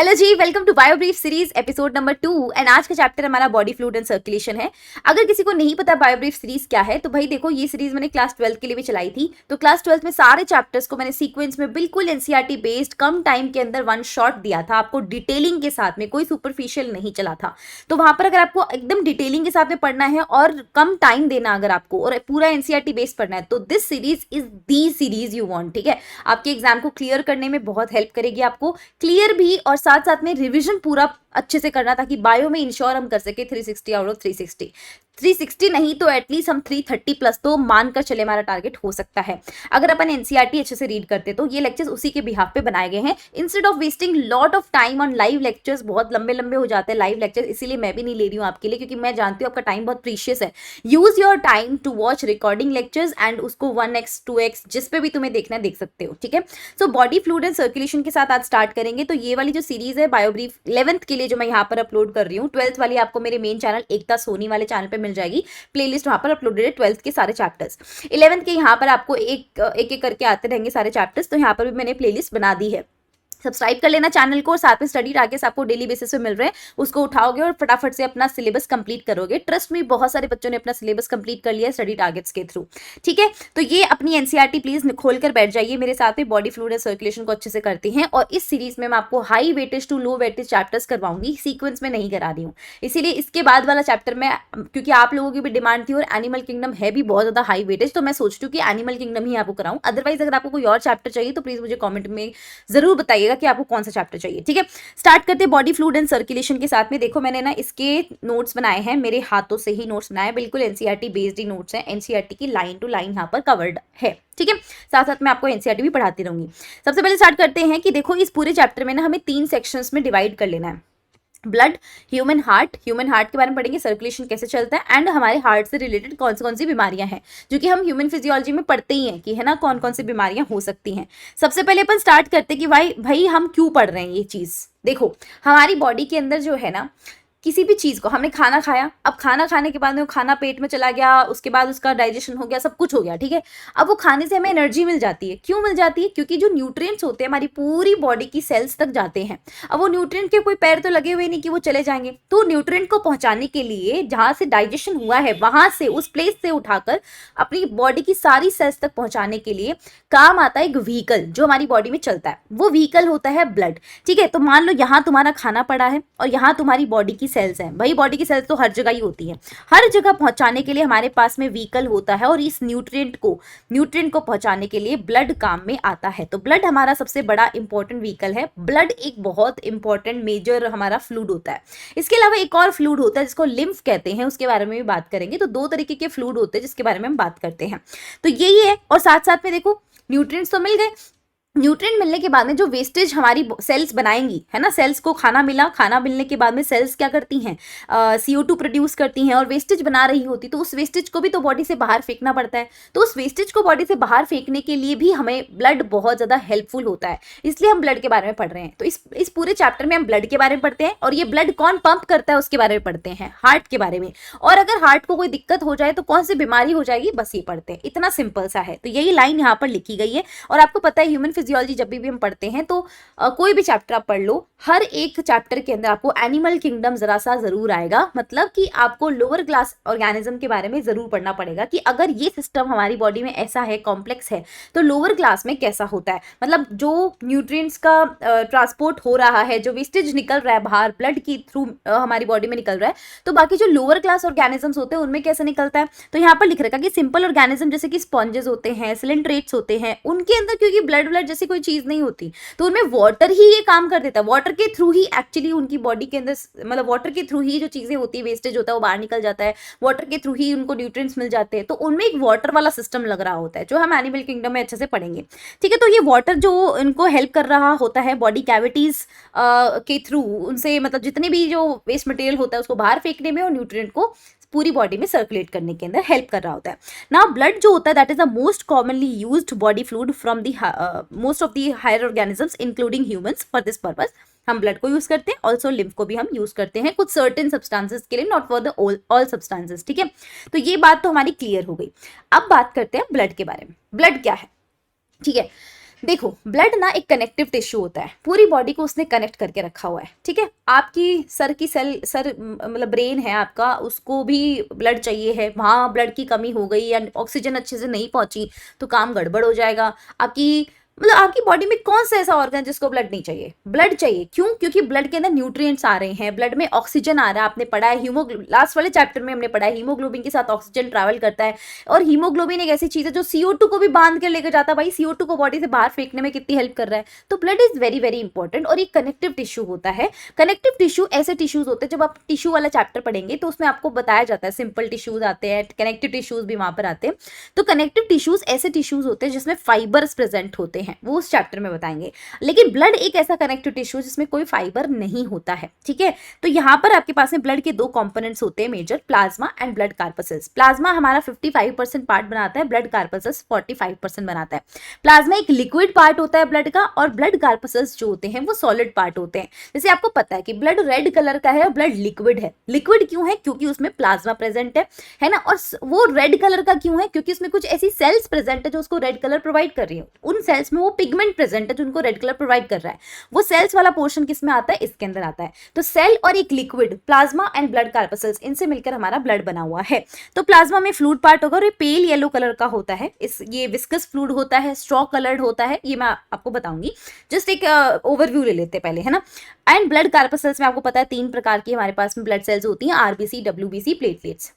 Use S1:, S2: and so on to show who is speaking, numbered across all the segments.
S1: Hello ji, welcome to bio brief series episode number 2 and आज का chapter हमारा body fluid and circulation है। अगर किसी को नहीं पता बायो ब्रीफ सीरीज क्या है तो भाई देखो, ये सीरीज मैंने क्लास 12 के लिए भी चलाई थी। तो क्लास 12 में सारे चैप्टर्स को मैंने सीक्वेंस में बिल्कुल एनसीईआरटी बेस्ड कम टाइम के अंदर वन शॉट दिया था आपको, डिटेलिंग के साथ में, कोई सुपरफिशियल नहीं चला था। तो वहां पर अगर आपको एकदम डिटेलिंग के साथ में पढ़ना है और कम टाइम देना अगर आपको, और पूरा एनसीईआरटी बेस्ड पढ़ना है, तो this series is the series you want. ठीक है, आपके एग्जाम को क्लियर करने में बहुत हेल्प करेगी, आपको क्लियर भी और साथ साथ में रिवीजन पूरा अच्छे से करना, ताकि बायो में इंश्योर हम कर सके 360 आउट ऑफ 360 नहीं तो एटलीस्ट हम 330 प्लस तो मानकर चले हमारा टारगेट हो सकता है। अगर अपन एनसीईआरटी अच्छे से रीड करते तो ये लेक्चर्स उसी के बिहाफ पे बनाए गए हैं। Instead of wasting lot of time on live lectures, बहुत लंबे लंबे हो जाते हैं लाइव लेक्चर्स, इसीलिए मैं भी नहीं ले रही हूँ आपके लिए, क्योंकि मैं जानती हूँ आपका टाइम बहुत प्रीशियस है। Use your time to watch recording lectures and उसको 1x 2x जिस पे भी तुम्हें देखना है देख सकते हो। ठीक है, so body fluid and circulation के साथ आज स्टार्ट करेंगे। तो ये वाली जो सीरीज है बायोब्रीफ 11th के लिए जो मैं यहाँ पर अपलोड कर रही हूँ, 12th वाली आपको मेरे मेन चैनल एकता सोनी वाले चैनल पे मिल जाएगी। प्लेलिस्ट वहां पर अपलोडेड है 12th के सारे चैप्टर्स। 11th के यहाँ पर आपको एक एक करके आते रहेंगे सारे चैप्टर्स, तो यहाँ पर भी मैंने प्लेलिस्ट बना दी है। सब्सक्राइब कर लेना चैनल को, और साथ में स्टडी टारगेट्स आपको डेली बेसिस पे मिल रहे हैं, उसको उठाओगे और फटाफट से अपना सिलेबस कंप्लीट करोगे। ट्रस्ट में बहुत सारे बच्चों ने अपना सिलेबस कंप्लीट कर लिया स्टडी टारगेट्स के थ्रू। ठीक है, तो ये अपनी एनसीईआरटी प्लीज खोल कर बैठ जाइए मेरे साथ में, बॉडी फ्लूइड एंड सर्कुलेशन को अच्छे से करते हैं। और इस सीरीज में मैं आपको high weightage to low weightage chapters करवाऊंगी, सीक्वेंस में नहीं करा रही हूँ। इसीलिए इसके बाद वाला चैप्टर में, क्योंकि आप लोगों की भी डिमांड थी और एनिमल किंगडम है भी बहुत ज्यादा हाई वेटेज, तो मैं सोचती हूँ कि एनिमल किंगडम ही आपको कराऊं। अदरवाइज अगर आपको कोई और चैप्टर चाहिए तो प्लीज मुझे कॉमेंट में जरूर बताइएगा कि आपको कौन सा चैप्टर चाहिए। ठीक है, स्टार्ट करते हैं बॉडी फ्लूइड एंड सर्कुलेशन के साथ में। देखो, मैंने ना इसके नोट्स बनाए हैं, मेरे हाथों से ही नोट्स बनाए, बिल्कुल एनसीईआरटी बेस्ड ही नोट्स हैं। एनसीईआरटी की लाइन टू लाइन यहाँ पर कवर्ड है। ठीक है, साथ साथ मैं आपको एनसीईआरटी भी पढ़ाती रहूंगी। सबसे पहले स्टार्ट करते हैं कि देखो, इस पूरे चैप्टर में ना हमें 3 सेक्शंस में डिवाइड कर लेना है। ब्लड, ह्यूमन हार्ट के बारे में पढ़ेंगे, सर्कुलेशन कैसे चलता है, एंड हमारे हार्ट से रिलेटेड कौन सी बीमारियां हैं, जो कि हम ह्यूमन फिजियोलॉजी में पढ़ते ही हैं कि है ना, कौन सी बीमारियां हो सकती हैं। सबसे पहले अपन स्टार्ट करते कि भाई हम क्यों पढ़ रहे हैं ये चीज। देखो, हमारी बॉडी के अंदर जो है ना, किसी भी चीज को, हमने खाना खाया, अब खाना खाने के बाद में वो खाना पेट में चला गया, उसके बाद उसका डाइजेशन हो गया, सब कुछ हो गया। ठीक है, अब वो खाने से हमें एनर्जी मिल जाती है। क्यों मिल जाती है? क्योंकि जो न्यूट्रिएंट्स होते हैं हमारी पूरी बॉडी की सेल्स तक जाते हैं। अब वो न्यूट्रिएंट के कोई पैर तो लगे हुए नहीं कि वो चले जाएंगे, तो न्यूट्रिएंट को पहुंचाने के लिए जहां से डाइजेशन हुआ है वहां से, उस प्लेस से उठाकर अपनी बॉडी की सारी सेल्स तक पहुंचाने के लिए काम आता है एक व्हीकल जो हमारी बॉडी में चलता है। वो व्हीकल होता है ब्लड। ठीक है, तो मान लो यहाँ तुम्हारा खाना पड़ा है और यहाँ तुम्हारी बॉडी की सेल्स हैं। भाई बॉडी की सेल्स तो हर जगह ही होती है, हर जगह पहुंचाने के लिए हमारे पास में व्हीकल होता है, और इस न्यूट्रिएंट को पहुंचाने के लिए ब्लड काम में आता है। तो ब्लड हमारा सबसे बड़ा इंपॉर्टेंट व्हीकल है। ब्लड एक बहुत इंपॉर्टेंट मेजर हमारा फ्लूइड होता है। इसके अलावा एक और फ्लूइड होता है जिसको लिम्फ कहते हैं, उसके बारे में भी बात करेंगे। तो 2 तरीके के फ्लूइड होते हैं जिसके बारे में हम बात करते हैं। तो यही है, और साथ साथ में देखो, न्यूट्रिएंट्स तो मिल गए। न्यूट्रिएंट मिलने के बाद में जो वेस्टेज हमारी सेल्स बनाएंगी, है ना, सेल्स को खाना मिला, खाना मिलने के बाद में सेल्स क्या करती हैं, CO2 प्रोड्यूस करती हैं और वेस्टेज बना रही होती, तो उस वेस्टेज को भी तो बॉडी से बाहर फेंकना पड़ता है। तो उस वेस्टेज को बॉडी से बाहर फेंकने के लिए भी हमें ब्लड बहुत ज़्यादा हेल्पफुल होता है, इसलिए हम ब्लड के बारे में पढ़ रहे हैं। तो इस पूरे चैप्टर में हम ब्लड के बारे में पढ़ते हैं, और ये ब्लड कौन पंप करता है उसके बारे में पढ़ते हैं, हार्ट के बारे में। और अगर हार्ट को कोई दिक्कत हो जाए तो कौन सी बीमारी हो जाएगी, बस ये पढ़ते हैं। इतना सिंपल सा है। तो यही लाइन यहाँ पर लिखी गई है। और आपको पता है ह्यूमन फिजियोलॉजी जब भी हम पढ़ते हैं तो कोई भी चैप्टर आप पढ़ लो, हर एक चैप्टर के अंदर आपको एनिमल किंगडम जरा सा जरूर आएगा। मतलब कि आपको लोअर क्लास ऑर्गेनिज्म के बारे में जरूर पढ़ना पड़ेगा कि अगर ये सिस्टम हमारी बॉडी में ऐसा है, कॉम्प्लेक्स है, तो लोअर क्लास में कैसा होता है। मतलब जो न्यूट्रिएंट्स का ट्रांसपोर्ट हो रहा है, जो वेस्टेज निकल रहा है बाहर ब्लड की थ्रू हमारी बॉडी में निकल रहा है, तो बाकी जो लोअर क्लास ऑर्गेनिजम्स होते हैं उनमें कैसे निकलता है। तो यहाँ पर लिख रखा है कि सिंपल ऑर्गेनिज्म जैसे कि स्पॉन्जेस होते हैं, सिलेंट्रेट्स होते हैं, उनके अंदर क्योंकि ब्लड जैसी कोई चीज नहीं होती, तो उनमें वाटर ही ये काम कर देता है। वाटर के थ्रू ही एक्चुअली उनकी बॉडी के अंदर, मतलब वाटर के थ्रू ही जो चीजें होती है, वेस्टेज होता है वो बाहर निकल जाता है, वाटर के थ्रू ही उनको न्यूट्रिएंट्स मिल जाते हैं। तो उनमें एक वाटर वाला सिस्टम लग रहा होता है, जो हम एनिमल किंगडम में अच्छे से पढ़ेंगे। ठीक है, तो ये वाटर जो इनको हेल्प कर रहा होता है बॉडी कैविटीज के थ्रू, उनसे मतलब जितने भी जो वेस्ट मटेरियल होता है उसको बाहर फेंकने में और न्यूट्रिएंट को पूरी बॉडी में सर्कुलेट करने के अंदर हेल्प कर रहा होता है। नाउ ब्लड जो होता है that is the most commonly used body fluid from the most of the higher organisms including humans. For this purpose हम ब्लड को यूज करते हैं, ऑल्सो लिम्फ को भी हम यूज करते हैं कुछ सर्टेन सब्सटेंसेस के लिए, not for the all substances. ठीक है, तो ये बात तो हमारी क्लियर हो गई। अब बात करते हैं ब्लड के बारे में। ब्लड क्या है? ठीक है, देखो ब्लड ना एक कनेक्टिव टिश्यू होता है, पूरी बॉडी को उसने कनेक्ट करके रखा हुआ है, ठीक है। आपकी सर की सेल सर मतलब ब्रेन है आपका, उसको भी ब्लड चाहिए है, वहाँ ब्लड की कमी हो गई या ऑक्सीजन अच्छे से नहीं पहुंची तो काम गड़बड़ हो जाएगा। आपकी मतलब आपकी बॉडी में कौन सा ऐसा ऑर्गन जिसको ब्लड नहीं चाहिए? ब्लड चाहिए। क्यों? क्योंकि ब्लड के अंदर न्यूट्रिएंट्स आ रहे हैं, ब्लड में ऑक्सीजन आ रहा है। आपने पढ़ा है लास्ट वाले चैप्टर में हमने पढ़ा है हीमोग्लोबिन के साथ ऑक्सीजन ट्रैवल करता है, और हीमोग्लोबिन एक ऐसी चीज है जो CO2 को भी बांध कर लेकर जाता है। भाई CO2 को बॉडी से बाहर फेंकने में कितनी हेल्प कर रहा है। तो blood is very very important और एक कनेक्टिव टिश्यू होता है। कनेक्टिव टिश्यू ऐसे टिश्यूज होते हैं, जब आप टिश्यू वाला चैप्टर पढ़ेंगे तो उसमें आपको बताया जाता है, सिंपल टिश्यूज आते हैं, कनेक्टिव टिश्यूज भी वहां पर आते हैं। तो कनेक्टिव टिश्यूज ऐसे टिश्यूज होते हैं जिसमें फाइबर्स प्रेजेंट होते हैं, वो उस चैप्टर में बताएंगे। लेकिन ब्लड एक ऐसा कनेक्टिव टिश्यू जिसमें कोई फाइबर नहीं होता है, ठीक है। तो यहां पर आपके पास में ब्लड के दो कंपोनेंट्स होते हैं major, plasma and blood corpuscles. Plasma हमारा 55% पार्ट बनाता है, ब्लड कार्पसेल्स 45% बनाता है। प्लाज्मा एक लिक्विड पार्ट होता है ब्लड का, और ब्लड कार्पसेल्स जो होते हैं वो सॉलिड पार्ट होते हैं। जैसे आपको पता है कि ब्लड रेड कलर का है और ब्लड लिक्विड है। लिक्विड क्यों है? क्योंकि उसमें प्लाज्मा प्रेजेंट है ना। और वो रेड कलर का क्यों है? क्योंकि उसमें कुछ ऐसी सेल्स प्रेजेंट है जो उसको रेड कलर प्रोवाइड कर रही है। उन सेल्स में वो पिगमेंट प्रेजेंट है जो उनको रेड कलर प्रोवाइड कर रहा है। वो सेल्स वाला पोर्शन किस में आता है? इसके अंदर आता है। तो सेल और एक लिक्विड, प्लाज्मा एंड ब्लड कार्पसेल्स, इनसे मिलकर हमारा ब्लड बना हुआ है। तो प्लाज्मा में फ्लूइड पार्ट होगा और ये पेल येलो कलर का होता है। ये विस्कस फ्लूइड होता है, स्ट्रॉ कलर्ड होता है, ये मैं आपको बताऊंगी। जस्ट एक ओवरव्यू ले लेते पहले, है ना। एंड ब्लड कार्पसेल्स में आपको पता है 3 प्रकार की हमारे पास में ब्लड सेल्स होती हैं, RBC, WBC, platelets.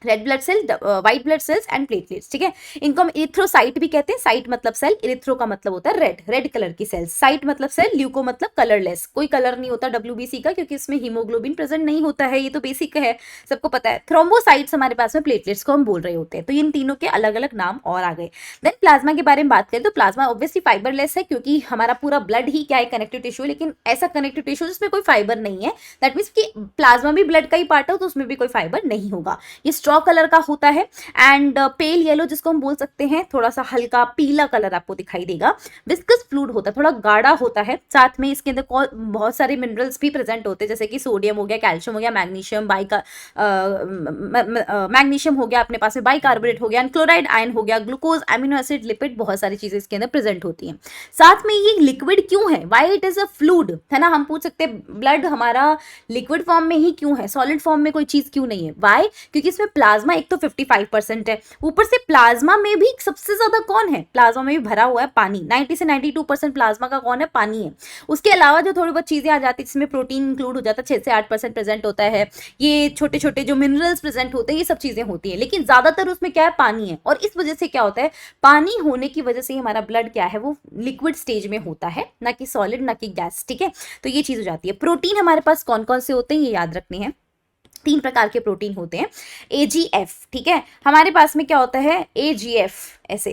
S1: Red blood cell, white blood cells and platelets, ठीक है। इनको हम इरिथ्रोसाइट भी कहते हैं। साइट मतलब सेल, इरिथ्रो का मतलब होता है रेड, रेड कलर की सेल्स। साइट मतलब सेल, ल्यूको मतलब कलरलेस, कोई कलर नहीं होता WBC का, क्योंकि इसमें हीमोग्लोबिन प्रेजेंट नहीं होता है, ये तो बेसिक है, सबको पता है। थ्रोम्बोसाइट्स हमारे पास में प्लेटलेट्स को हम बोल रहे होते हैं। तो इन तीनों के अलग अलग नाम और आ गए। देन प्लाज्मा के बारे में बात करें तो प्लाज्मा ऑब्वियसली फाइबरलेस है, क्योंकि हमारा पूरा ब्लड ही क्या है, कनेक्टिव टिश्यू, लेकिन ऐसा कनेक्टिव टिश्यू जिसमें कोई फाइबर नहीं है। दैट मीन्स कि प्लाज्मा भी ब्लड का ही पार्ट है, तो उसमें भी कोई फाइबर नहीं होगा। ये स्ट्रॉ कलर का होता है एंड पेल येलो, जिसको हम बोल सकते हैं थोड़ा सा हल्का पीला कलर आपको दिखाई देगा। विस्कस फ्लूइड होता है, थोड़ा गाढ़ा होता है। साथ में इसके अंदर बहुत सारे मिनरल्स भी प्रेजेंट होते हैं, जैसे कि सोडियम हो गया, कैल्शियम हो गया, मैग्नीशियम मैग्नीशियम हो गया, अपने पास में बाइकार्बोनेट हो गया, क्लोराइड आयन हो गया, ग्लूकोज, एमिनो एसिड, लिपिड, बहुत सारी चीजें इसके अंदर प्रेजेंट होती हैं। साथ में ये लिक्विड क्यों है? Why it is a fluid, है ना। हम पूछ सकते हैं ब्लड हमारा लिक्विड फॉर्म में ही क्यों है, सॉलिड फॉर्म में कोई चीज क्यों नहीं है? वाई? क्योंकि इसमें प्लाज्मा एक तो 55% है, ऊपर से प्लाज्मा में भी सबसे ज्यादा कौन है? प्लाज्मा में भी भरा हुआ है पानी। 90 से 92% प्लाज्मा का कौन है? पानी है। उसके अलावा जो थोड़ी बहुत चीजें आ जाती है जिसमें प्रोटीन इंक्लूड हो जाता है, 6 से 8% प्रेजेंट होता है। ये छोटे छोटे जो मिनरल्स प्रेजेंट होते हैं, ये सब चीजें होती है, लेकिन ज्यादातर उसमें क्या है? पानी है। और इस वजह से क्या होता है, पानी होने की वजह से हमारा ब्लड क्या है, वो लिक्विड स्टेज में होता है, ना कि सॉलिड, ना कि गैस, ठीक है। तो ये चीज हो जाती है। प्रोटीन हमारे पास कौन कौन से होते हैं ये याद रखने हैं। 3 प्रकार के प्रोटीन होते हैं। AGF, ठीक है। हमारे पास में क्या होता है? AGF ऐसे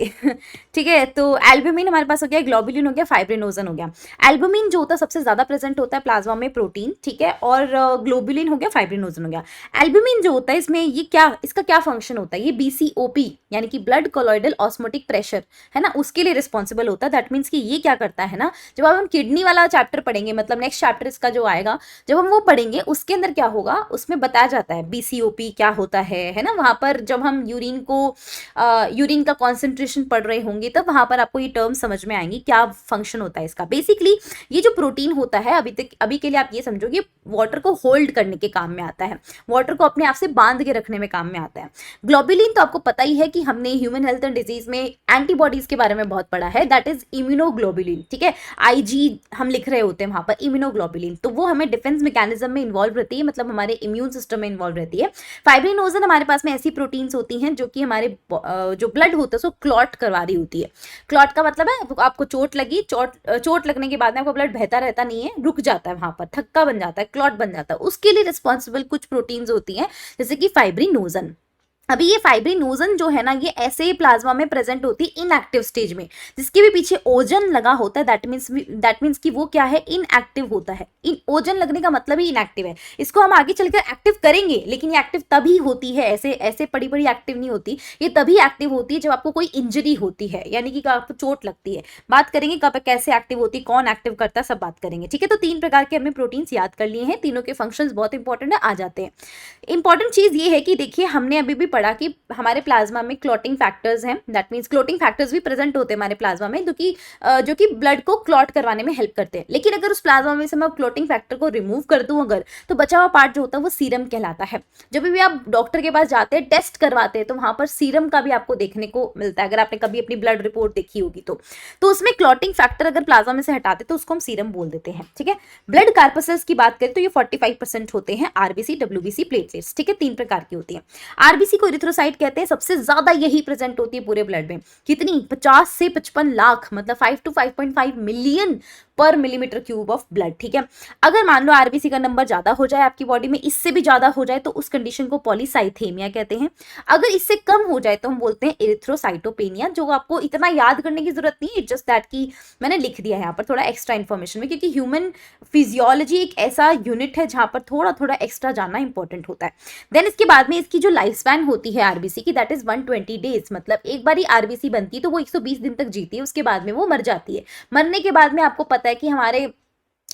S1: ठीक है। तो एल्बुमिन हमारे पास हो गया, ग्लोबुलिन हो गया, फाइब्रिनोजन हो गया। एल्बुमिन जो होता है सबसे ज्यादा प्रेजेंट होता है प्लाज्मा में, प्रोटीन, ठीक है। और ग्लोबुलिन हो गया, फाइब्रिनोजन हो गया। एल्बुमिन जो होता है इसमें ये क्या, इसका क्या फंक्शन होता है? ये BCOP यानी कि ब्लड कोलॉइडल ऑस्मोटिक प्रेशर, है ना, उसके लिए रिस्पॉन्सिबल होता है। दैट मीन्स कि ये क्या करता है ना, जब हम किडनी वाला चैप्टर पढ़ेंगे, मतलब नेक्स्ट चैप्टर इसका जो आएगा, जब हम वो पढ़ेंगे उसके अंदर क्या होगा, उसमें बताया जाता है BCOP क्या होता है ना। वहां पर जब हम यूरिन का कॉन्सेंट्रेशन पढ़ रहे होंगे तब वहां पर आपको ये टर्म समझ में आएंगी, क्या फंक्शन होता है इसका। बेसिकली ये जो प्रोटीन होता है, अभी के लिए आप ये समझो कि वाटर को होल्ड करने के काम में आता है, वाटर को अपने आप से बांध के रखने में काम में आता है। ग्लोबुलिन तो आपको पता ही है कि हमने ह्यूमन हेल्थ एंड डिजीज में एंटीबॉडीज के बारे में बहुत पढ़ा है, दैट इज इम्यूनोग्लोबुलिन, ठीक है। IG हम लिख रहे होते हैं वहां पर, इम्यूनोग्लोबुलिन, तो वो हमें डिफेंस मैकेनिज्म में इन्वॉल्व रहती है, मतलब हमारे इम्यून सिस्टम में इन्वॉल्व रहती है। फाइब्रिनोजन हमारे पास में ऐसी प्रोटीन्स होती हैं जो कि हमारे जो ब्लड होता है उसको क्लॉट करवा रही होती है। क्लॉट का मतलब है आपको चोट लगी, चोट लगने के बाद में आपका ब्लड बहता रहता नहीं है, रुक जाता है, वहां पर थक्का बन जाता है, क्लॉट बन जाता है, उसके लिए रिस्पॉन्सिबल कुछ प्रोटीन्स होती हैं, जैसे कि फाइब्रिनोजन। अभी ये फाइब्रिनोजन जो है ना, ये ऐसे ही प्लाज्मा में प्रेजेंट होती है इनएक्टिव स्टेज में, जिसके भी पीछे ओजन लगा होता है। दैट मीन्स कि वो क्या है, इनएक्टिव होता है। इन ओजन लगने का मतलब ही इनएक्टिव है। इसको हम आगे चलकर एक्टिव करेंगे, लेकिन ये एक्टिव तभी होती है, ऐसे ऐसे बड़ी बड़ी एक्टिव नहीं होती, ये तभी एक्टिव होती है जब आपको कोई इंजरी होती है, यानी कि आपको चोट लगती है। बात करेंगे कब कैसे एक्टिव होती है, कौन एक्टिव करता है, सब बात करेंगे, ठीक है। तो 3 प्रकार के हमने प्रोटीन्स याद कर लिए हैं, तीनों के फंक्शंस बहुत इंपॉर्टेंट है, आ जाते हैं। इंपॉर्टेंट चीज ये है कि देखिए हमने अभी भी पढ़ा कि हमारे प्लाज्मा में क्लॉटिंग फैक्टर्स हैं, दैट मीन्स क्लॉटिंग फैक्टर्स भी प्रेजेंट होते हैं हमारे प्लाज्मा में, जो कि ब्लड को क्लॉट करवाने में हेल्प करते हैं। लेकिन अगर उस प्लाज्मा में से मैं क्लॉटिंग फैक्टर को रिमूव कर दूं अगर, तो बचा हुआ पार्ट जो होता है वो सीरम कहलाता है। जब भी आप डॉक्टर के पास जाते हैं, टेस्ट करवाते हैं, तो वहां पर सीरम का भी आपको देखने को मिलता है। अगर आपने कभी अपनी ब्लड रिपोर्ट देखी होगी तो उसमें क्लॉटिंग फैक्टर अगर प्लाज्मा में से हटाते तो उसको हम सीरम बोल देते हैं। ठीक है, ब्लड कार्पसेल्स की बात करें तो ये 45% होते हैं, आरबीसी, डब्ल्यूबीसी, प्लेटलेट्स। ठीक है, 3 प्रकार की होती है। आरबीसी को इरिथ्रोसाइट कहते हैं, सबसे ज्यादा यही प्रेजेंट होती है पूरे ब्लड में। कितनी? 50 से 55 लाख, मतलब 5 to 5.5 मिलियन पर मिलीमीटर क्यूब ऑफ ब्लड। ठीक है, अगर मान लो आरबीसी का नंबर ज्यादा हो जाए आपकी बॉडी में, इससे भी ज्यादा हो जाए, तो उस कंडीशन को पॉलीसाइथेमिया कहते हैं। अगर इससे कम हो जाए तो हम बोलते हैं एरिथ्रोसाइटोपेनिया, जो आपको इतना याद करने की जरूरत नहीं है, जस्ट दैट कि मैंने लिख दिया है यहाँ पर थोड़ा एक्स्ट्रा इन्फॉर्मेशन में, क्योंकि ह्यूमन फिजियोलॉजी एक ऐसा यूनिट है जहां पर थोड़ा थोड़ा एक्स्ट्रा जानना इंपॉर्टेंट होता है। देन इसके बाद में इसकी जो लाइफ स्पैन होती है आरबीसी की, दैट इज 120 डेज, मतलब एक बार आरबीसी बनती है तो वो 120 दिन तक जीती है, उसके बाद में वो मर जाती है। मरने के बाद में आपको पता है कि हमारे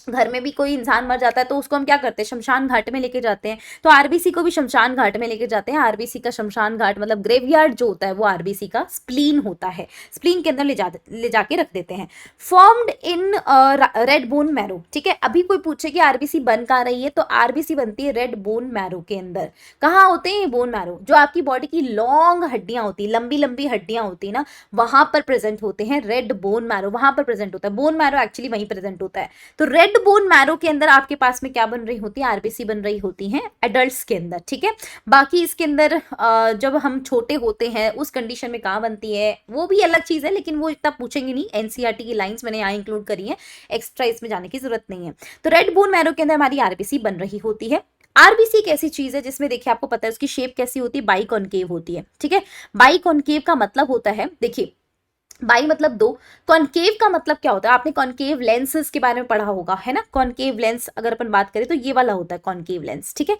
S1: घर में भी कोई इंसान मर जाता है तो उसको हम क्या करते हैं? शमशान घाट में लेके जाते हैं। तो आरबीसी को भी शमशान घाट में लेके जाते हैं। आरबीसी का शमशान घाट मतलब ग्रेवयार्ड जो होता है वो आरबीसी का स्प्लीन होता है, स्प्लीन के अंदर ले जाके रख देते हैं। Formed in red bone marrow. ठीक है, अभी कोई पूछे कि आरबीसी बन कहाँ रही है, तो आरबीसी बनती है रेड बोन मैरो के अंदर। कहाँ होते हैं ये बोन मैरो? जो आपकी बॉडी की लॉन्ग हड्डियां होती, लंबी लंबी हड्डियां होती ना, वहां पर प्रेजेंट होते हैं रेड बोन मैरो, वहां पर प्रेजेंट होता है। बोन मैरो एक्चुअली वहीं प्रेजेंट होता है। तो रेड बोन मैरो के अंदर आपके पास में क्या बन रही होती है? आरबीसी बन रही होती हैं एडल्ट्स के अंदर। ठीक है, बाकी इसके अंदर जब हम छोटे होते हैं उस कंडीशन में कहाँ बनती है वो भी अलग चीज है, लेकिन वो इतना पूछेंगे नहीं। एनसीईआरटी की लाइंस मैंने यहाँ इंक्लूड करी है, एक्स्ट्रा इसमें जाने की जरूरत नहीं है। तो रेड बोन मैरो के अंदर हमारी आरबीसी बन रही होती है। आरबीसी एक ऐसी चीज है जिसमें देखिए आपको पता है उसकी शेप कैसी होती है, बाइकॉनकेव होती है। ठीक है, बाइकॉनकेव का मतलब होता है, देखिए बाई मतलब दो, कॉनकेव का मतलब क्या होता है? आपने कॉनकेव लेंसेज के बारे में पढ़ा होगा, है ना। कॉनकेव लेंस अगर अपन बात करें तो ये वाला होता है कॉनकेव लेंस। ठीक है,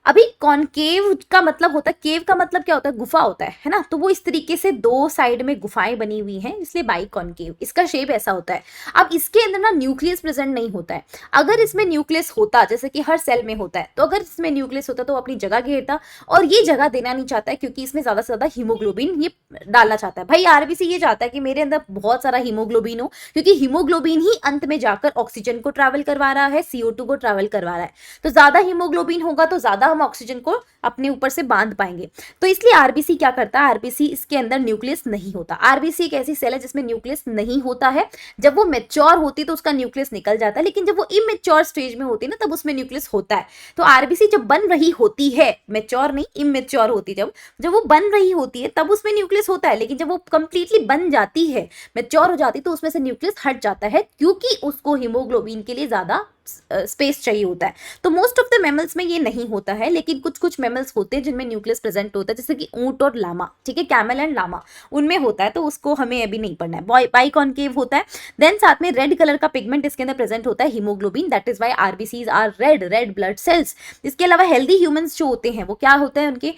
S1: अभी कॉनकेव का मतलब होता है, केव का मतलब क्या होता है? गुफा होता है ना। तो वो इस तरीके से दो साइड में गुफाएं बनी हुई हैं, इसलिए बाई कॉनकेव, इसका शेप ऐसा होता है। अब इसके अंदर ना न्यूक्लियस प्रेजेंट नहीं होता है। अगर इसमें न्यूक्लियस होता, जैसे कि हर सेल में होता है, तो अगर इसमें न्यूक्लियस होता तो अपनी जगह घेरता, और ये जगह देना नहीं चाहता है क्योंकि इसमें ज्यादा से ज्यादा हीमोग्लोबिन ये डालना चाहता है। भाई आरबीसी ये चाहता है कि मेरे अंदर बहुत सारा हीमोग्लोबिन हो, क्योंकि हीमोग्लोबिन ही अंत में जाकर ऑक्सीजन को ट्रैवल करवा रहा है, CO2 को ट्रैवल करवा रहा है। तो ज्यादा हीमोग्लोबिन होगा तो ज्यादा हम ऑक्सीजन को अपने ऊपर से बांध पाएंगे। तो इसलिए आरबीसी क्या करता है? आरबीसी इसके अंदर न्यूक्लियस नहीं होता। आरबीसी एक ऐसी सेल है जिसमें न्यूक्लियस नहीं होता है। जब वो मैच्योर होती है तो उसका न्यूक्लियस निकल जाता है, लेकिन जब वो इमेच्योर स्टेज में होती है ना, तब उसमें न्यूक्लियस होता है। तो आरबीसी जब बन रही होती है, मैच्योर नहीं इमेच्योर होती, जब वो बन रही होती है तब उसमें न्यूक्लियस होता है, लेकिन जब वो कंप्लीटली बन जाती है, मैच्योर हो जाती है, तो उसमें से न्यूक्लियस हट जाता है, क्योंकि उसको हीमोग्लोबिन के लिए ज्यादा स्पेस चाहिए होता है। तो मोस्ट ऑफ द मैमल्स में ये नहीं होता है, लेकिन कुछ कुछ मैमल्स होते हैं जिनमें न्यूक्लियस प्रेजेंट होता है, जैसे कि ऊंट और लामा। ठीक है, कैमल एंड लामा, उनमें होता है, तो उसको हमें अभी नहीं पढ़ना है। बाइकॉनकेव होता है। देन साथ में रेड कलर का पिगमेंट इसके अंदर प्रेजेंट होता है, haemoglobin, that is why RBCs are red blood cells. इसके अलावा हेल्दी ह्यूमंस जो होते हैं वो क्या होते हैं उनके,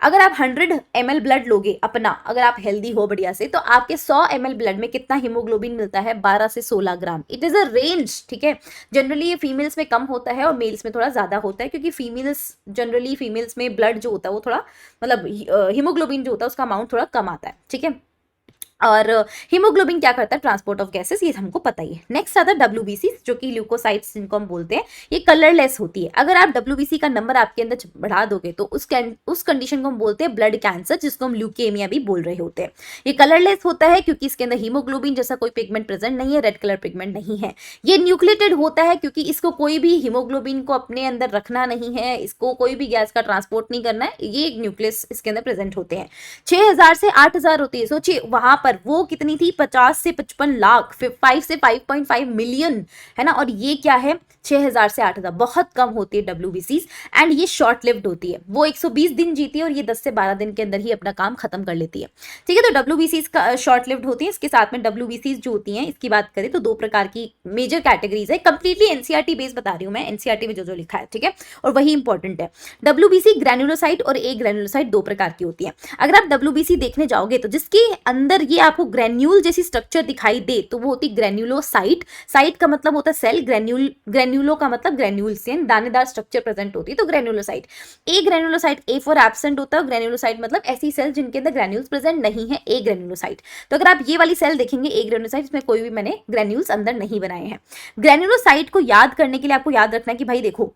S1: अगर आप 100 ml ब्लड लोगे अपना, अगर आप हेल्दी हो बढ़िया से, तो आपके 100 ml ब्लड में कितना हीमोग्लोबिन मिलता है? 12 से 16 gram. It is a range. ठीक है, जनरली ये फीमेल्स में कम होता है और मेल्स में थोड़ा ज्यादा होता है, क्योंकि फीमेल्स में ब्लड जो होता है वो थोड़ा मतलब हीमोग्लोबिन जो होता है उसका अमाउंट थोड़ा कम आता है। ठीक है, और हीमोग्लोबिन क्या करता है? ट्रांसपोर्ट ऑफ गैसेस, ये हमको पता ही है। नेक्स्ट आता है डब्ल्यूबीसी, जो कि ल्यूकोसाइट्स जिनको हम बोलते हैं। ये कलरलेस होती है। अगर आप डब्ल्यूबीसी का नंबर आपके अंदर बढ़ा दोगे तो उस कंडीशन को हम बोलते हैं ब्लड कैंसर, जिसको हम ल्यूकेमिया भी बोल रहे होते हैं। ये कलरलेस होता है क्योंकि इसके अंदर हीमोग्लोबिन जैसा कोई पिगमेंट प्रेजेंट नहीं है, रेड कलर पिगमेंट नहीं है। ये न्यूक्लिएटेड होता है क्योंकि इसको कोई भी हीमोग्लोबिन को अपने अंदर रखना नहीं है, इसको कोई भी गैस का ट्रांसपोर्ट नहीं करना है। ये एक न्यूक्लियस इसके अंदर प्रेजेंट होते हैं। 6000 से 8000 होती है। सोचिए वहां पर वो कितनी थी? 50 से 55 लाख, 5 से 5.5 मिलियन, है ना। और ये क्या है? 6000 से 8000, बहुत कम होती है डब्ल्यूबीसीज, एंड ये शॉर्ट लिव्ड होती है। वो 120 दिन जीती है और ये 10 से 12 दिन के अंदर ही अपना काम खत्म कर लेती है। ठीक है, तो डब्ल्यूबीसीज का शॉर्ट लिव्ड होती है। इसके साथ में डब्ल्यूबीसीज जो होती हैं, इसकी बात करें तो दो प्रकार की मेजर कैटेगरीज है। कंप्लीटली एनसीईआरटी बेस बता रही हूँ मैं, एनसीईआरटी में जो लिखा है, ठीक है, और वही इंपॉर्टेंट है। डब्ल्यूबीसी ग्रैन्युलोसाइट और ए ग्रैन्युलोसाइट दो प्रकार की होती है। अगर आप डब्ल्यूबीसी देखने जाओगे तो जिसके अंदर ये आपको ग्रेन्यूल जैसी स्ट्रक्चर दिखाई दे तो वो होती ग्रेन्यूलोसाइट। साइट का मतलब होता है सेल, ग्रेन्यूलो का मतलब ग्रेन्यूल्स, दानेदार स्ट्रक्चर प्रेजेंट होती है तो granulocyte. A granulocyte, A for absent होता है, ग्रेन्यूलोसाइट मतलब ऐसी सेल जिनके अंदर ग्रेन्यूल्स प्रेजेंट नहीं है, ए ग्रेन्यूलोसाइट। तो अगर आप ये वाली सेल देखेंगे ए ग्रेन्यूलोसाइट, इसमें कोई भी मैंने ग्रेन्यूल्स अंदर नहीं बनाए हैं। ग्रेन्यूलोसाइट को याद करने के लिए आपको याद रखना है कि भाई देखो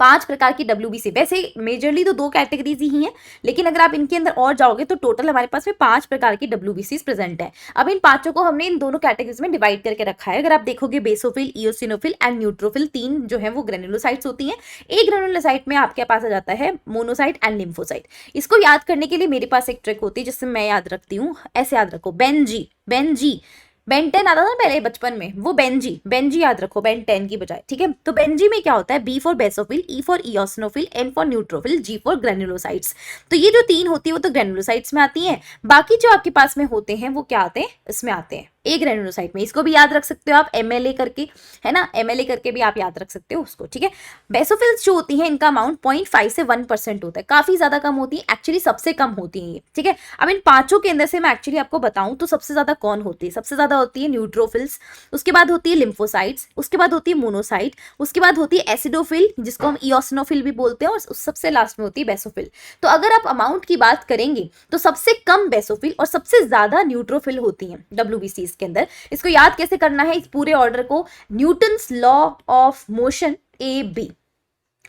S1: 5 प्रकार की WBC, वैसे मेजरली तो 2 कैटेगरीज ही हैं, लेकिन अगर आप इनके अंदर और जाओगे तो टोटल हमारे पास में 5 प्रकार की WBCs प्रेजेंट है। अब इन पांचों को हमने इन दोनों कैटेगरीज में डिवाइड करके रखा है। अगर आप देखोगे बेसोफिल, इओसिनोफिल एंड न्यूट्रोफिल, 3 जो है वो ग्रेन्युलोसाइट्स होती हैं। एक ग्रेन्युलोसाइट में आपके पास आ जाता है मोनोसाइट एंड लिम्फोसाइट। इसको याद करने के लिए मेरे पास एक ट्रिक होती है जिससे मैं याद रखती हूँ, ऐसे याद रखो, बेंजी बेन 10 आता था ना पहले बचपन में, वो बेंजी याद रखो बेन 10 की बजाय, ठीक है। तो बेंजी में क्या होता है, B for basophil, E for eosinophil, N for neutrophil, G for granulocytes. तो ये जो 3 होती है वो तो ग्रेन्युलोसाइट्स में आती हैं। बाकी जो आपके पास में होते हैं वो क्या आते हैं, इसमें आते हैं ए ग्रेन्युलोसाइट में। इसको भी याद रख सकते हो आप MLA करके, है ना, MLA करके भी आप याद रख सकते हो उसको, ठीक है। बेसोफिल्स जो होती हैं इनका अमाउंट 0.5 से 1% होता है, काफी ज्यादा कम होती है, एक्चुअली सबसे कम होती है ये, ठीक है। अब इन पांचों के अंदर से मैं एक्चुअली आपको बताऊं तो सबसे ज्यादा कौन होती है, सबसे ज्यादा होती है न्यूट्रोफिल्स, उसके बाद होती है लिम्फोसाइट्स, उसके बाद होती है मोनोसाइट, उसके बाद होती है एसिडोफिल जिसको हम इओसिनोफिल भी बोलते हैं, और सबसे लास्ट में होती है बेसोफिल। तो अगर आप अमाउंट की बात करेंगे तो सबसे कम बेसोफिल और सबसे ज्यादा न्यूट्रोफिल होती हैं WBCs के अंदर। इसको याद कैसे करना है, इस पूरे ऑर्डर को, Newton's law of motion AB,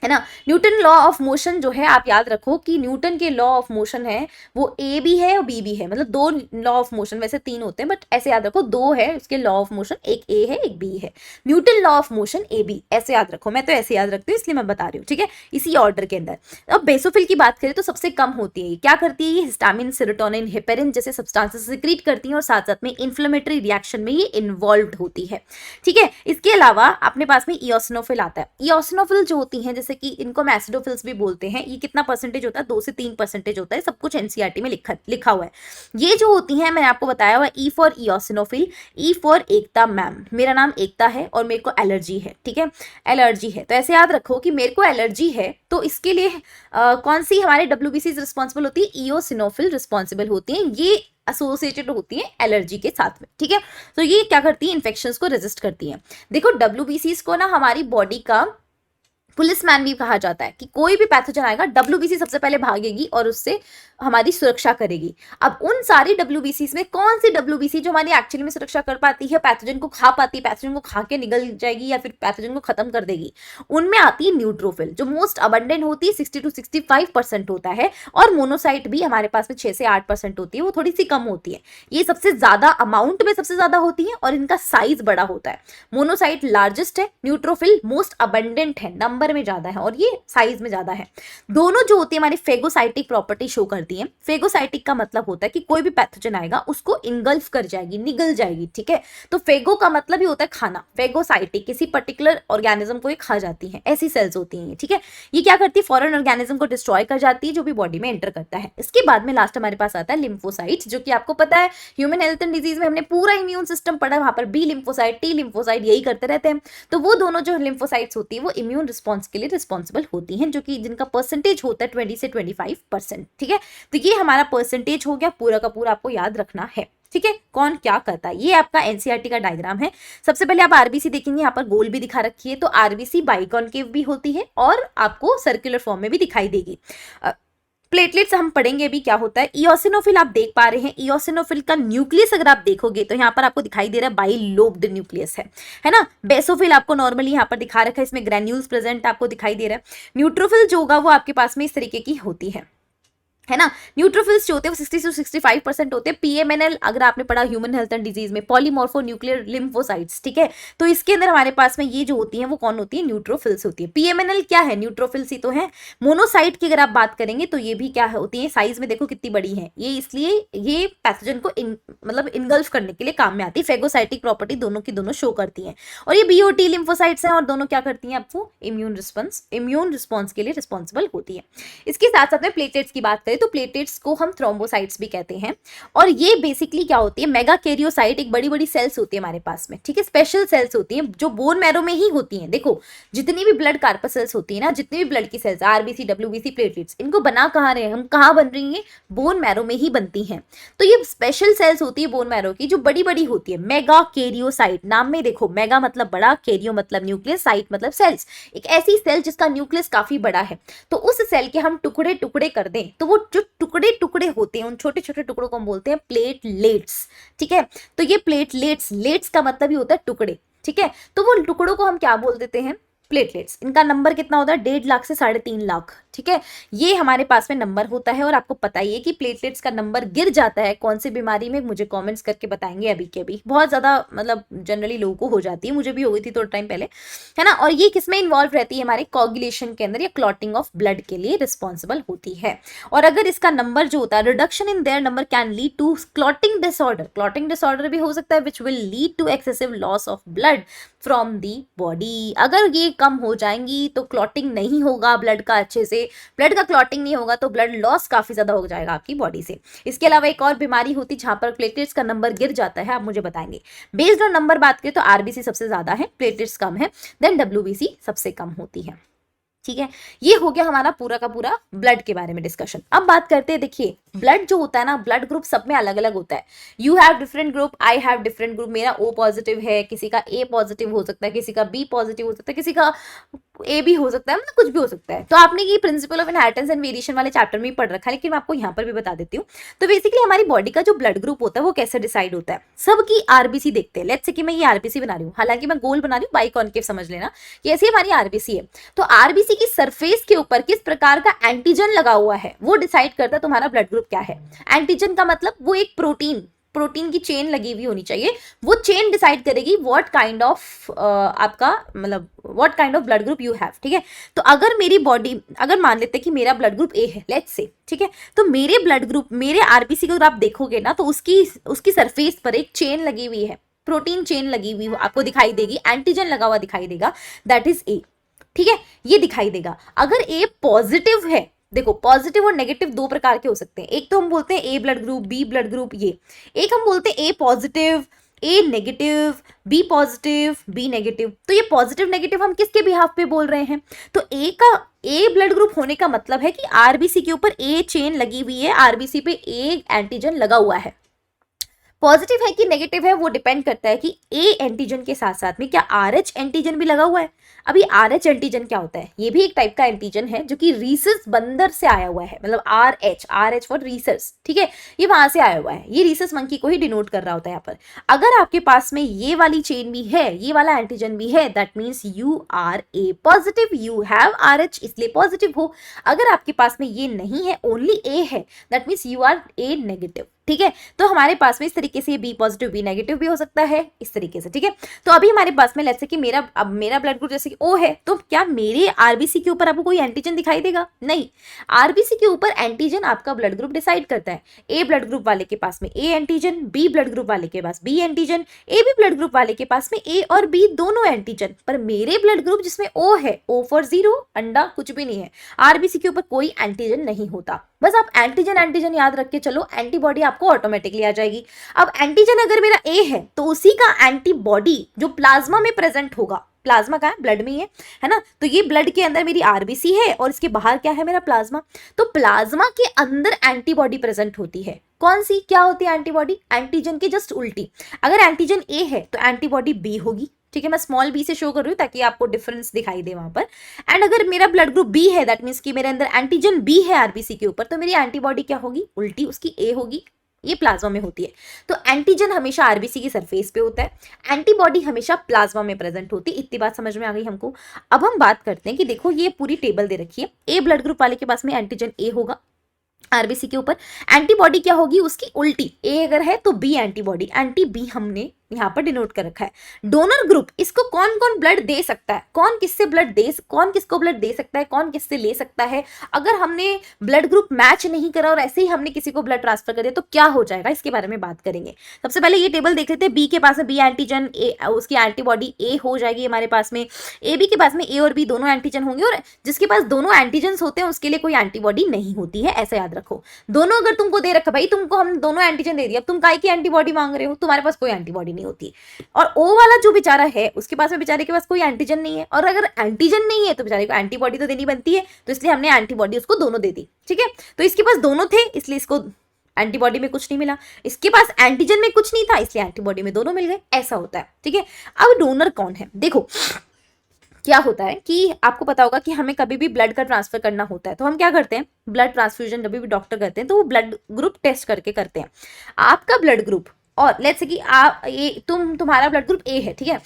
S1: है ना। न्यूटन लॉ ऑफ मोशन जो है आप याद रखो कि न्यूटन के लॉ ऑफ मोशन है वो A भी है और B भी है, मतलब 2 लॉ ऑफ मोशन, वैसे 3 होते हैं बट ऐसे याद रखो 2 है उसके लॉ ऑफ मोशन, एक A है एक B है। Newton law of motion AB ऐसे याद रखो, मैं तो ऐसे याद रखती हूँ इसलिए मैं बता रही हूँ, ठीक है, इसी ऑर्डर के अंदर। अब बेसोफिल की बात करें तो सबसे कम होती है, क्या करती है ये, हिस्टामिन, सेरोटोनिन, हेपेरिन जैसे सब्सटेंसेस सिक्रीट करती हैं और साथ साथ में इन्फ्लेमेटरी रिएक्शन में ये इन्वॉल्व होती है, ठीक है। इसके अलावा अपने पास में इओसिनोफिल आता है। इओसिनोफिल जो होती हैं जैसे कि इनको एसिडोफिल्स भी बोलते हैं, ये कितना परसेंटेज होता है, 2 से 3% होता है, सब कुछ NCERT में लिखा हुआ है। ये जो होती हैं मैंने आपको बताया हुआ, ई for eosinophil, E for Ekta. Ma'am मेरा नाम एकता है और मेरे को एलर्जी है, ठीक है, एलर्जी है, तो ऐसे याद रखो कि मेरे को एलर्जी है तो इसके लिए कौन सी हमारे WBCs रिस्पॉन्सिबल होती है, इओसिनोफिल रिस्पॉन्सिबल होती है, ये एसोसिएटेड होती है एलर्जी के साथ में, ठीक है। तो ये क्या करती है, इन्फेक्शंस को रेजिस्ट करती है। देखो WBCs को ना हमारी बॉडी का पुलिसमैन भी कहा जाता है कि कोई भी पैथोजन आएगा WBC सबसे पहले भागेगी और उससे हमारी सुरक्षा करेगी। अब उन सारी WBCs में कौन सी WBC जो हमारी एक्चुअली में सुरक्षा कर पाती है, पैथोजन को खा पाती है, पैथोजन को खा के निगल जाएगी या फिर पैथोजन को खत्म कर देगी, उनमें आती है न्यूट्रोफिल जो मोस्ट अबंडेंट होती है, 60 to 65% होता है, और मोनोसाइट भी हमारे पास में 6 से 8% होती है, वो थोड़ी सी कम होती है। ये सबसे ज्यादा अमाउंट में सबसे ज्यादा होती है और इनका साइज बड़ा होता है। मोनोसाइट लार्जेस्ट है, न्यूट्रोफिल मोस्ट अबंडेंट है, नंबर में ज्यादा है और ये साइज में ज्यादा है। दोनों जो होती है हमारी फेगोसाइटिक प्रॉपर्टी शो करती है। फेगोसाइटिक का मतलब होता है कि कोई भी पैथोजन आएगा उसको इंगल्फ कर जाएगी, निगल जाएगी, ठीक है। तो फेगो का मतलब ही होता है खाना, फेगोसाइटिक किसी पर्टिकुलर ऑर्गेनिज्म को ये खा जाती है, ऐसी सेल्स होती हैं, ठीक है। ये क्या करती है, फॉरेन ऑर्गेनिज्म को डिस्ट्रॉय कर जाती है जो भी बॉडी में एंटर करता है। इसके बाद में लास्ट हमारे पास आता है लिम्फोसाइट, जो कि आपको पता है ह्यूमन हेल्थ एंड डिजीज में हमने पूरा इम्यून सिस्टम पढ़ा, वहां पर बी लिम्फोसाइट, टी लिम्फोसाइट यही करते रहते हैं। तो वो दोनों जो लिम्फोसाइट्स होती है वो इम्यून रिस्पॉन्स के लिए रिस्पॉन्सिबल होती हैं, जो कि जिनका परसेंटेज होता है 20 से 25%, ठीक है। तो ये हमारा परसेंटेज हो गया, पूरा का पूरा आपको याद रखना है, ठीक है, कौन क्या करता है। ये आपका NCERT का डायग्राम है। सबसे पहले आप RBC देखेंगे, यहाँ पर गोल भी दिखा रखी है, तो RBC बाइकॉनकेव भी होती है और आपको सर्कुलर फॉर्म में भी दिखाई देगी। प्लेटलेट्स हम पढ़ेंगे भी क्या होता है। इओसिनोफिल आप देख पा रहे हैं, इओसिनोफिल का न्यूक्लियस अगर आप देखोगे तो यहाँ पर आपको दिखाई दे रहा है बाइलोब्ड न्यूक्लियस है ना। बेसोफिल आपको नॉर्मली यहाँ पर दिखा रखा है, इसमें ग्रेन्यूल्स प्रेजेंट आपको दिखाई दे रहा है। न्यूट्रोफिल जो होगा वो आपके पास में इस तरीके की होती है ना। न्यूट्रोफिल्स जो होते हैं वो 60 से 65% होते हैं। PMNL अगर आपने पढ़ा ह्यूमन हेल्थ एंड डिजीज में, पॉलीमॉर्फो न्यूक्लियर लिम्फोसाइट्स, ठीक है। तो इसके अंदर हमारे पास में ये जो होती हैं वो कौन होती है, न्यूट्रोफिल्स होती है। PMNL क्या है, न्यूट्रोफिल्स ही तो है। मोनोसाइट की अगर आप बात करेंगे तो ये भी क्या होती है, साइज में देखो कितनी बड़ी है ये, इसलिए ये पैथोजन को मतलब इनगल्फ करने के लिए काम में आती है। फेगोसाइटिक प्रॉपर्टी दोनों की दोनों शो करती हैं। और ये BOT लिम्फोसाइट्स हैं और दोनों क्या करती हैं, आपको इम्यून रिस्पॉन्स के लिए रिस्पॉन्सिबल होती है। इसके साथ साथ में प्लेटलेट्स की बात करें तो प्लेटलेट्स को हम थ्रोम्बोसाइट्स भी कहते हैं। और ये बेसिकली क्या होती है, मेगा कैरियोसाइट एक बड़ी बड़ी सेल्स होती है हमारे पास में, ठीक है, स्पेशल सेल्स होती हैं जो बोन मैरो में ही होती हैं। देखो जितनी भी ब्लड कार्पसेल्स होती है ना, जितनी भी ब्लड की सेल्स, आरबीसी, डब्ल्यूबीसी, प्लेटलेट्स, इनको बना कहाँ रहे हैं हम, कहाँ बन रही हैं, बोन मैरो में ही बनती हैं। तो ये स्पेशल सेल्स होती है बोन मैरो की जो बड़ी बड़ी होती है, मेगा कैरियोसाइट। नाम में देखो, मेगा मतलब बड़ा, कैरियो मतलब न्यूक्लियस, साइट मतलब सेल्स, एक ऐसी सेल जिसका न्यूक्लियस काफी बड़ा है। तो उस सेल के हम टुकड़े टुकड़े कर दें तो वो जो टुकड़े टुकड़े होते हैं, उन छोटे छोटे टुकड़ों को हम बोलते हैं प्लेटलेट्स, ठीक है। तो ये प्लेटलेट्स, लेट्स का मतलब ही होता है टुकड़े, ठीक है। तो वो टुकड़ों को हम क्या बोल देते हैं, प्लेटलेट्स। इनका नंबर कितना होता है, 1.5 लाख से 3.5 लाख, ठीक है। ये हमारे पास में नंबर होता है। और आपको पता ही है कि प्लेटलेट्स का नंबर गिर जाता है कौन सी बीमारी में, मुझे कमेंट्स करके बताएंगे अभी के अभी। बहुत ज्यादा मतलब जनरली लोगों को हो जाती है, मुझे भी हो गई थी थोड़ा टाइम पहले, है ना। और ये किसमें इन्वॉल्व रहती है, हमारे कोगुलेशन के अंदर या क्लॉटिंग ऑफ ब्लड के लिए रिस्पॉन्सिबल होती है। और अगर इसका नंबर जो होता है, reduction in their number can lead to clotting disorder, clotting disorder भी हो सकता है which will lead to excessive loss of blood from the body. अगर ये कम हो जाएंगी तो क्लॉटिंग नहीं होगा ब्लड का अच्छे से, ब्लड का क्लॉटिंग नहीं होगा तो ब्लड लॉस काफी ज्यादा हो जाएगा आपकी बॉडी से। इसके अलावा एक और बीमारी होती है जहां पर प्लेटलेट्स का नंबर गिर जाता है, आप मुझे बताएंगे। बेस्ड ऑन नंबर बात करें तो आरबीसी सबसे ज्यादा है, प्लेटलेट्स कम है, देन डब्ल्यूबीसी सबसे कम होती है, ठीक है। ये हो गया हमारा पूरा का पूरा ब्लड के बारे में डिस्कशन। अब बात करते हैं, देखिए ब्लड जो होता है ना, ब्लड ग्रुप सब में अलग अलग होता है। You have different group, I have different group. मेरा ओ पॉजिटिव है, किसी का ए पॉजिटिव हो सकता है, किसी का बी पॉजिटिव हो सकता है, किसी का ए भी हो सकता है, मतलब कुछ भी हो सकता है। तो आपने ये principle of inheritance and variation वाले चैप्टर में ही पढ़ रखा है, लेकिन मैं आपको यहाँ पर भी बता देती हूँ। तो बेसिकली हमारी बॉडी का जो ब्लड ग्रुप होता है वो कैसे डिसाइड होता है, सबकी आरबीसी देखते हैं। लेट्स से कि मैं ये आरबीसी बना रही हूँ, हालांकि मैं गोल बना रही हूँ, बाइकॉन्केव समझ लेना, कि ऐसी हमारी आरबीसी है। तो आरबीसी की सरफेस के ऊपर किस प्रकार का एंटीजन लगा हुआ है वो डिसाइड करता है तुम्हारा ब्लड ग्रुप क्या है। एंटीजन का मतलब वो एक प्रोटीन की चेन लगी हुई होनी चाहिए, वो चेन डिसाइड करेगी व्हाट काइंड ऑफ आपका मतलब what kind of blood group you have, ठीक है। तो अगर मेरी बॉडी, अगर मान लेते हैं कि मेरा ब्लड ग्रुप ए है, लेट्स से, ठीक है, तो मेरे ब्लड ग्रुप, मेरे आरबीसी को अगर आप देखोगे ना तो उसकी सरफेस पर एक चेन लगी हुई है, प्रोटीन चेन लगी हुई आपको दिखाई देगी, एंटीजन लगा हुआ दिखाई देगा, दैट इज ए, ठीक है, ये दिखाई देगा। अगर ए पॉजिटिव है, देखो पॉजिटिव और नेगेटिव दो प्रकार के हो सकते हैं, एक तो हम बोलते हैं A blood group, B blood group, ये एक हम बोलते हैं A positive, A negative, B positive, B negative. तो ये पॉजिटिव नेगेटिव हम किसके बिहाफ पे बोल रहे हैं, तो ए ब्लड ग्रुप होने का मतलब है कि आरबीसी के ऊपर ए चेन लगी हुई है, आरबीसी पे ए एंटीजन लगा हुआ है। पॉजिटिव है कि नेगेटिव है वो डिपेंड करता है कि ए एंटीजन के साथ साथ में क्या आरएच एंटीजन भी लगा हुआ है। अभी आरएच एंटीजन क्या होता है, ये भी एक टाइप का एंटीजन है जो कि रीसस बंदर से आया हुआ है, मतलब आरएच फॉर रीसस, ठीक है, ये वहां से आया हुआ है, ये रीसस मंकी को ही डिनोट कर रहा होता है यहाँ पर। अगर आपके पास में ये वाली चेन भी है, ये वाला एंटीजन भी है, that means you are A positive, you have Rh, इसलिए पॉजिटिव हो। अगर आपके पास में ये नहीं है, ओनली ए है, that means you are A negative, ठीक है। तो हमारे पास में इस तरीके से बी पॉजिटिव बी नेगेटिव भी हो सकता है, इस तरीके से, ठीक है। तो अभी हमारे पास में लेट्स से कि मेरा ब्लड ग्रुप जैसे कि ओ है, तो क्या मेरे आरबीसी के ऊपर आपको कोई एंटीजन दिखाई देगा, नहीं। आरबीसी के ऊपर एंटीजन आपका ब्लड ग्रुप डिसाइड करता है। ए ब्लड ग्रुप वाले के पास में A antigen, B blood group वाले के पास B antigen, A B blood group वाले के पास में ए और बी दोनों एंटीजन। पर मेरे ब्लड ग्रुप जिसमें ओ है, ओ फॉर जीरो, अंडा, कुछ भी नहीं है, आरबीसी के ऊपर कोई एंटीजन नहीं होता। बस आप एंटीजन याद रख के चलो, एंटीबॉडी आपको ऑटोमेटिकली आ जाएगी। अब एंटीजन अगर मेरा ए है तो उसी का एंटीबॉडी जो प्लाज्मा में प्रेजेंट होगा, प्लाज्मा का है, ब्लड में ही है ना, तो ये ब्लड के अंदर मेरी आरबीसी है और इसके बाहर क्या है, मेरा प्लाज्मा। तो प्लाज्मा के अंदर एंटीबॉडी प्रेजेंट होती है, कौन सी, क्या होती है एंटीबॉडी, एंटीजन की जस्ट उल्टी। अगर एंटीजन ए है तो एंटीबॉडी बी होगी, ठीक है, मैं स्मॉल बी से शो कर रही हूँ ताकि आपको डिफरेंस दिखाई दे वहां पर। एंड अगर मेरा ब्लड ग्रुप बी है, दैट मीन्स कि मेरे अंदर एंटीजन बी है आरबीसी के ऊपर, तो मेरी एंटीबॉडी क्या होगी, उल्टी उसकी ए होगी, ये प्लाज्मा में होती है। तो एंटीजन हमेशा आरबीसी की सरफेस पे होता है, एंटीबॉडी हमेशा प्लाज्मा में प्रेजेंट होती है। इतनी बात समझ में आ गई हमको। अब हम बात करते हैं कि देखो ये पूरी टेबल दे रखी है, ए ब्लड ग्रुप वाले के पास में एंटीजन ए होगा आरबीसी के ऊपर, एंटीबॉडी क्या होगी उसकी उल्टी, ए अगर है तो बी एंटीबॉडी, एंटी बी हमने यहाँ पर डिनोट कर रखा है। डोनर ग्रुप, इसको कौन कौन ब्लड दे सकता है, कौन किससे ब्लड दे, कौन किसको ब्लड दे सकता है, कौन किससे ले सकता है। अगर हमने ब्लड ग्रुप मैच नहीं करा और ऐसे ही हमने किसी को ब्लड ट्रांसफर कर दिया तो क्या हो जाएगा, इसके बारे में बात करेंगे। सबसे पहले ये टेबल देख लेते हैं। बी के पास है बी एंटीजन, उसकी एंटीबॉडी ए हो जाएगी हमारे पास में। ए बी के पास में ए और बी दोनों एंटीजन होंगे, और जिसके पास दोनों एंटीजन होते हैं उसके लिए कोई एंटीबॉडी नहीं होती है, ऐसा याद रखो। दोनों अगर तुमको दे रखा, भाई तुमको हमने दोनों एंटीजन दे दिया, अब तुम काय की एंटीबॉडी मांग रहे हो, तुम्हारे पास कोई एंटीबॉडी नहीं होती। और ओ वाला जो बेचारा है उसके पास में, बेचारे के पास कोई एंटीजन नहीं है, और अगर एंटीजन नहीं है तो बेचारे को एंटीबॉडी तो देनी बनती है, तो इसलिए हमने एंटीबॉडी उसको दोनों दे दी। ठीक है, तो इसके पास दोनों थे इसलिए इसको एंटीबॉडी में कुछ नहीं मिला, इसके पास एंटीजन में कुछ नहीं था इसलिए एंटीबॉडी में दोनों मिल गए, ऐसा होता है। ठीक है, अब डोनर कौन है, देखो क्या होता है कि आपको पता होगा कि हमें कभी भी ब्लड का ट्रांसफर करना होता है तो हम क्या करते हैं, ब्लड ट्रांसफ्यूजन जब भी डॉक्टर करते हैं तो वो ब्लड ग्रुप टेस्ट करके करते हैं। आपका ब्लड ग्रुप, और लेट्स से कि आप तुम्हारा ब्लड ग्रुप ए है, ठीक है,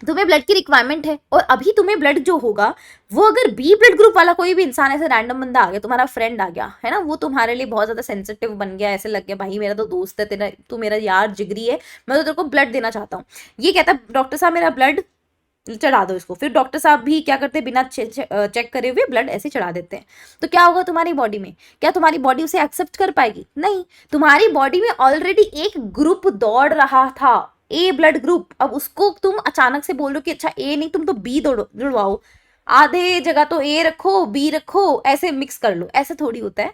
S1: तुम्हें ब्लड की रिक्वायरमेंट है, और अभी तुम्हें ब्लड जो होगा वो अगर बी ब्लड ग्रुप वाला कोई भी इंसान, ऐसे रैंडम बंदा आ गया, तुम्हारा फ्रेंड आ गया है ना, वो तुम्हारे लिए बहुत ज्यादा सेंसिटिव बन गया, ऐसे लग गया भाई मेरा तो दोस्त है, तेरा तू मेरा यार जिगरी है, मैं तो तेरे को ब्लड देना चाहता हूँ। ये कहता है डॉक्टर साहब मेरा ब्लड चढ़ा दो इसको, फिर डॉक्टर साहब भी क्या करते हैं, बिना चेक करे हुए ब्लड ऐसे चढ़ा देते हैं। तो क्या होगा तुम्हारी बॉडी में, क्या तुम्हारी बॉडी उसे एक्सेप्ट कर पाएगी, नहीं। तुम्हारी बॉडी में ऑलरेडी एक ग्रुप दौड़ रहा था, ए ब्लड ग्रुप, अब उसको तुम अचानक से बोल रहे हो कि अच्छा ए नहीं तुम तो बी जुड़वाओ, आधे जगह तो ए रखो बी रखो, ऐसे मिक्स कर लो, ऐसे थोड़ी होता है।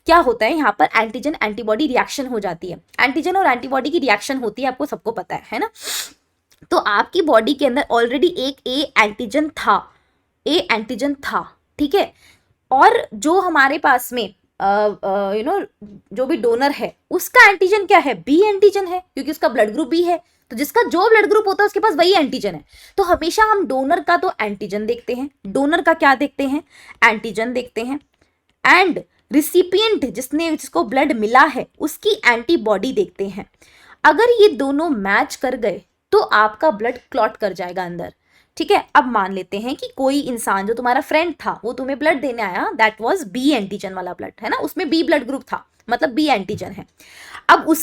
S1: क्या होता है यहाँ पर एंटीजन एंटीबॉडी रिएक्शन हो जाती है, एंटीजन और एंटीबॉडी की रिएक्शन होती है, आपको सबको पता है ना। तो आपकी बॉडी के अंदर ऑलरेडी एक ए एंटीजन था, ए एंटीजन था, ठीक है, और जो हमारे पास में जो भी डोनर है उसका एंटीजन क्या है, बी एंटीजन है, क्योंकि उसका ब्लड ग्रुप बी है, तो जिसका जो ब्लड ग्रुप होता है उसके पास वही एंटीजन है। तो हमेशा हम डोनर का तो एंटीजन देखते हैं, डोनर का क्या देखते हैं, एंटीजन देखते हैं, एंड रिसिपिएंट जिसको ब्लड मिला है उसकी एंटीबॉडी देखते हैं। अगर ये दोनों मैच कर गए तो आपका ब्लड क्लॉट कर जाएगा अंदर। ठीक है, अब मान लेते हैं कि कोई इंसान जो तुम्हारा फ्रेंड था वो तुम्हें ब्लड देने आया, दैट वाज बी एंटीजन वाला ब्लड, है ना, उसमें बी ब्लड ग्रुप था, मतलब बी एंटीजन है। अब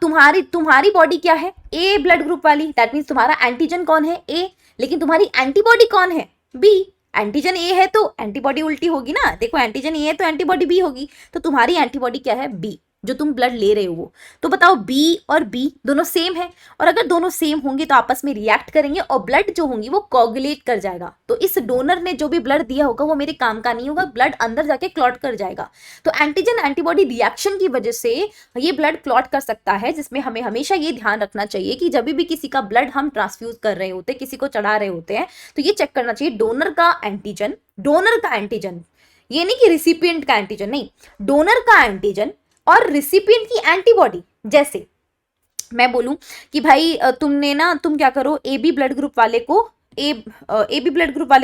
S1: तुम्हारी बॉडी क्या है, ए ब्लड ग्रुप वाली, दैट मीन्स तुम्हारा एंटीजन कौन है, ए, लेकिन तुम्हारी एंटीबॉडी कौन है, बी। एंटीजन ए है तो एंटीबॉडी उल्टी होगी ना, देखो एंटीजन ए है तो एंटीबॉडी बी होगी, तो तुम्हारी एंटीबॉडी क्या है, बी, जो तुम ब्लड ले रहे हो वो। तो बताओ बी और बी दोनों सेम है, और अगर दोनों सेम होंगे तो आपस में रिएक्ट करेंगे और ब्लड जो होंगी वो कोगुलेट कर जाएगा। तो इस डोनर ने जो भी ब्लड दिया होगा वो मेरे काम का नहीं होगा, ब्लड अंदर जाके क्लॉट कर जाएगा। तो एंटीजन एंटीबॉडी रिएक्शन की वजह से ये ब्लड क्लॉट कर सकता है, जिसमें हमें हमेशा ये ध्यान रखना चाहिए कि जब भी किसी का ब्लड हम ट्रांसफ्यूज कर रहे होते हैं, किसी को चढ़ा रहे होते हैं, तो ये चेक करना चाहिए डोनर का एंटीजन, ये नहीं कि रिसिपिएंट का एंटीजन, नहीं, डोनर का एंटीजन और रिसिपिएंट की एंटीबॉडी। जैसे मैं बोलूं कि भाई तुम क्या करो, ए बी ब्लड ग्रुप वाले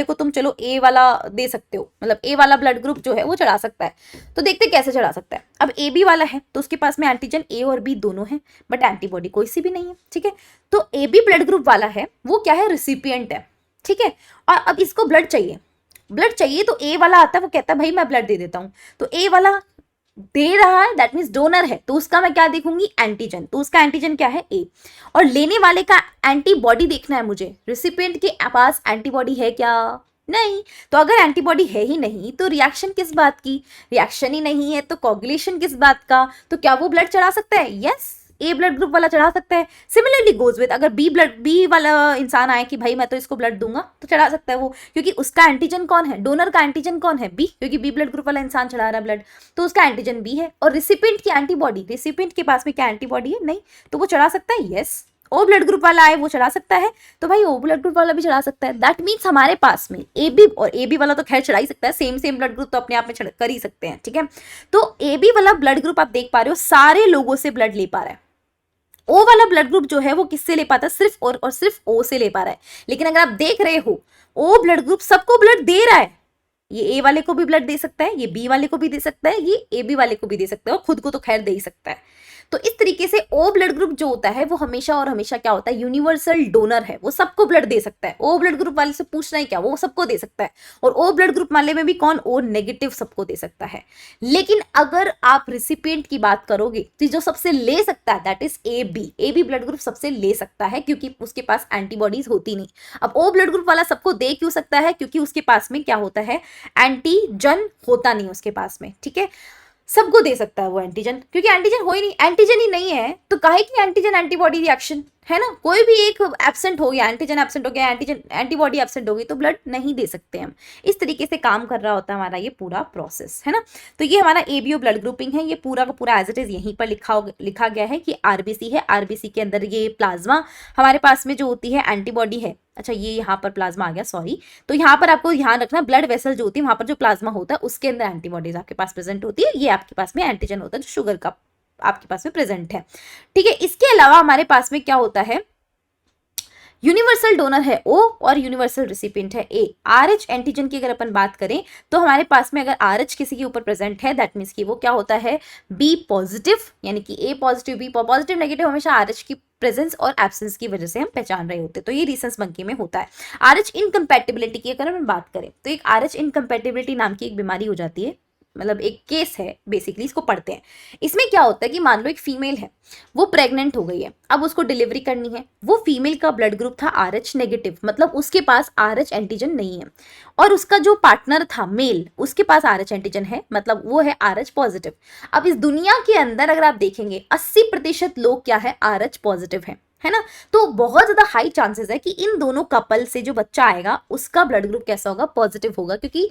S1: को तुम चलो ए वाला दे सकते हो, मतलब ए वाला ब्लड ग्रुप जो है वो चढ़ा सकता है। तो देखते कैसे चढ़ा सकता है। अब ए बी वाला है तो उसके पास में एंटीजन ए और बी दोनों है, बट एंटीबॉडी कोई सी भी नहीं है। ठीक है, तो ए बी ब्लड ग्रुप वाला है वो क्या है, रिसिपिएंट है। ठीक है, और अब इसको ब्लड चाहिए तो ए वाला आता है, वो कहता है भाई मैं ब्लड दे देता हूँ, तो ए वाला दे रहा है, दैट मीन्स डोनर है, तो उसका मैं क्या देखूंगी, एंटीजन, तो उसका एंटीजन क्या है, ए, और लेने वाले का एंटीबॉडी देखना है मुझे, रिसिपिएंट के पास एंटीबॉडी है क्या, नहीं। तो अगर एंटीबॉडी है ही नहीं तो रिएक्शन किस बात की, रिएक्शन ही नहीं है तो कोगुलेशन किस बात का, तो क्या वो ब्लड चढ़ा सकता है, यस, ए ब्लड ग्रुप वाला चढ़ा सकता है। सिमिलरली गोज विद, अगर बी वाला इंसान आए कि भाई मैं तो इसको ब्लड दूंगा, तो चढ़ा सकता है वो, क्योंकि उसका एंटीजन कौन है, डोनर का एंटीजन कौन है, बी, क्योंकि बी ब्लड ग्रुप वाला इंसान चढ़ा रहा है ब्लड, तो उसका एंटीजन बी है। और रिसिपिएंट की एंटीबॉडी, रिसिपिएंट के पास में क्या एंटीबॉडी है, नहीं, तो वो चढ़ा सकता है, यस। ओ ब्लड ग्रुप वाला आए वो चढ़ा सकता है, तो भाई ओ ब्लड ग्रुप वाला भी चढ़ा सकता है। दैट मीन्स हमारे पास में ए बी, और ए बी वाला तो खैर चढ़ा ही सकता है, सेम ब्लड ग्रुप तो अपने आप में कर ही सकते हैं। ठीक है, तो ए बी वाला ब्लड ग्रुप आप देख पा रहे हो सारे लोगों से ब्लड ले पा रहा है। ओ वाला ब्लड ग्रुप जो है वो किससे ले पाता है, सिर्फ और सिर्फ ओ से ले पा रहा है। लेकिन अगर आप देख रहे हो ओ ब्लड ग्रुप सबको ब्लड दे रहा है, ये ए वाले को भी ब्लड दे सकता है, ये बी वाले को भी दे सकता है, ये ए बी वाले को भी दे सकता है, और खुद को तो खैर दे ही सकता है। तो इस तरीके से ओ ब्लड ग्रुप जो होता है वो हमेशा और हमेशा क्या होता है, यूनिवर्सल डोनर है, वो सबको ब्लड दे सकता है। ओ ब्लड ग्रुप वाले से पूछना ही क्या, वो सबको दे सकता है। और ओ ब्लड ग्रुप वाले में भी कौन, ओ नेगेटिव सबको दे सकता है। लेकिन अगर आप रिसिपिएंट की बात करोगे तो जो सबसे ले सकता है that is A B blood group सबसे ले सकता है, क्योंकि उसके पास एंटीबॉडीज होती नहीं। अब ओ ब्लड ग्रुप वाला सबको दे क्यों सकता है, क्योंकि उसके पास में क्या होता है, एंटीजन होता नहीं उसके पास में, ठीक है। सबको दे सकता है वो एंटीजन, क्योंकि एंटीजन हो ही नहीं, एंटीजन ही नहीं है तो काहे की एंटीजन एंटीबॉडी रिएक्शन, है ना। कोई भी एक एब्सेंट हो गया, एंटीजन एब्सेंट हो गया, एंटीजन एंटीबॉडी एब्सेंट हो गई, तो ब्लड नहीं दे सकते हम। इस तरीके से काम कर रहा होता है हमारा ये पूरा प्रोसेस, है ना। तो ये हमारा एबीओ ब्लड ग्रुपिंग है, ये पूरा का पूरा एज इट इज यहीं पर लिखा गया है कि आरबीसी है, आरबीसी के अंदर ये प्लाज्मा हमारे पास में जो होती है एंटीबॉडी है। अच्छा ये यहाँ पर प्लाज्मा आ गया, सॉरी। तो यहाँ पर आपको ध्यान रखना, ब्लड वेसल जो होती है वहां पर जो प्लाज्मा होता है उसके अंदर एंटीबॉडीज आपके पास प्रेजेंट होती है, ये आपके पास में एंटीजन होता है जो शुगर का आपके पास में प्रेजेंट है, ठीक है। इसके अलावा हमारे पास में क्या होता है, यूनिवर्सल डोनर है ओ और यूनिवर्सल रिसिपिएंट है ए। आरएच एंटीजन की अगर अपन बात करें तो हमारे पास में अगर आरएच किसी के ऊपर प्रेजेंट है दैट मीन्स कि वो क्या होता है, बी पॉजिटिव, यानी कि ए पॉजिटिव बी पॉजिटिव नेगेटिव हमेशा आरएच की प्रेजेंस और एब्सेंस की वजह से हम पहचान रहे होते हैं। तो ये रीसेंस मंकी में होता है। आरएच इनकम्पैटिबिलिटी की अगर हम बात करें तो एक आरएच इनकम्पैटिबिलिटी नाम की एक बीमारी हो जाती है, मतलब एक केस है बेसिकली, इसको पढ़ते हैं। इसमें क्या होता है कि मान लो एक फीमेल है, वो प्रेग्नेंट हो गई है, अब उसको डिलीवरी करनी है। वो फीमेल का ब्लड ग्रुप था आरएच नेगेटिव, मतलब उसके पास आरएच एंटीजन नहीं है, और उसका जो पार्टनर था मेल उसके पास आरएच एंटीजन है, मतलब वो है आरएच पॉजिटिव। अब इस दुनिया के अंदर अगर आप देखेंगे 80% लोग क्या है, आरएच पॉजिटिव है ना। तो बहुत ज्यादा हाई चांसेस है कि इन दोनों कपल से जो बच्चा आएगा उसका ब्लड ग्रुप कैसा होगा, पॉजिटिव होगा, क्योंकि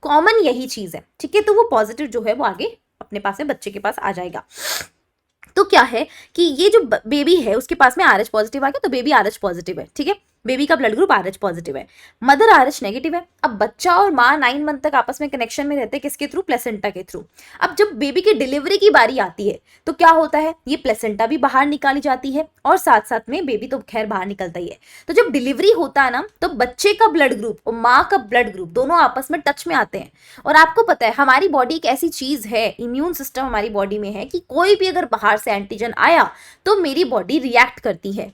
S1: कॉमन यही चीज है, ठीक है। तो वो पॉजिटिव जो है वो आगे अपने पास में बच्चे के पास आ जाएगा। तो क्या है कि ये जो बेबी है उसके पास में आरएच पॉजिटिव आ गया, तो बेबी आरएच पॉजिटिव है, ठीक है। बेबी का ब्लड ग्रुप आरएच पॉजिटिव है, मदर आरएच नेगेटिव है। अब बच्चा और माँ 9 मंथ तक आपस में कनेक्शन में रहते हैं, किसके थ्रू, प्लेसेंटा के थ्रू। अब जब बेबी की डिलीवरी की बारी आती है तो क्या होता है, ये प्लेसेंटा भी बाहर निकाली जाती है और साथ साथ में बेबी तो खैर बाहर निकलता ही है। तो जब डिलीवरी होता है ना, तो बच्चे का ब्लड ग्रुप और माँ का ब्लड ग्रुप दोनों आपस में टच में आते हैं। और आपको पता है हमारी बॉडी एक ऐसी चीज है, इम्यून सिस्टम हमारी बॉडी में है कि कोई भी अगर बाहर से एंटीजन आया तो मेरी बॉडी रिएक्ट करती है।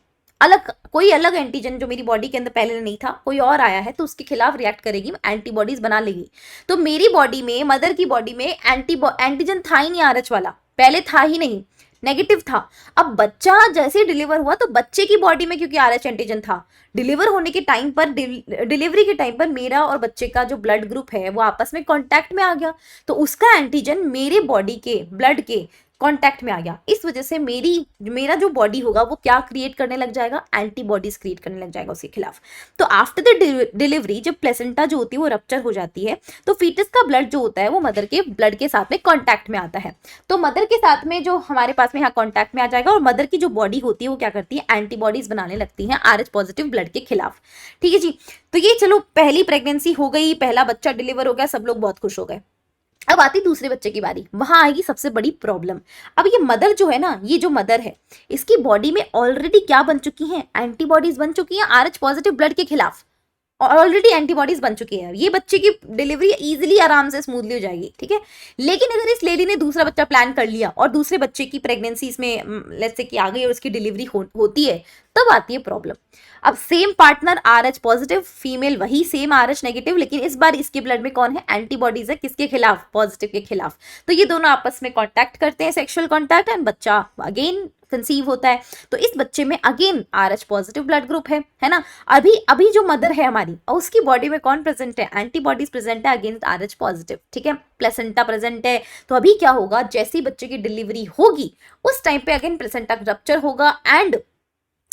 S1: कोई अलग एंटीजन जो मेरी बॉडी के अंदर पहले नहीं था, कोई और आया है तो उसके खिलाफ रिएक्ट करेगी, एंटीबॉडीज बना लेगी। तो मेरी बॉडी में, मदर की बॉडी में एंटीजन था ही नहीं आरएच वाला, पहले था ही नहीं, नेगेटिव था। अब बच्चा जैसे ही डिलीवर हुआ तो बच्चे की बॉडी में क्योंकि आरएच एंटीजन था, डिलीवर होने के टाइम पर, डिलीवरी के टाइम पर मेरा और बच्चे का जो ब्लड ग्रुप है वो आपस में कांटेक्ट में आ गया, तो उसका एंटीजन मेरे बॉडी के ब्लड के कांटेक्ट में आ गया। इस वजह से मेरा जो बॉडी होगा वो क्या क्रिएट करने लग जाएगा, एंटीबॉडीज क्रिएट करने लग जाएगा उसके खिलाफ। तो आफ्टर द डिलीवरी जब प्लेसेंटा जो होती है वो रप्चर हो जाती है, तो फीटस का ब्लड जो होता है वो मदर के ब्लड के साथ में कांटेक्ट में आता है। तो मदर के साथ में जो हमारे पास में यहाँ कांटेक्ट में आ जाएगा, और मदर की जो बॉडी होती है वो क्या करती है, एंटीबॉडीज बनाने लगती है आरएच पॉजिटिव ब्लड के खिलाफ, ठीक है जी। तो ये चलो पहली प्रेगनेंसी हो गई, पहला बच्चा डिलीवर हो गया, सब लोग बहुत खुश हो गए। अब आती दूसरे बच्चे की बारी, वहां आएगी सबसे बड़ी प्रॉब्लम। अब ये मदर जो है ना, ये जो मदर है इसकी बॉडी में ऑलरेडी क्या बन चुकी है, एंटीबॉडीज बन चुकी हैं आरएच पॉजिटिव ब्लड के खिलाफ, ऑलरेडी एंटीबॉडीज बन चुकी है। ये बच्चे की डिलीवरी इजीली आराम से स्मूथली हो जाएगी, ठीक है। लेकिन अगर इस लेडी ने दूसरा बच्चा प्लान कर लिया और दूसरे बच्चे की प्रेगनेंसी इसमें लेट्स से कि आ गई और उसकी डिलीवरी होती है, तब आती है प्रॉब्लम। अब same partner RH positive, female वही सेम आरएच नेगेटिव, लेकिन इस बार इसके ब्लड में कौन है, एंटीबॉडीज है, किसके खिलाफ, पॉजिटिव के खिलाफ। तो ये दोनों आपस में कांटेक्ट करते हैं, सेक्सुअल कांटेक्ट, एंड बच्चा अगेन कंसीव होता है। तो इस बच्चे में again RH positive blood group है ना। अभी जो मदर है हमारी, उसकी बॉडी में कौन प्रेजेंट है, एंटीबॉडीज प्रेजेंट है अगेंस्ट आरएच पॉजिटिव, ठीक है। प्लेसेंटा प्रेजेंट है। तो अभी क्या होगा, जैसी बच्चे की डिलीवरी होगी उस टाइम पे अगेन प्लेसेंटा रप्चर होगा, एंड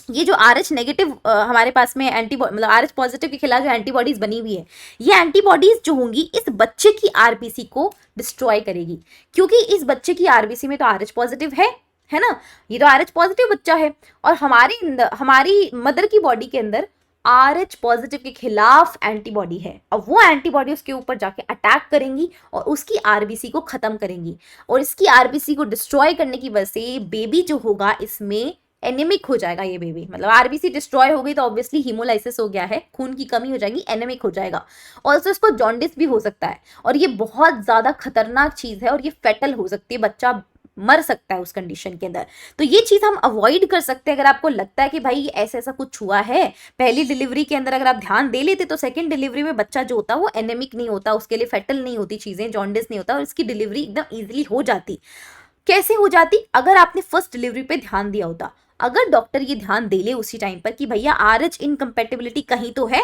S1: ये जो आरएच नेगेटिव हमारे पास में मतलब आरएच पॉजिटिव के खिलाफ जो एंटीबॉडीज बनी हुई है, ये एंटीबॉडीज जो होंगी इस बच्चे की आरबीसी को डिस्ट्रॉय करेगी, क्योंकि इस बच्चे की आरबीसी में तो आरएच पॉजिटिव है ना, ये तो आरएच पॉजिटिव बच्चा है, और हमारी मदर की बॉडी के अंदर आरएच पॉजिटिव के खिलाफ एंटीबॉडी है। अब वो एंटीबॉडी उसके ऊपर जाके अटैक करेंगी और उसकी आरबीसी को खत्म करेंगी, और इसकी आरबीसी को डिस्ट्रॉय करने की वजह से बेबी जो होगा इसमें एनेमिक हो जाएगा। ये बेबी मतलब आरबीसी डिस्ट्रॉय हो गई तो ऑब्वियसली हीमोलाइसिस हो गया है, खून की कमी हो जाएगी, एनेमिक हो जाएगा, और इसको जॉन्डिस भी हो सकता है, और ये बहुत ज्यादा खतरनाक चीज है और ये फेटल हो सकती है, बच्चा मर सकता है उस कंडीशन के अंदर। तो ये चीज हम अवॉइड कर सकते हैं। अगर आपको लगता है कि भाई ऐसा ऐसा कुछ हुआ है पहली डिलीवरी के अंदर, अगर आप ध्यान दे लेते तो सेकंड डिलीवरी में बच्चा जो होता है वो एनेमिक नहीं होता, उसके लिए फेटल नहीं होती चीजें, जॉन्डिस नहीं होता और इसकी डिलीवरी एकदम ईजिली हो जाती। कैसे हो जाती? अगर आपने फर्स्ट डिलीवरी पे ध्यान दिया होता। अगर डॉक्टर ये ध्यान दे ले उसी टाइम पर कि भैया RH इनकम्पेटिबिलिटी कहीं तो है,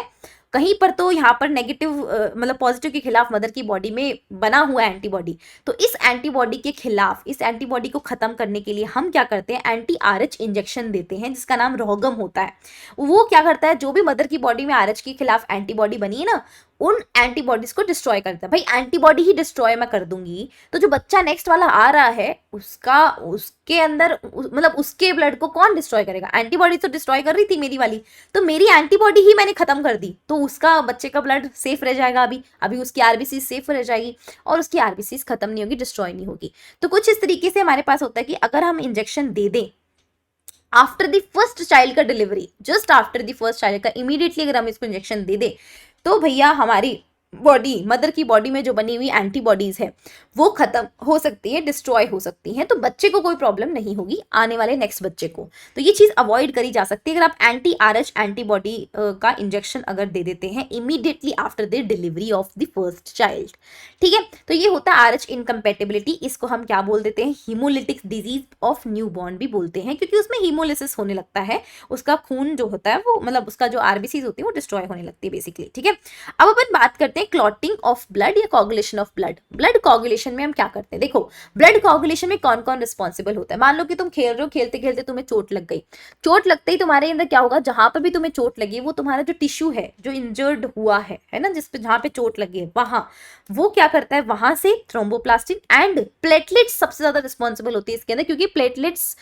S1: कहीं पर तो यहाँ पर नेगेटिव मतलब पॉजिटिव के खिलाफ मदर की बॉडी में बना हुआ है एंटीबॉडी, तो इस एंटीबॉडी के खिलाफ, इस एंटीबॉडी को खत्म करने के लिए हम क्या करते हैं, एंटी RH इंजेक्शन देते हैं जिसका नाम रोगम होता है। वो क्या करता है, जो भी मदर की बॉडी में RH के खिलाफ एंटीबॉडी बनी है ना, उन एंटीबॉडीज को डिस्ट्रॉय करता है। भाई एंटीबॉडी ही डिस्ट्रॉय मैं कर दूंगी तो जो बच्चा नेक्स्ट वाला आ रहा है उसका, उसके अंदर मतलब उसके ब्लड को कौन डिस्ट्रॉय करेगा? एंटीबॉडी तो डिस्ट्रॉय कर रही थी मेरी वाली, तो मेरी एंटीबॉडी ही मैंने खत्म कर दी, तो उसका बच्चे का ब्लड सेफ रह जाएगा। अभी उसकी RBC सेफ रह जाएगी और उसकी RBC खत्म नहीं होगी, डिस्ट्रॉय नहीं होगी। तो कुछ इस तरीके से हमारे पास होता है कि अगर हम इंजेक्शन दे दें आफ्टर द फर्स्ट चाइल्ड का delivery, just after the first child का इमीडिएटली अगर हम इसको इंजेक्शन दे दें तो भैया हमारी बॉडी, मदर की बॉडी में जो बनी हुई एंटीबॉडीज है वो खत्म हो सकती है, डिस्ट्रॉय हो सकती है, तो बच्चे को कोई प्रॉब्लम नहीं होगी, आने वाले नेक्स्ट बच्चे को। तो ये चीज अवॉइड करी जा सकती है अगर आप एंटी-RH एंटीबॉडी का इंजेक्शन अगर दे देते हैं immediately after the delivery of the first child. ठीक है, तो ये होता है RH इनकम्पेटिबिलिटी। इसको हम क्या बोल देते हैं, हीमोलिटिक डिजीज ऑफ न्यूबॉर्न भी बोलते हैं, क्योंकि उसमें हीमोलिसिस होने लगता है, उसका खून जो होता है वो मतलब उसका जो RBCs होती है वो डिस्ट्रॉय होने लगती है बेसिकली। ठीक है, अब अपन बात करते हैं क्लॉटिंग ऑफ ब्लड या coagulation of blood. Blood coagulation में हम क्या करते हैं, देखो ब्लड कोगुलेशन में कौन कौन रिस्पॉन्सिबल होता है। मान लो कि तुम खेल रहे हो, खेलते खेलते तुम्हें चोट लग गई, चोट लगते ही तुम्हारे अंदर क्या होगा, जहां पर भी तुम्हें चोट लगी वो तुम्हारा जो टिश्यू है जो इंजर्ड हुआ है ना, जिस पे जहां पे चोट लगी है वहां, वो क्या करता है, वहां से थ्रोम्बोप्लास्टिन एंड प्लेटलेट्स सबसे ज्यादा रिस्पॉन्सिबल होती है इसके अंदर, क्योंकि प्लेटलेट्स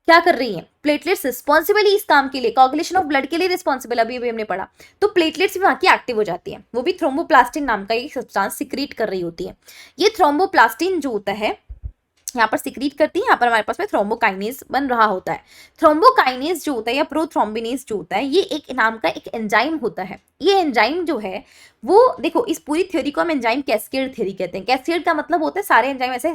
S1: क्या कर रही हैं, प्लेटलेट्स रिस्पॉन्सिबल ही इस काम के लिए, कोगुलेशन ऑफ ब्लड के लिए रिस्पॉन्सिबल, अभी हमने पढ़ा। तो प्लेटलेट्स भी वहां की एक्टिव हो जाती हैं, वो भी थ्रोम्बोप्लास्टिन नाम का एक सब्सटेंस सिक्रीट कर रही होती है। ये थ्रोम्बोप्लास्टिन जो होता है यहाँ पर सिक्रीट करती है, यहाँ पर हमारे पास में थ्रोम्बोकाइनेज बन रहा होता है। थ्रोम्बोकाइनेज जो होता है या प्रोथ्रोम्बिनेज जो होता है, ये एक नाम का एक एंजाइम होता है। ये एंजाइम जो है वो, देखो इस पूरी थ्योरी को हम एंजाइम कैस्केड थ्योरी कहते हैं। कैस्केड का मतलब होता है सारे एंजाइम ऐसे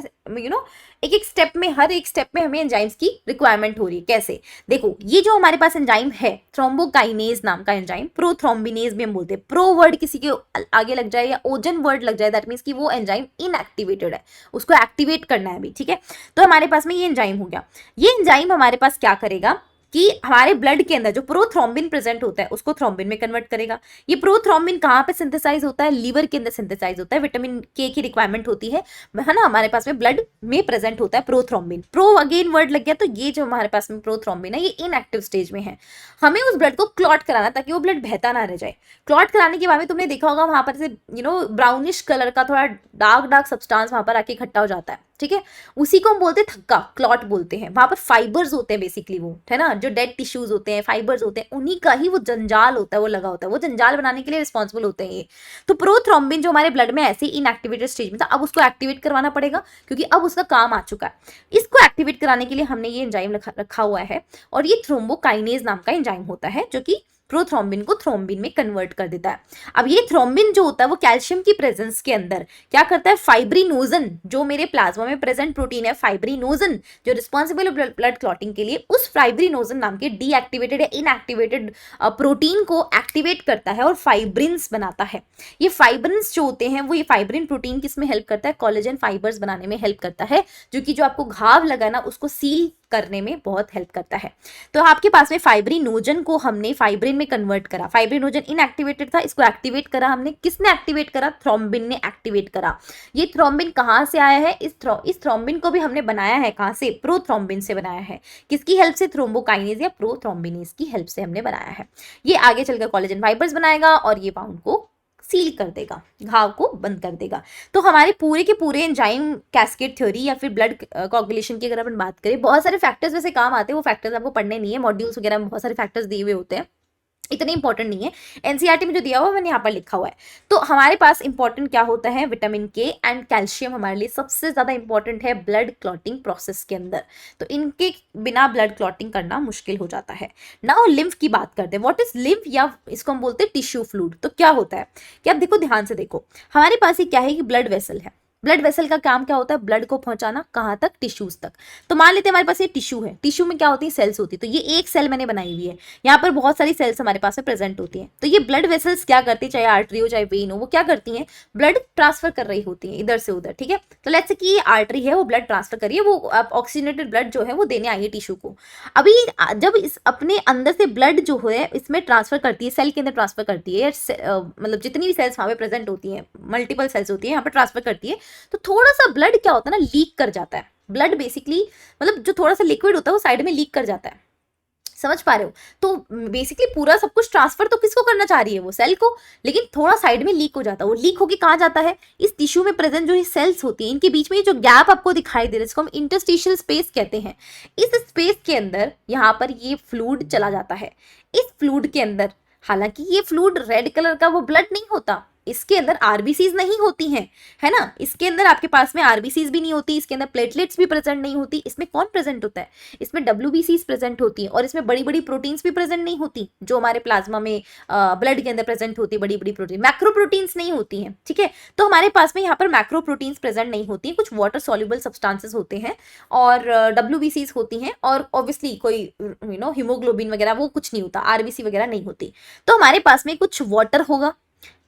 S1: एक एक स्टेप में, हर एक स्टेप में हमें एंजाइम्स की रिक्वायरमेंट हो रही है। कैसे, देखो ये जो हमारे पास एंजाइम है थ्रोम्बोकाइनेज नाम का एंजाइम, प्रोथ्रोम्बिनेज भी हम बोलते हैं, प्रो वर्ड किसी के आगे लग जाए या ओजन वर्ड लग जाए दैट मीन्स कि वो एंजाइम इनएक्टिवेटेड है, उसको एक्टिवेट करना है अभी। ठीक है, तो हमारे पास में ये एंजाइम हो गया। ये एंजाइम हमारे पास क्या करेगा कि हमारे ब्लड के अंदर जो प्रोथ्रोम्बिन प्रेजेंट होता है उसको थ्रोम्बिन में कन्वर्ट करेगा। ये प्रोथ्रोम्बिन कहाँ पे सिंथेसाइज होता है, लीवर के अंदर सिंथेसाइज होता है। विटामिन के की रिक्वायरमेंट होती है ना, हमारे पास में ब्लड में प्रेजेंट होता है प्रोथ्रोम्बिन। प्रो अगेन वर्ड लग गया, तो ये जो हमारे पास में प्रोथ्रोम्बिन है ये इनएक्टिव स्टेज में है। हमें उस ब्लड को क्लॉट कराना ताकि वो ब्लड बहता ना रह जाए। क्लॉट कराने के बाद में तुमने देखा होगा वहां पर से ब्राउनिश कलर का थोड़ा डार्क सब्सटेंस वहां पर आके इकट्ठा हो जाता है। ठीक है, उसी को हम बोलते हैं थक्का, क्लॉट बोलते हैं। वहां पर फाइबर्स होते हैं बेसिकली, वो है ना, जो डेड टिश्यूज होते हैं, फाइबर्स होते हैं, उन्हीं का ही वो जंजाल होता है, वो लगा होता है, वो जंजाल बनाने के लिए रिस्पॉन्सिबल होते हैं ये। तो प्रोथ्रोम्बिन जो हमारे ब्लड में ऐसे इनएक्टिवेटेड स्टेज में था, अब उसको एक्टिवेट करवाना पड़ेगा क्योंकि अब उसका काम आ चुका है। इसको एक्टिवेट कराने के लिए हमने ये एंजाइम रखा हुआ है और ये थ्रोम्बोकाइनेज नाम का एंजाइम होता है जो कि प्रोथ्रोम्बिन को थ्रोम्बिन में कन्वर्ट कर देता है। अब ये थ्रोम्बिन जो होता है वो कैल्शियम की प्रेजेंस के अंदर क्या करता है, फाइब्रिनोजन जो मेरे प्लाज्मा में प्रेजेंट प्रोटीन है, फाइब्रिनोजन जो रिस्पॉन्सिबल है ब्लड क्लॉटिंग के लिए, उस फाइब्रिनोजन नाम के डीएक्टिवेटेड या इनएक्टिवेटेड प्रोटीन को एक्टिवेट करता है और फाइब्रिन्स बनाता है। ये फाइब्रिन्स जो होते हैं वो, ये फाइब्रिन प्रोटीन किस में हेल्प करता है, कोलेजन फाइबर्स बनाने में हेल्प करता है, जो कि जो आपको घाव लगा ना उसको सील करने में बहुत हेल्प करता है। तो आपके पास में फाइब्रिनोजन को हमने फाइब्रिन में कन्वर्ट करा। फाइब्रिनोजन इनएक्टिवेटेड था, इसको एक्टिवेट करा हमने। किसने एक्टिवेट करा, थ्रोम्बिन ने एक्टिवेट करा। ये थ्रोम्बिन कहाँ से आया है, इस थ्रोम्बिन को भी हमने बनाया है कहाँ से, प्रोथ्रोम्बिन से बनाया है। किसकी हेल्प से, थ्रोम्बोकाइनेज या प्रोथ्रोम्बिनेज की हेल्प से हमने बनाया है। ये आगे चलकर कोलेजन फाइबर्स बनाएगा और ये बाउंड को सील कर देगा, घाव को बंद कर देगा। तो हमारे पूरे के पूरे एंजाइम कैस्केड थ्योरी या फिर ब्लड कोगुलेशन की अगर अपन बात करें, बहुत सारे फैक्टर्स वैसे काम आते हैं, वो फैक्टर्स आपको पढ़ने नहीं है, मॉड्यूल्स वगैरह में बहुत सारे फैक्टर्स दिए हुए होते हैं, इतने इंपॉर्टेंट नहीं है। एनसीईआरटी में जो दिया हुआ मैंने यहाँ पर लिखा हुआ है। तो हमारे पास इंपॉर्टेंट क्या होता है, विटामिन के एंड कैल्शियम हमारे लिए सबसे ज्यादा इंपॉर्टेंट है ब्लड क्लॉटिंग प्रोसेस के अंदर। तो इनके बिना ब्लड क्लॉटिंग करना मुश्किल हो जाता है। नाउ लिम्फ की बात करते हैं। व्हाट इज लिम्फ, या इसको हम बोलते हैं टिश्यू फ्लूइड। तो क्या होता है कि आप देखो, ध्यान से देखो, हमारे पास ये क्या है कि ब्लड वेसल है। ब्लड वेसल का काम क्या होता है, ब्लड को पहुंचाना कहाँ तक, टिश्यूज तक। तो मान लेते हैं हमारे पास ये टिश्यू है, टिश्यू में क्या होती है, सेल्स होती है। तो ये एक सेल मैंने बनाई हुई है, यहाँ पर बहुत सारी सेल्स हमारे पास में प्रेजेंट होती हैं। तो ये ब्लड वेसल्स क्या करती है, चाहे आर्टरी हो चाहे वेन हो, वो क्या करती हैं, ब्लड ट्रांसफर कर रही होती है इधर से उधर, ठीक है। तो लेट्स से कि ये आर्टरी है, वो ब्लड ट्रांसफर करिए, वो ऑक्सीजनेटेड ब्लड जो है वो देने आई है टिश्यू को। अभी जब इस अपने अंदर से ब्लड जो है इसमें ट्रांसफर करती है, सेल के अंदर ट्रांसफर करती है, मतलब जितनी भी सेल्स वहां पे प्रेजेंट होती हैं, मल्टीपल सेल्स होती है, यहाँ पर ट्रांसफर करती है, तो थोड़ा सा ब्लड क्या होता है ना, लीक कर जाता है। ब्लड बेसिकली मतलब जो थोड़ा सा लिक्विड होता है वो साइड में लीक कर जाता है, समझ पा रहे हो। तो बेसिकली पूरा सब कुछ ट्रांसफर तो किसको करना चाह रही है, वो सेल को, लेकिन थोड़ा साइड में लीक हो जाता है। वो लीक होके कहाँ जाता है, इस टिश्यू में प्रेजेंट जो ये सेल्स होती हैं, इनके बीच में ये जो गैप आपको दिखाई दे रहा है, इसको हम इंटरस्टिशियल स्पेस कहते हैं। इस स्पेस के अंदर यहाँ पर ये फ्लूइड चला जाता है। इस फ्लूइड के अंदर, हालांकि ये फ्लूइड रेड कलर का वो ब्लड नहीं होता, इसके अंदर आरबीसीज नहीं होती हैं, है ना, इसके अंदर आपके पास में आरबीसीज भी नहीं होती, इसके अंदर प्लेटलेट्स भी प्रेजेंट नहीं होती। इसमें कौन प्रेजेंट होता है, इसमें डब्ल्यूबीसीज प्रेजेंट होती है, और इसमें बड़ी बड़ी प्रोटीन्स भी प्रेजेंट नहीं होती, जो हमारे प्लाज्मा में ब्लड के अंदर प्रेजेंट होती है, बड़ी बड़ी प्रोटीन, मैक्रो प्रोटीन्स नहीं होती हैं, ठीक है। तो हमारे पास में यहाँ पर मैक्रो प्रोटीन्स प्रेजेंट नहीं होती हैं, कुछ वाटर सॉल्युबल सब्सटेंसेस होते हैं और डब्ल्यूबीसीज होती हैं, और ऑब्वियसली कोई हीमोग्लोबिन वगैरह वो कुछ नहीं होता, आरबीसी वगैरह नहीं होती। तो हमारे पास में कुछ वाटर होगा,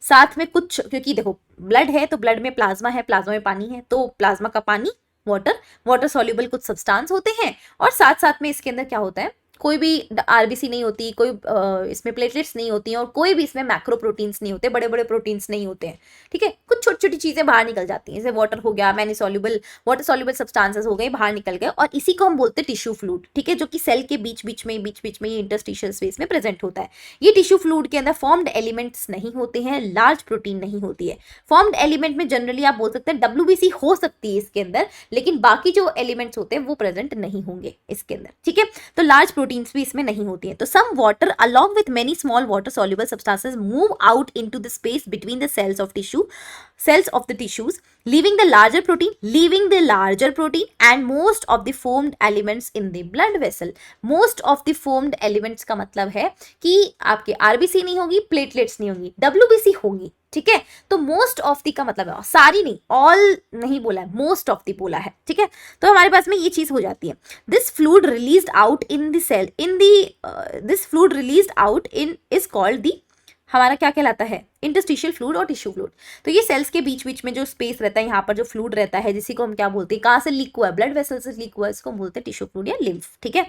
S1: साथ में कुछ, क्योंकि देखो ब्लड है तो ब्लड में प्लाज्मा है, प्लाज्मा में पानी है, तो प्लाज्मा का पानी, वाटर, वाटर सॉल्युबल कुछ सब्सटेंस होते हैं, और साथ साथ में इसके अंदर क्या होता है, कोई भी आरबीसी नहीं होती, कोई इसमें प्लेटलेट्स नहीं होती हैं, और कोई भी इसमें मैक्रो प्रोटीन्स नहीं होते, बड़े बड़े प्रोटीन्स नहीं होते हैं, ठीक है। कुछ छोटी छोटी चीजें बाहर निकल जाती हैं, जैसे वाटर हो गया, many soluble, water soluble substances हो गए, बाहर निकल गए, और इसी को हम बोलते हैं टिश्यू फ्लूइड, ठीक है, जो कि सेल के बीच बीच में ये इंटरस्टिशियल स्पेस में प्रेजेंट होता है। ये टिश्यू फ्लूइड के अंदर फॉर्म्ड एलिमेंट्स नहीं होते हैं, लार्ज प्रोटीन नहीं होती है। फॉर्म्ड एलिमेंट में जनरली आप बोल सकते हैं डब्ल्यूबीसी हो सकती है इसके अंदर, लेकिन बाकी जो एलिमेंट्स होते हैं वो प्रेजेंट नहीं होंगे इसके अंदर, ठीक है। तो लार्ज प्रोटीन्स भी इसमें नहीं होती है। तो some water along with many small water soluble substances move out into the space between the cells of the tissues, leaving the larger protein and most of the formed elements in the blood vessel. Most of the formed elements का मतलब है कि आपके RBC नहीं होगी, platelets नहीं होंगी, WBC होगी, ठीक है। तो मोस्ट ऑफ दी का मतलब है सारी नहीं, ऑल नहीं बोला है, मोस्ट ऑफ दी बोला है, ठीक है। तो हमारे पास में ये चीज हो जाती है। This fluid released out in the cell this fluid released out in is called the, हमारा क्या कहलाता है, इंटरस्टिशियल फ्लूइड और टिश्यू फ्लूइड। तो ये सेल्स के बीच बीच में जो स्पेस रहता है, यहाँ पर जो फ्लूइड रहता है, जिसी को हम क्या बोलते हैं, कहाँ से लीक हुआ है, ब्लड वेसल से लीक हुआ है, इसको हम बोलते हैं टिश्यू फ्लूइड या लिम्फ, ठीक है।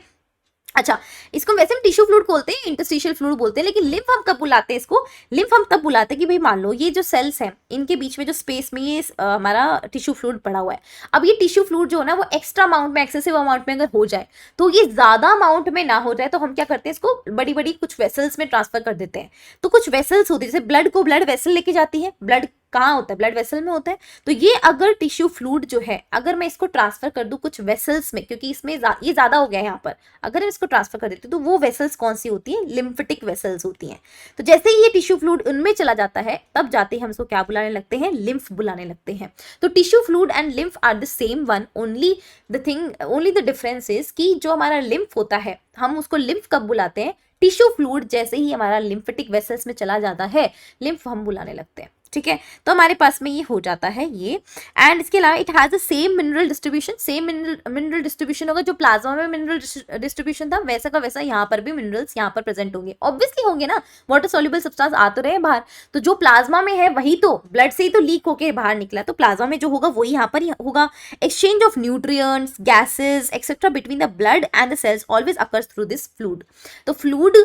S1: अच्छा, इसको वैसे हम टिश्यू फ्लूइड बोलते हैं, इंटरस्टिशियल फ्लूइड बोलते हैं, लेकिन लिम्फ हम कब बुलाते हैं इसको, लिम्फ हम तब बुलाते हैं कि भाई मान लो ये जो सेल्स हैं, इनके बीच में जो स्पेस में ये हमारा टिश्यू फ्लूइड पड़ा हुआ है। अब ये टिश्यू फ्लूइड जो है ना, वो एक्स्ट्रा अमाउंट में, एक्सेसिव अमाउंट में अगर हो जाए, तो ये ज्यादा अमाउंट में ना हो जाए, तो हम क्या करते हैं, इसको बड़ी बड़ी कुछ वेसल्स में ट्रांसफर कर देते हैं। तो कुछ वेसल्स होती है, जैसे ब्लड को ब्लड वेसल लेके जाती है, ब्लड कहाँ होता है, ब्लड वेसल में होता है। तो ये अगर टिश्यू फ्लूइड जो है, अगर मैं इसको ट्रांसफर कर दूं कुछ वेसल्स में, क्योंकि इसमें ये ज्यादा हो गया है यहाँ पर, अगर मैं इसको ट्रांसफर कर देती हूँ, तो वो वेसल्स कौन सी होती है, लिम्फेटिक वेसल्स होती हैं। तो जैसे ही ये टिश्यू फ्लूइड उनमें चला जाता है, तब जाते ही हम इसको क्या बुलाने लगते हैं, लिम्फ बुलाने लगते हैं। तो tissue fluid and lymph are the same one, only the difference is कि जो हमारा लिम्फ होता है, हम उसको लिम्फ कब बुलाते हैं, टिश्यू फ्लूइड जैसे ही हमारा लिम्फेटिक वेसल्स में चला जाता है, लिम्फ हम बुलाने लगते हैं, ठीक है। तो हमारे पास में ये हो जाता है ये, एंड इसके अलावा it has the same mineral distribution, same mineral distribution होगा, जो प्लाज्मा में मिनरल डिस्ट्रीब्यूशन था, वैसा का वैसा यहाँ पर भी मिनरल्स यहाँ पर प्रेजेंट होंगे, ऑब्वियसली होंगे ना, वाटर सॉल्युबल सब्सटेंस आ तो रहे बाहर, तो जो प्लाज्मा में है वही तो ब्लड से ही तो लीक होके बाहर निकला, तो प्लाज्मा में जो होगा वही यहाँ पर होगा। Exchange of nutrients, gases etcetera between the blood and the cells always occurs through this fluid. तो फ्लूइड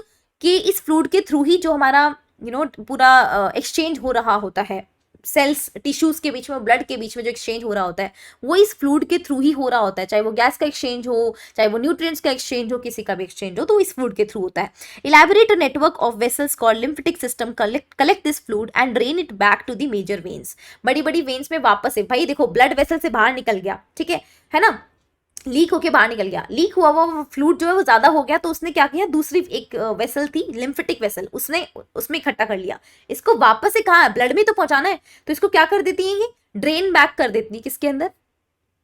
S1: के, इस फ्लूइड के थ्रू ही जो हमारा पूरा एक्सचेंज हो रहा होता है, सेल्स टिश्यूज के बीच में, ब्लड के बीच में जो एक्सचेंज हो रहा होता है, वो इस फ्लूइड के थ्रू ही हो रहा होता है, चाहे वो गैस का एक्सचेंज हो, चाहे वो न्यूट्रिएंट्स का एक्सचेंज हो, किसी का भी एक्सचेंज हो, तो इस फ्लूइड के थ्रू होता है। Elaborate a network of vessels called lymphatic system collect this fluid and drain it back to the major veins. बड़ी बड़ी वेन्स में वापस है, भाई देखो ब्लड वेसल से बाहर निकल गया, ठीक है ना, लीक होके बाहर निकल गया, लीक हुआ वो फ्लूइड जो है वो ज्यादा हो गया, तो उसने क्या किया, दूसरी एक वेसल थी लिम्फेटिक वेसल, उसने उसमें इकट्ठा कर लिया, इसको वापस से कहाँ है, ब्लड में तो पहुंचाना है, तो इसको क्या कर देती है, ये ड्रेन बैक कर देती है, किसके अंदर,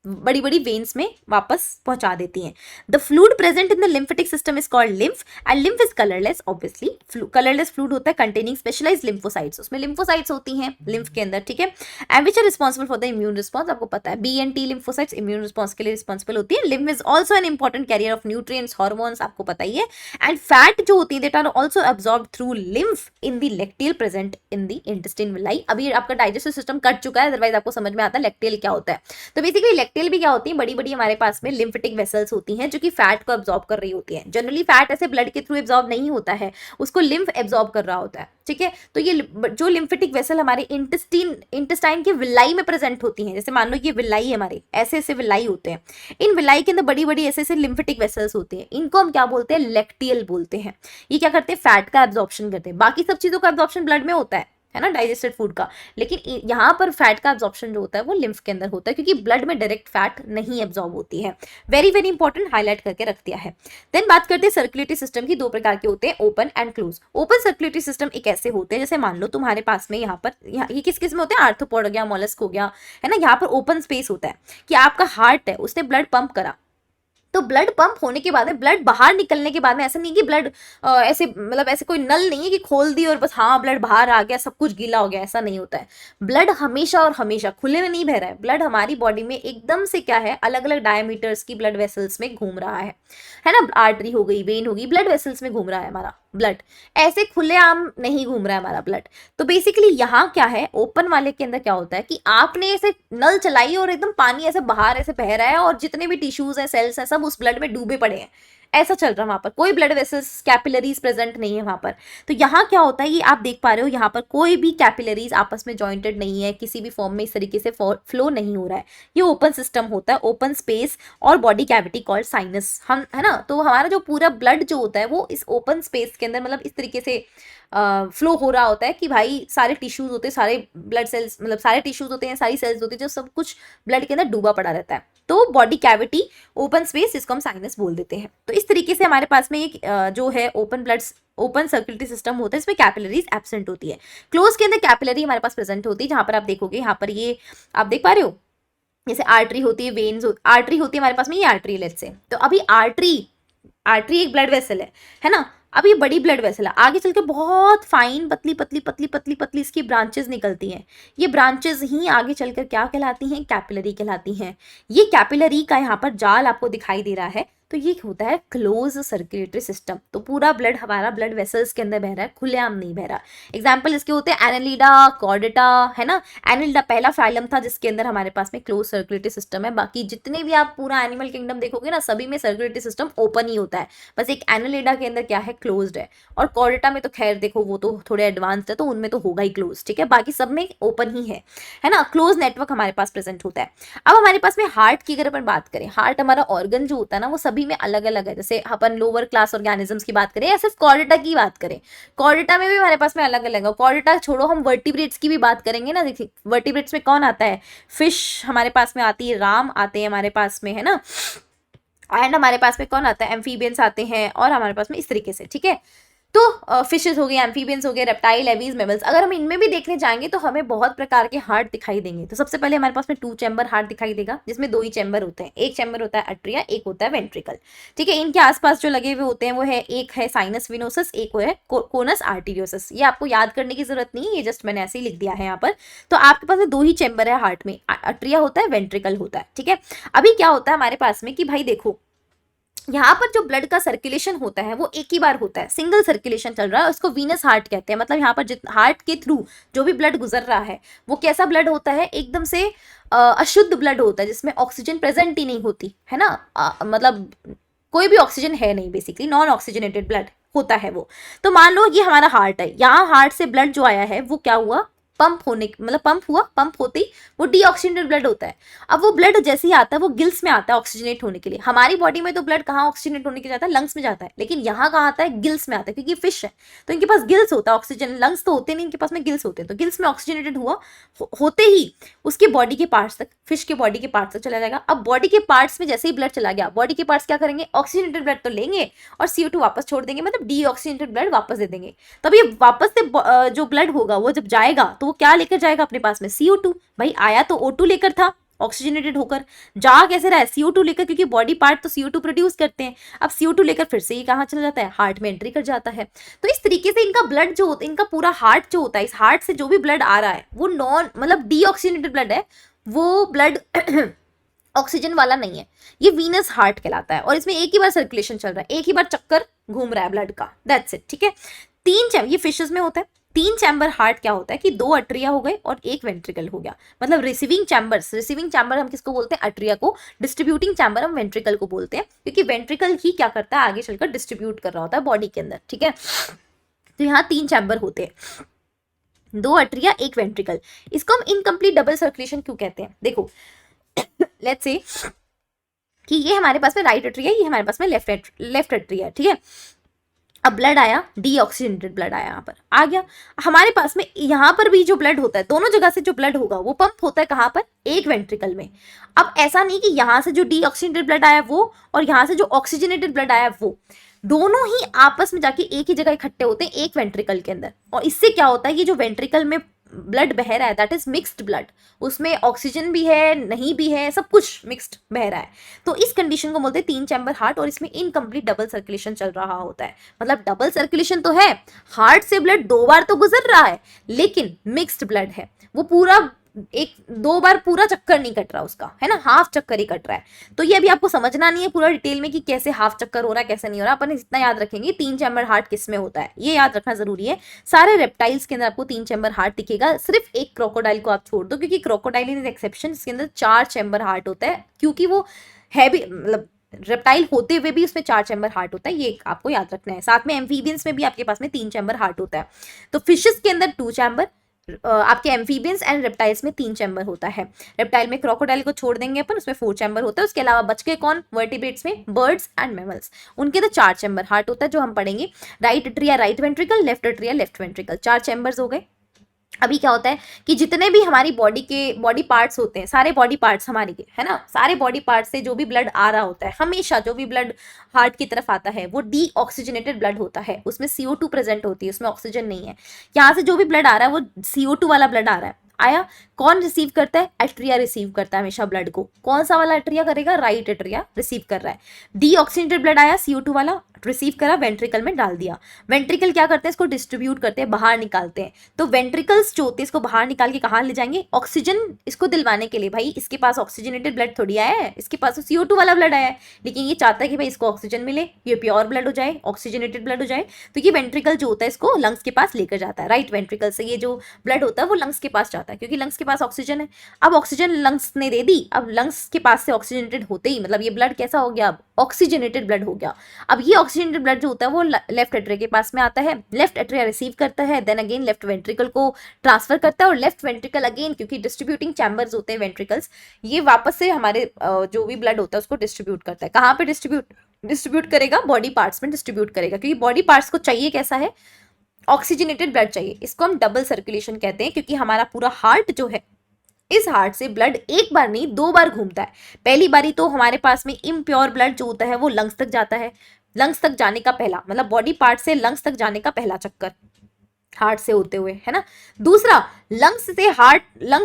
S1: बड़ी बड़ी वेन्स में वापस पहुंचा देती हैं। The fluid present in the lymphatic system is called lymph and lymph is colourless, obviously colourless fluid होता है कंटेनिंग स्पेशलाइज्ड लिम्फोसाइट्स, उसमें लिम्फोसाइट्स होती हैं लिम्फ के अंदर, ठीक है, and which are responsible for the immune response, आपको पता है B and T lymphocytes immune response के लिए रिस्पॉन्सिबल होती है। Lymph is also an important carrier of nutrients, hormones, आपको पता ही है, एंड फैट जो होती है that are also absorb through lymph in the lacteal present in the intestine villi. अभी आपका डाइजेस्टिव सिस्टम कट चुका है, अदरवाइज आपको समझ में आता है लेक्टियल क्या होता है। तो बेसिकली लेक्टियल भी क्या होती है, बड़ी बड़ी हमारे पास में लिम्फेटिक वेसल्स होती हैं जो कि फैट को एब्जॉर्ब कर रही होती हैं। जनरली फैट ऐसे ब्लड के थ्रू एब्जॉर्ब नहीं होता है, उसको लिम्फ एब्जॉर्ब कर रहा होता है, ठीक है। तो ये जो लिम्फेटिक वेसल हमारे इंटेस्टाइन के विलाई में प्रेजेंट होती हैं, जैसे मान लो ये विलाई है हमारे, ऐसे ऐसे विलाई होते हैं, इन विलाई के अंदर बड़ी बड़ी ऐसे ऐसे लिम्फेटिक वेसल्स होते हैं, इनको हम क्या बोलते हैं, लेक्टियल बोलते हैं। ये क्या करते हैं, फैट का एब्जॉर्प्शन करते हैं। बाकी सब चीजों का एब्जॉर्प्शन ब्लड में होता है ना, डाइजेस्टेड फूड का, लेकिन यहाँ पर फैट का एब्जॉर्प्शन जो होता है वो लिम्फ के अंदर होता है, क्योंकि ब्लड में डायरेक्ट फैट नहीं एब्जॉर्ब होती है। वेरी वेरी इंपॉर्टेंट, हाईलाइट करके रख दिया है। देन बात करते हैं सर्कुलेटरी सिस्टम की, दो प्रकार के होते हैं, open and close. Open circulatory system एक ऐसे होते हैं, जैसे मान लो तुम्हारे पास में यहाँ पर ये किस किस में होते हैं, आर्थ्रोपोड हो गया, मोलस्क हो गया, है ना, यहाँ पर ओपन स्पेस होता है कि आपका हार्ट है, उसने ब्लड पंप करा, तो ब्लड पंप होने के बाद में, ब्लड बाहर निकलने के बाद में, ऐसा नहीं कि ब्लड ऐसे मतलब ऐसे कोई नल नहीं है कि खोल दी और बस हाँ ब्लड बाहर आ गया, सब कुछ गीला हो गया, ऐसा नहीं होता है। ब्लड हमेशा और हमेशा खुले में नहीं बह रहा है, ब्लड हमारी बॉडी में एकदम से क्या है, अलग अलग डायमीटर्स की ब्लड वेसल्स में घूम रहा है ना, आर्टरी हो गई, वेन होगी, ब्लड वेसल्स में घूम रहा है हमारा ब्लड, ऐसे खुलेआम नहीं घूम रहा है हमारा ब्लड। तो बेसिकली यहाँ क्या है, ओपन वाले के अंदर क्या होता है कि आपने ऐसे नल चलाई और एकदम पानी ऐसे बाहर ऐसे बह रहा है और जितने भी टिश्यूज हैं, सेल्स हैं, सब उस ब्लड में डूबे पड़े हैं, ऐसा चल रहा है वहां पर, कोई ब्लड वेसल्स कैपिलरीज प्रेजेंट नहीं है वहां पर। तो यहाँ क्या होता है, ये आप देख पा रहे हो, यहाँ पर कोई भी कैपिलरीज आपस में जॉइंटेड नहीं है, किसी भी फॉर्म में इस तरीके से फ्लो नहीं हो रहा है। ये ओपन सिस्टम होता है, ओपन स्पेस और बॉडी कैविटी कॉल्ड साइनस, हम है ना। तो हमारा जो पूरा ब्लड जो होता है वो इस ओपन स्पेस के अंदर मतलब इस तरीके से फ्लो हो रहा होता है कि भाई सारे टिश्यूज होते हैं, सारे ब्लड सेल्स मतलब सारे टिश्यूज होते हैं, सारी सेल्स होती है, जो सब कुछ ब्लड के अंदर डूबा पड़ा रहता है। तो बॉडी कैविटी ओपन स्पेस, इसको हम साइनस बोल देते हैं। तो इस तरीके से हमारे पास में एक जो है ओपन सर्कुलेटरी सिस्टम होता है, इसमें कैपिलरीज एब्सेंट होती है। क्लोज के अंदर कैपिलरी हमारे पास प्रेजेंट होती है, जहां पर आप देखोगे, यहाँ पर ये आप देख पा रहे हो, जैसे आर्टरी होती है, वेन्स आर्टरी होती है हमारे पास में, ये आर्टरी लेट्स से, तो अभी आर्टरी एक ब्लड वेसल है ना। अब ये बड़ी ब्लड वेसल है, आगे चल के बहुत फाइन पतली पतली पतली पतली पतली इसकी ब्रांचेस निकलती हैं। ये ब्रांचेस ही आगे चलकर क्या कहलाती हैं, कैपिलरी कहलाती हैं। ये कैपिलरी का यहाँ पर जाल आपको दिखाई दे रहा है, तो ये होता है क्लोज सर्कुलेटरी सिस्टम। तो पूरा ब्लड हमारा ब्लड वेसल्स के अंदर बह रहा है, खुलेआम नहीं बह रहा। एग्जाम्पल इसके होते हैं एनालिडा, कॉर्डेटा, है ना। एनालिडा पहला फाइलम था जिसके अंदर हमारे पास में क्लोज सर्कुलेटरी सिस्टम है। बाकी जितने भी आप पूरा एनिमल किंगडम देखोगे ना, सभी में सर्कुलेटरी सिस्टम ओपन ही होता है, बस एक एनालिडा के अंदर क्या है, क्लोज्ड है। और कॉर्डेटा में तो खैर देखो वो तो थोड़े एडवांस्ड है, तो उनमें तो होगा ही क्लोज, ठीक है, बाकी सब में ओपन ही है ना। क्लोज नेटवर्क हमारे पास प्रेजेंट होता है। अब हमारे पास में हार्ट की अगर अपन बात करें, हार्ट हमारा ऑर्गन जो होता है ना, वो सभी में अलग अलग है। जैसे अपन लोअर क्लास ऑर्गेनिजम्स की बात करें या सिर्फ कॉर्डेटा की बात करें, कॉर्डेटा में भी हमारे पास में अलग अलग है। कॉर्डेटा छोड़ो, हम वर्टिब्रेट्स की भी बात करेंगे ना। देखिए वर्टिब्रेट्स में कौन आता है, फिश हमारे पास में आती है, राम आते हैं हमारे पास में, है ना। एंड हमारे पास में कौन आता है, एम्फीबियंस आते हैं, और हमारे पास में इस तरीके से, ठीक है। तो फिशेस हो गए, एम्फीबियंस हो गए, रेप्टाइल, एवीज, मेमल्स, अगर हम इनमें भी देखने जाएंगे तो हमें बहुत प्रकार के हार्ट दिखाई देंगे। तो सबसे पहले हमारे पास में 2 चैम्बर हार्ट दिखाई देगा, जिसमें 2 ही चैम्बर होते हैं। एक चैम्बर होता है अट्रिया, एक होता है वेंट्रिकल, ठीक है। इनके आसपास जो लगे हुए होते हैं वो है, एक है साइनस विनोसस, एक वो है कोनस आर्टीरियोसस। ये आपको याद करने की जरूरत नहीं है, ये जस्ट मैंने ऐसे ही लिख दिया है यहाँ पर। तो आपके पास 2 ही चैम्बर है हार्ट में, अट्रिया होता है, वेंट्रिकल होता है, ठीक है। अभी क्या होता है हमारे पास में कि भाई देखो, यहाँ पर जो ब्लड का सर्कुलेशन होता है वो एक ही बार होता है, सिंगल सर्कुलेशन चल रहा है, उसको वीनस हार्ट कहते हैं। मतलब यहाँ पर हार्ट के थ्रू जो भी ब्लड गुजर रहा है वो कैसा ब्लड होता है, एकदम से अशुद्ध ब्लड होता है, जिसमें ऑक्सीजन प्रेजेंट ही नहीं होती, है ना। मतलब कोई भी ऑक्सीजन है नहीं, बेसिकली नॉन ऑक्सीजनेटेड ब्लड होता है वो। तो मान लो ये हमारा हार्ट है, यहाँ हार्ट से ब्लड जो आया है वो क्या हुआ, पंप होने मतलब पंप हुआ, पंप होते ही वो डीऑक्सीजनेटेड ब्लड होता है। अब वो ब्लड जैसे ही आता है वो गिल्स में आता है ऑक्सीजनेट होने के लिए। हमारी बॉडी में तो ब्लड कहाँ ऑक्सीजनेट होने के लिए जाता है, लंग्स में जाता है, लेकिन यहाँ कहाँ आता है, गिल्स में आता है, क्योंकि फिश है तो इनके पास गिल्स होता है। ऑक्सीजन लंग्स तो होते नहीं, इनके पास में गिल्स होते हैं। तो गिल्स में ऑक्सीजनेटेड हुआ होते ही उसके बॉडी के पार्ट्स तक, फिश के बॉडी के पार्ट्स तक चला जाएगा। अब बॉडी के पार्ट्स में जैसे ही ब्लड चला गया, बॉडी के पार्ट्स क्या करेंगे, ऑक्सीजनेटेड ब्लड तो लेंगे और CO2 वापस छोड़ देंगे, मतलब डीऑक्सीजनेटेड ब्लड वापस दे देंगे। तब ये वापस से जो ब्लड होगा वो जब जाएगा तो वो क्या लेकर जाएगा अपने पास में, CO2। भाई आया तो O2 लेकर था, ऑक्सीजनेटेड होकर जा कैसे रहा है, CO2 लेकर, क्योंकि बॉडी पार्ट तो CO2 प्रोड्यूस करते हैं। अब CO2 लेकर फिर से ये कहाँ चला जाता है, हार्ट में एंट्री कर जाता है। तो इस तरीके से इनका ब्लड जो होता है, इनका पूरा हार्ट जो होता है, इस हार्ट से जो भी ब्लड आ रहा है वो नॉन मतलब डीऑक्सीजनेटेड ब्लड है, वो ब्लड ऑक्सीजन वाला नहीं है, ये वीनस हार्ट कहलाता है। और इसमें एक ही बार सर्कुलेशन चल रहा है, एक ही बार चक्कर घूम रहा है ब्लड का, दैट्स इट, ठीक है। तीन चैम्बर, ये फिशेस में होता है। तीन चैम्बर हार्ट क्या होता है कि 2 अट्रिया हो गए और 1 वेंट्रिकल हो गया, मतलब रिसीविंग चैम्बर हम किसको बोलते हैं, अट्रिया को। डिस्ट्रीब्यूटिंग चैम्बर हम वेंट्रिकल को बोलते हैं, क्योंकि वेंट्रिकल ही क्या करता है, आगे चलकर डिस्ट्रीब्यूट कर रहा होता है बॉडी के अंदर, ठीक है। तो यहाँ 3 चैम्बर होते हैं, 2 अट्रिया 1 वेंट्रिकल। इसको हम इनकम्प्लीट डबल सर्कुलेशन क्यों कहते हैं, देखो लेट्स से कि ये हमारे पास में राइट अट्रिया, ये हमारे पास में लेफ्ट अट्रिया, ठीक है। अब ब्लड आया, डीऑक्सीजनेटेड ब्लड आया, यहाँ पर आ गया हमारे पास में। यहाँ पर भी जो ब्लड होता है, दोनों जगह से जो ब्लड होगा वो पंप होता है कहाँ पर, एक वेंट्रिकल में। अब ऐसा नहीं कि यहाँ से जो डीऑक्सीजनेटेड ब्लड आया वो और यहाँ से जो ऑक्सीजनेटेड ब्लड आया वो, दोनों ही आपस में जाके एक ही जगह इकट्ठे होते हैं एक वेंट्रिकल के अंदर। और इससे क्या होता है, ये जो वेंट्रिकल में ब्लड बह रहा है दैट इज मिक्स्ड ब्लड, उसमें ऑक्सीजन भी है नहीं भी है, सब कुछ मिक्स्ड बह रहा है। तो इस कंडीशन को बोलते हैं 3 चैम्बर हार्ट, और इसमें इनकम्प्लीट डबल सर्कुलेशन चल रहा होता है। मतलब डबल सर्कुलेशन तो है, हार्ट से ब्लड 2 बार तो गुजर रहा है, लेकिन मिक्स्ड ब्लड है, वो पूरा 2 बार पूरा चक्कर नहीं कट रहा उसका, है ना, हाफ चक्कर ही कट रहा है। तो ये अभी आपको समझना नहीं है पूरा डिटेल में कि कैसे हाफ चक्कर हो रहा है कैसे नहीं हो रहा, अपन इतना याद रखेंगे 3 चैम्बर हार्ट किस में होता है, ये याद रखना जरूरी है। सारे रेप्टाइल्स के अंदर आपको 3 चैम्बर हार्ट दिखेगा, सिर्फ एक क्रोकोडाइल को आप छोड़ दो, क्योंकि क्रोकोडाइल इज एक्सेप्शन, इसके अंदर 4 चैम्बर हार्ट होता है, क्योंकि वो है भी मतलब रेप्टाइल होते हुए भी उसमें 4 चैम्बर हार्ट होता है, ये आपको याद रखना है। साथ में एम्फीबियंस में भी आपके पास में 3 चैम्बर हार्ट होता है। तो फिशेस के अंदर 2 चैम्बर, आपके एम्फीबियंस एंड रेप्टाइल्स में 3 चैम्बर होता है। रेप्टाइल में क्रोकोडाइल को छोड़ देंगे अपन, उसमें 4 चैम्बर होता है। उसके अलावा बच के कौन, वर्टिब्रेट्स में बर्ड्स एंड मैमल्स, उनके तो 4 चैम्बर हार्ट होता है, जो हम पढ़ेंगे। Right atria right ventricle, left atria left ventricle, 4 chambers हो गए। अभी क्या होता है कि जितने भी हमारी बॉडी पार्ट्स होते हैं, सारे बॉडी पार्ट्स हमारे के, है ना, सारे बॉडी पार्ट्स से जो भी ब्लड आ रहा होता है, हमेशा जो भी ब्लड हार्ट की तरफ आता है वो डीऑक्सीजनेटेड ब्लड होता है, उसमें CO2 प्रेजेंट होती है, उसमें ऑक्सीजन नहीं है। यहाँ से जो भी ब्लड आ रहा है वो CO2 वाला ब्लड आ रहा है, आया। कौन रिसीव करता है, एट्रिया रिसीव करता है हमेशा ब्लड को। कौन सा वाला एट्रिया करेगा, राइट एट्रिया रिसीव कर रहा है। डीऑक्सीजनेटेड ब्लड आया, CO2 वाला रिसीव करा, वेंट्रिकल में डाल दिया। वेंट्रिकल क्या करते हैं, इसको डिस्ट्रीब्यूट करते हैं, बाहर निकालते हैं। तो वेंट्रिकल्स जो होते हैं इसको बाहर निकाल के कहाँ ले जाएंगे, ऑक्सीजन इसको दिलवाने के लिए। भाई इसके पास ऑक्सीजनेटेड ब्लड थोड़ी आया है, इसके पास तो CO2 वाला ब्लड आया है, लेकिन ये चाहता है कि भाई इसको ऑक्सीजन मिले, ये प्योर ब्लड हो जाए, ऑक्सीजनेटेड ब्लड हो जाए। तो ये वेंट्रिकल जो होता है इसको लंग्स के पास लेकर जाता है। राइट वेंट्रिकल से ये जो ब्लड होता है वो लंग्स के पास जाता है, क्योंकि लंग्स के पास ऑक्सीजन है। अब ऑक्सीजन लंग्स ने दे दी, अब लंग्स के पास से ऑक्सीजनेटेड होते ही मतलब ये ब्लड कैसा हो गया, अब ऑक्सीजनेटेड ब्लड हो गया। अब ये ऑक्सीजनेटेड ब्लड जो होता है वो लेफ्ट एट्रिया के पास में आता है, लेफ्ट एट्रिया रिसीव करता है, देन अगेन लेफ्ट वेंट्रिकल को ट्रांसफर करता है, और लेफ्ट वेंट्रिकल अगेन, क्योंकि डिस्ट्रीब्यूटिंग चैम्बर्स होते हैं वेंट्रिकल्स, ये वापस से हमारे जो भी ब्लड होता है उसको डिस्ट्रीब्यूट करता है। कहाँ पे डिस्ट्रीब्यूट करेगा, बॉडी पार्ट्स में डिस्ट्रीब्यूट करेगा, क्योंकि बॉडी पार्ट्स को चाहिए कैसा है, ऑक्सीजनेटेड ब्लड चाहिए। इसको हम डबल सर्कुलेशन कहते हैं, क्योंकि हमारा पूरा हार्ट जो है, इस हार्ट से ब्लड एक बार नहीं 2 बार घूमता है। पहली बारी तो हमारे पास में इम्प्योर ब्लड जो होता है वो लंग्स तक जाता है, लंग्स तक जाने का पहला मतलब बॉडी पार्ट से लंग्स तक जाने का पहला चक्कर हार्ट से होते हुए, है ना। दूसरा लंग्स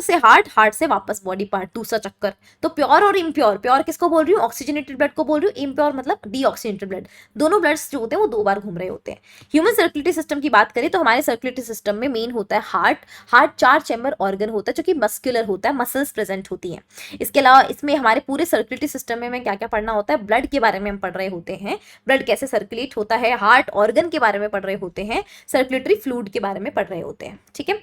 S1: से हार्ट से वापस बॉडी पार्ट, दूसरा चक्कर। तो प्योर और इम्प्योर, प्योर किसको बोल रही हूँ, ऑक्सीजनेटेड ब्लड को बोल रही हूँ, इम्प्योर मतलब डीऑक्सीजनेटेड ब्लड, दोनों ब्लड्स जो होते हैं वो 2 बार घूम रहे होते हैं। ह्यूमन सर्कुलेटरी सिस्टम की बात करें तो हमारे सर्कुलेटरी सिस्टम में मेन होता है हार्ट 4 चैम्बर ऑर्गन होता है, जो कि मस्कुलर होता है, मसल्स प्रेजेंट होती हैं। इसके अलावा इसमें हमारे पूरे सर्कुलेटरी सिस्टम में क्या क्या पढ़ना होता है, ब्लड के बारे में हम पढ़ रहे होते हैं, ब्लड कैसे सर्कुलेट होता है, हार्ट ऑर्गन के बारे में पढ़ रहे होते हैं, सर्कुलेटरी फ्लूइड के बारे में पढ़ रहे होते हैं, ठीक है।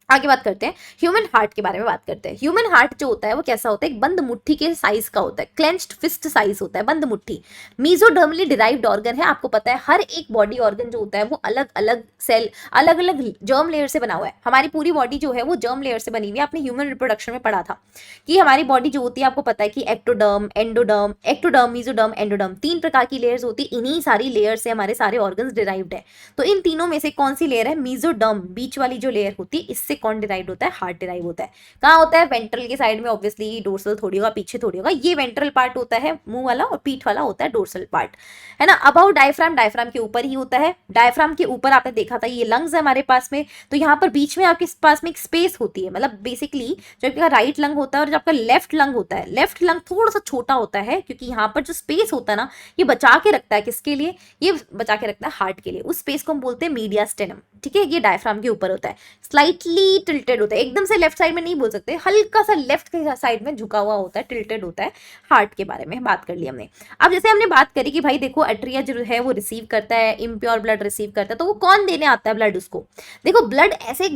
S1: आगे बात करते हैं, ह्यूमन हार्ट के बारे में बात करते हैं। ह्यूमन हार्ट जो होता है वो कैसा होता है, एक बंद मुट्ठी के साइज का होता है, क्लेंच्ड फिस्ट साइज होता है, बंद मुट्ठी। मीजोडर्मली डिराइव्ड ऑर्गन है, आपको पता है हर एक बॉडी ऑर्गन जो होता है वो अलग अलग सेल, अलग अलग जर्म लेयर से बना हुआ है। हमारी पूरी बॉडी जो है वो जर्म लेयर से बनी हुई है। आपने ह्यूमन रिप्रोडक्शन में पढ़ा था कि हमारी बॉडी जो होती है, आपको पता है कि एक्टोडर्म, मीजोडर्म, एंडोडर्म, 3 प्रकार की लेयर्स होती है। इन्हीं सारी लेयर से हमारे सारे ऑर्गन्स डिराइव्ड है। तो इन तीनों में से कौन सी लेयर है, मीजोडर्म, बीच वाली जो लेयर होती है, इससे से कौन डिराइव होता है, हार्ट डिराइव होता है। कहाँ होता है, वेंट्रल के साइड में, ऑब्वियसली डोर्सल थोड़ी होगा, पीछे थोड़ी होगा, ये वेंट्रल पार्ट होता है मुंह वाला, और पीठ वाला होता है डोर्सल पार्ट, है ना। अबाउट डायफ्राम, डायफ्राम के ऊपर ही होता है। डायफ्राम के ऊपर आपने देखा था ये लंग्स है हमारे पास में, तो यहाँ पर बीच में आपके पास में एक स्पेस होती है, मतलब बेसिकली जो आपका राइट लंग होता है और जो आपका लेफ्ट लंग होता है, लेफ्ट लंग थोड़ा सा छोटा होता है, क्योंकि यहाँ पर जो स्पेस होता है ना, ये बचा के रखता है किसके लिए, ये बचा के रखता है हार्ट के लिए। उस स्पेस को हम बोलते हैं मीडियास्टेनम, ठीक है। ये डायफ्राम के ऊपर होता है, स्लाइटली टिल्टेड होता है, एकदम से लेफ्ट साइड में नहीं बोल सकते, हल्का सा लेफ्ट के साइड में झुका हुआ होता है, टिल्टेड होता है। हार्ट के बारे में बात कर ली हमने। अब जैसे हमने बात करी कि भाई देखो एट्रिया जो है वो रिसीव करता है, इम्प्योर ब्लड रिसीव करता है, तो वो कौन देने आता है ब्लड उसको। देखो ब्लड ऐसे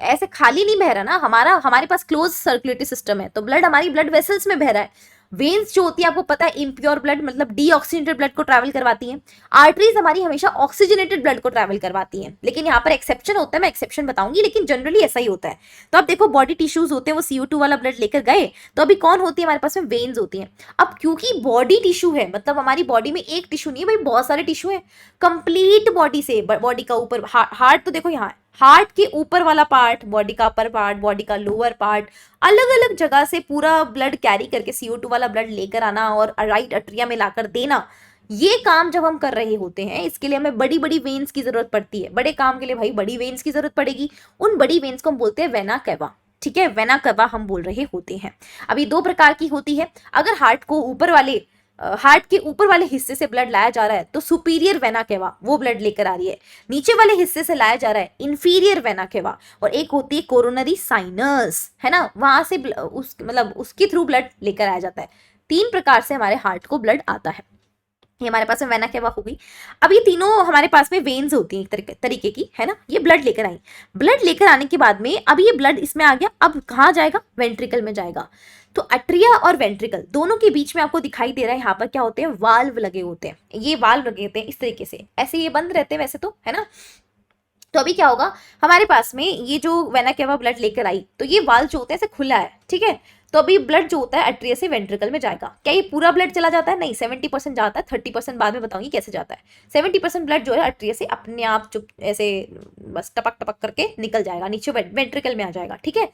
S1: ऐसे खाली नहीं बह रहा ना, हमारे पास क्लोज सर्कुलेटरी सिस्टम है, तो ब्लड हमारी ब्लड वेसल्स में बह रहा है। वेन्स जो होती है आपको पता है इम्प्योर ब्लड मतलब डीऑक्सीजनेटेड ब्लड को ट्रैवल करवाती हैं। आर्टरीज हमारी हमेशा ऑक्सीजनेटेड ब्लड को ट्रैवल करवाती हैं, लेकिन यहाँ पर एक्सेप्शन होता है, मैं एक्सेप्शन बताऊंगी, लेकिन जनरली ऐसा ही होता है। तो आप देखो बॉडी टिश्यूज होते हैं वो CO2 वाला ब्लड लेकर गए, तो अभी कौन होती है हमारे पास में, वेन्स होती हैं। अब क्योंकि बॉडी टिश्यू है, मतलब हमारी बॉडी में एक टिश्यू नहीं है भाई, बहुत सारे टिश्यू है, कंप्लीट बॉडी से, बॉडी का ऊपर हार्ट तो देखो यहाँ है, हार्ट के ऊपर वाला पार्ट, बॉडी का अपर पार्ट, बॉडी का लोअर पार्ट, अलग अलग जगह से पूरा ब्लड कैरी करके CO2 वाला ब्लड लेकर आना और राइट अट्रिया में लाकर देना, ये काम जब हम कर रहे होते हैं, इसके लिए हमें बड़ी बड़ी वेन्स की जरूरत पड़ती है। बड़े काम के लिए भाई बड़ी वेन्स की जरूरत पड़ेगी, उन बड़ी वेन्स को हम बोलते हैं वेना केवा, ठीक है, वेना केवा हम बोल रहे होते हैं। अब ये दो प्रकार की होती है। अगर हार्ट के ऊपर वाले हिस्से से ब्लड लाया जा रहा है तो सुपीरियर वेना केवा वो ब्लड लेकर आ रही है, नीचे वाले हिस्से से लाया जा रहा है इंफीरियर वेना केवा, और एक होती है कोरोनरी साइनस, है ना, वहां से मतलब उसके थ्रू ब्लड लेकर आया जाता है। 3 प्रकार से हमारे हार्ट को ब्लड आता है। ये हमारे पास में वेना केवा हो गई। अब ये तीनों हमारे पास में वेन्स होती हैं एक तरीके की, है ना। ये ब्लड लेकर आई, ब्लड लेकर आने के बाद में अब ये ब्लड इसमें आ गया, अब कहाँ जाएगा, वेंट्रिकल में जाएगा। तो अट्रिया और वेंट्रिकल दोनों के बीच में आपको दिखाई दे रहा है यहाँ पर क्या होते हैं, वाल्व लगे होते हैं। ये वाल्व लगे होते हैं इस तरीके से, ऐसे ये बंद रहते हैं वैसे तो, है ना। तो अभी क्या होगा हमारे पास में, ये जो वेना केवा ब्लड लेकर आई, तो ये वाल्व जो होता है ऐसे खुला है, ठीक है। तो अभी ब्लड जो होता है अट्रिया से वेंट्रिकल में जाएगा। क्या ये पूरा ब्लड चला जाता है, नहीं, 70% जाता है, 30% बाद में बताऊंगी कैसे जाता है। 70% ब्लड जो है अट्रिया से अपने आप चुप ऐसे बस टपक टपक करके निकल जाएगा, नीचे वेंट्रिकल में आ जाएगा, ठीक है।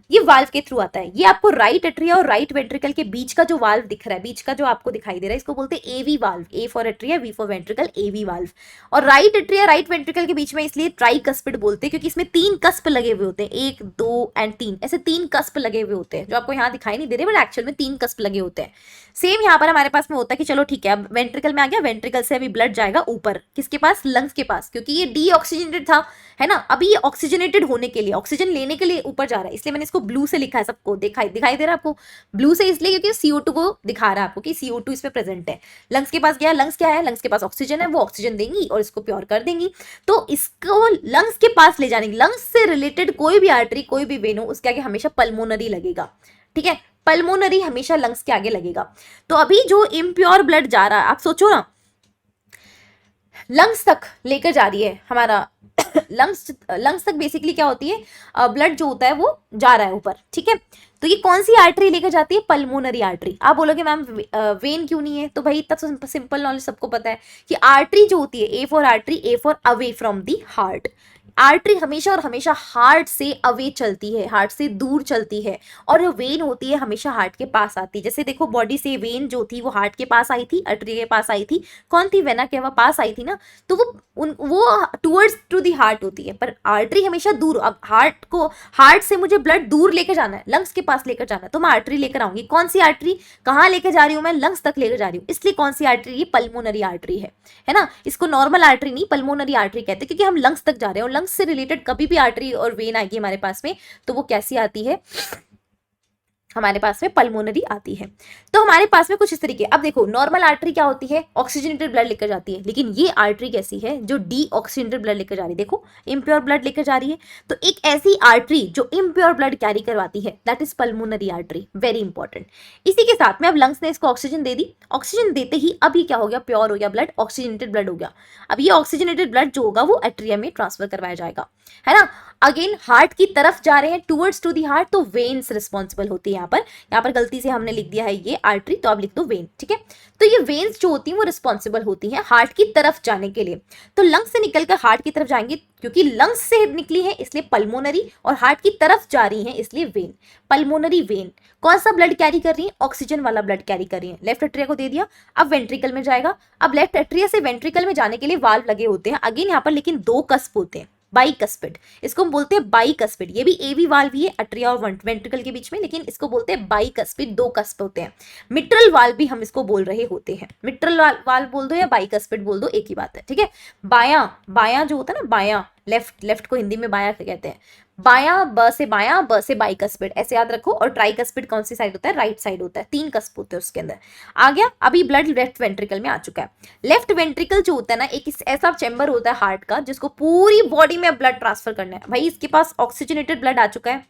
S1: ये वाल्व के थ्रू आता है। ये आपको राइट एट्रिया और राइट वेंट्रिकल के बीच का जो वाल्व दिख रहा है, बीच का जो आपको दिखाई दे रहा है, इसको बोलते हैं AV valve, A for atria, V for ventricle, AV valve. और राइट एट्रिया राइट वेंट्रिकल के बीच में इसलिए ट्राइकस्पिड बोलते हैं, क्योंकि इसमें 3 कस्प लगे हुए होते हैं, 1 2 एंड 3, ऐसे 3 कस्प लगे हुए होते हैं, जो आपको यहाँ दिखाई नहीं दे रहे, बट एक्चुअल में 3 कस्प लगे होते हैं। सेम यहाँ पर हमारे पास में होता है कि चलो ठीक है, अब वेंट्रिकल में आ गया, वेंट्रिकल से अभी ब्लड जाएगा ऊपर, किसके पास, लंग्स के पास, क्योंकि ये डीऑक्सीजनेटेड था, है ना। अभी ये ऑक्सीजनेटेड होने के लिए, ऑक्सीजन लेने के लिए ऊपर जा रहा है, इसलिए मैंने इसको ब्लू से लिखा है। सबको दिखाई दे रहा है आपको, ब्लू से इसलिए क्योंकि CO2 को दिखा रहा है आपको कि CO2 इसमें प्रेजेंट है। लंग्स के पास गया, लंग्स क्या है, लंग्स के पास ऑक्सीजन है, वो ऑक्सीजन देंगी और इसको प्योर कर देंगी। तो इसको लंग्स के पास ले जाने, लंग्स से रिलेटेड कोई भी आर्टरी, कोई भी वेन हो, उसके आगे हमेशा पल्मोनरी लगेगा, ठीक है। पल्मोनरी हमेशा लंग्स के आगे लगेगा। तो अभी जो इम्प्योर ब्लड जा रहा है, आप सोचो ना, लंग्स तक लेकर जा रही है हमारा लंग्स तक बेसिकली क्या होती है, ब्लड जो होता है वो जा रहा है ऊपर, ठीक है। तो ये कौन सी आर्टरी लेकर जाती है, पल्मोनरी आर्टरी। आप बोलोगे मैम वेन क्यों नहीं है, तो भाई इतना तो सिंपल नॉलेज सबको पता है कि आर्टरी जो होती है, A for artery, A for away from the heart. Artery हमेशा और हमेशा हार्ट से अवे चलती है, हार्ट से दूर चलती है, और जो वेन होती है हमेशा हार्ट के पास आती है। जैसे देखो बॉडी से वेन जो थी वो हार्ट के पास आई थी, आर्टरी के पास आई थी, कौन थी, वेना केवा पास आई थी ना, तो वो टूवर्ड्स टू दी हार्ट होती है, पर आर्टरी हमेशा दूर। अब हार्ट से मुझे ब्लड दूर लेकर जाना है, लंग्स के पास लेकर जाना है, तो मैं आर्टरी लेकर आऊंगी। कौन सी आर्टरी, कहाँ लेकर जा रही हूँ मैं, लंग्स तक लेकर जा रही हूँ, इसलिए कौन सी आर्टरी, ये पल्मोनरी आर्टरी है ना। इसको नॉर्मल आर्टरी नहीं, पल्मोनरी आर्टरी कहते हैं, क्योंकि हम लंग्स तक जा रहे हैं, और लंग्स से रिलेटेड कभी भी आर्टरी और वेन आएगी हमारे पास में, तो वो कैसी आती है, हमारे पास में पल्मोनरी आती है। तो हमारे पास में कुछ इस तरीके, अब देखो नॉर्मल आर्टरी क्या होती है, ऑक्सीजनेटेड ब्लड लेकर जाती है, लेकिन ये आर्टरी कैसी है, जो डीऑक्सीजनेटेड ब्लड लेकर जा रही है, देखो इम्प्योर ब्लड लेकर जा रही है। तो एक ऐसी आर्टरी जो इम्प्योर ब्लड कैरी करवाती है, that is pulmonary artery, very important. इसी के साथ में अब लंग्स ने इसको ऑक्सीजन दे दी, ऑक्सीजन देते ही अब ये क्या हो गया, प्योर हो गया ब्लड, ऑक्सीजनेटेड ब्लड हो गया। अब ये ऑक्सीजनेटेड ब्लड जो होगा वो एट्रिया में ट्रांसफर करवाया जाएगा, है ना। अगेन हार्ट की तरफ जा रहे हैं, टूवर्ड्स टू दी हार्ट, तो वेन्स रिस्पॉन्सिबल होती है यहाँ पर गलती से हमने लिख दिया है ये आर्टरी, तो आप लिख दो वेन, ठीक है। तो ये वेन्स जो होती हैं वो रिस्पॉन्सिबल होती हैं हार्ट की तरफ जाने के लिए। तो लंग्स से निकलकर हार्ट की तरफ जाएंगे, क्योंकि लंग्स से निकली है इसलिए पल्मोनरी, और हार्ट की तरफ जा रही है इसलिए वेन। पल्मोनरी वेन कौन सा ब्लड कैरी कर रही है? ऑक्सीजन वाला ब्लड कैरी कर रही है। लेफ्ट एट्रिया को दे दिया, अब वेंट्रिकल में जाएगा। अब लेफ्ट एट्रिया से वेंट्रिकल में जाने के लिए वाल्व लगे होते हैं अगेन यहाँ पर, लेकिन 2 कस्प होते हैं, बाइकस्पिड, इसको हम बोलते हैं बाइकस्पिड। ये भी एवी वाल्व ही है अट्रिया और वेंट्रिकल के बीच में, लेकिन इसको बोलते हैं बाइकस्पिड, 2 कस्प होते हैं। मिट्रल वाल्व भी हम इसको बोल रहे होते हैं, मिट्रल वाल्व बोल दो या बाइकस्पिड बोल दो, एक ही बात है, ठीक है। बायां जो होता है ना, बायां लेफ्ट को हिंदी में बायां कहते हैं। ब से बाइकस्पिड, ऐसे याद रखो। और ट्राइकस्पिड कौन सी साइड होता है? राइट साइड होता है, 3 कस्प होते हैं उसके अंदर। आ गया, अभी ब्लड लेफ्ट वेंट्रिकल में आ चुका है। लेफ्ट वेंट्रिकल जो होता है ना, एक ऐसा चैम्बर होता है हार्ट का जिसको पूरी बॉडी में ब्लड ट्रांसफर करना है। भाई इसके पास ऑक्सीजनेटेड ब्लड आ चुका है,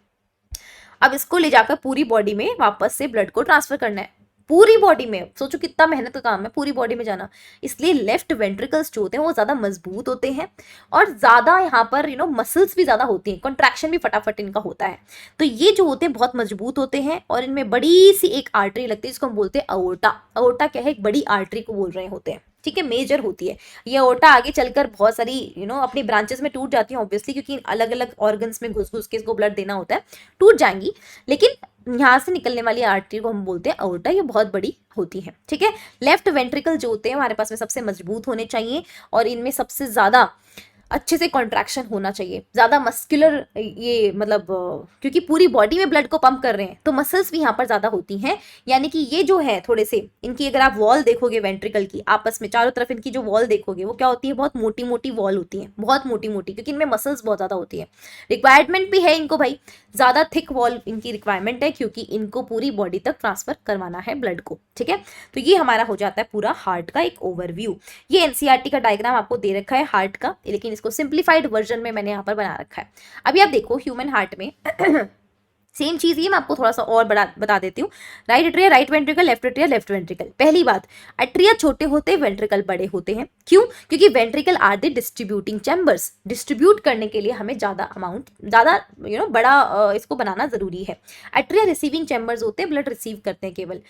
S1: अब इसको ले जाकर पूरी बॉडी में वापस से ब्लड को ट्रांसफर करना है, पूरी बॉडी में। सोचो कितना मेहनत का काम है पूरी बॉडी में जाना। इसलिए लेफ्ट वेंट्रिकल्स जो होते हैं वो ज्यादा मजबूत होते हैं, और ज्यादा यहाँ पर मसल्स भी ज्यादा होती हैं, कॉन्ट्रैक्शन भी फटाफट इनका होता है। तो ये जो होते हैं बहुत मजबूत होते हैं, और इनमें बड़ी सी एक आर्टरी लगती है जिसको हम बोलते हैं अओर्टा। अओर्टा क्या है? एक बड़ी आर्टरी को बोल रहे होते हैं, ठीक है, मेजर होती है ये अओर्टा। आगे चलकर बहुत सारी अपनी ब्रांचेस में टूट जाती है ऑब्वियसली, क्योंकि अलग अलग ऑर्गन्स में घुस घुस के इसको ब्लड देना होता है, टूट जाएंगी। लेकिन यहाँ से निकलने वाली आर्टरी को हम बोलते हैं अओर्टा, ये बहुत बड़ी होती है, ठीक है। लेफ्ट वेंट्रिकल जो होते हैं हमारे पास में सबसे मजबूत होने चाहिए, और इनमें सबसे ज्यादा अच्छे से कॉन्ट्रैक्शन होना चाहिए, ज्यादा मस्कुलर, ये मतलब क्योंकि पूरी बॉडी में ब्लड को पंप कर रहे हैं तो मसल्स भी यहाँ पर ज्यादा होती हैं। यानी कि ये जो है थोड़े से इनकी, अगर आप वॉल देखोगे वेंट्रिकल की, आपस में चारों तरफ इनकी जो वॉल देखोगे वो क्या होती है? बहुत मोटी मोटी वॉल होती है, बहुत मोटी मोटी, क्योंकि इनमें मसल्स बहुत ज्यादा होती है। रिक्वायरमेंट भी है इनको भाई, ज्यादा थिक वॉल इनकी रिक्वायरमेंट है, क्योंकि इनको पूरी बॉडी तक ट्रांसफर करवाना है ब्लड को, ठीक है। तो ये हमारा हो जाता है पूरा हार्ट का एक ओवरव्यू। ये एनसीईआरटी का डायग्राम आपको दे रखा है हार्ट का, लेकिन इसको सिंप्लीफाइड वर्जन में मैंने यहाँ पर बना रखा है। अभी आप देखो ह्यूमन हार्ट में सेम चीज ये मैं आपको थोड़ा सा और बता देती हूँ। Right atria right ventricle, left atria left ventricle. पहली बात, एट्रिया छोटे होते हैं, वेंट्रिकल बड़े होते हैं। क्यों? क्योंकि ventricle are the distributing chambers, distribute करने के लिए हमें ज्यादा अमाउंट, ज्यादा बड़ा इसको बनाना जरूरी है। एट्रिया रिसीविंग चैम्बर्स होते हैं, ब्लड रिसीव करते हैं केवल।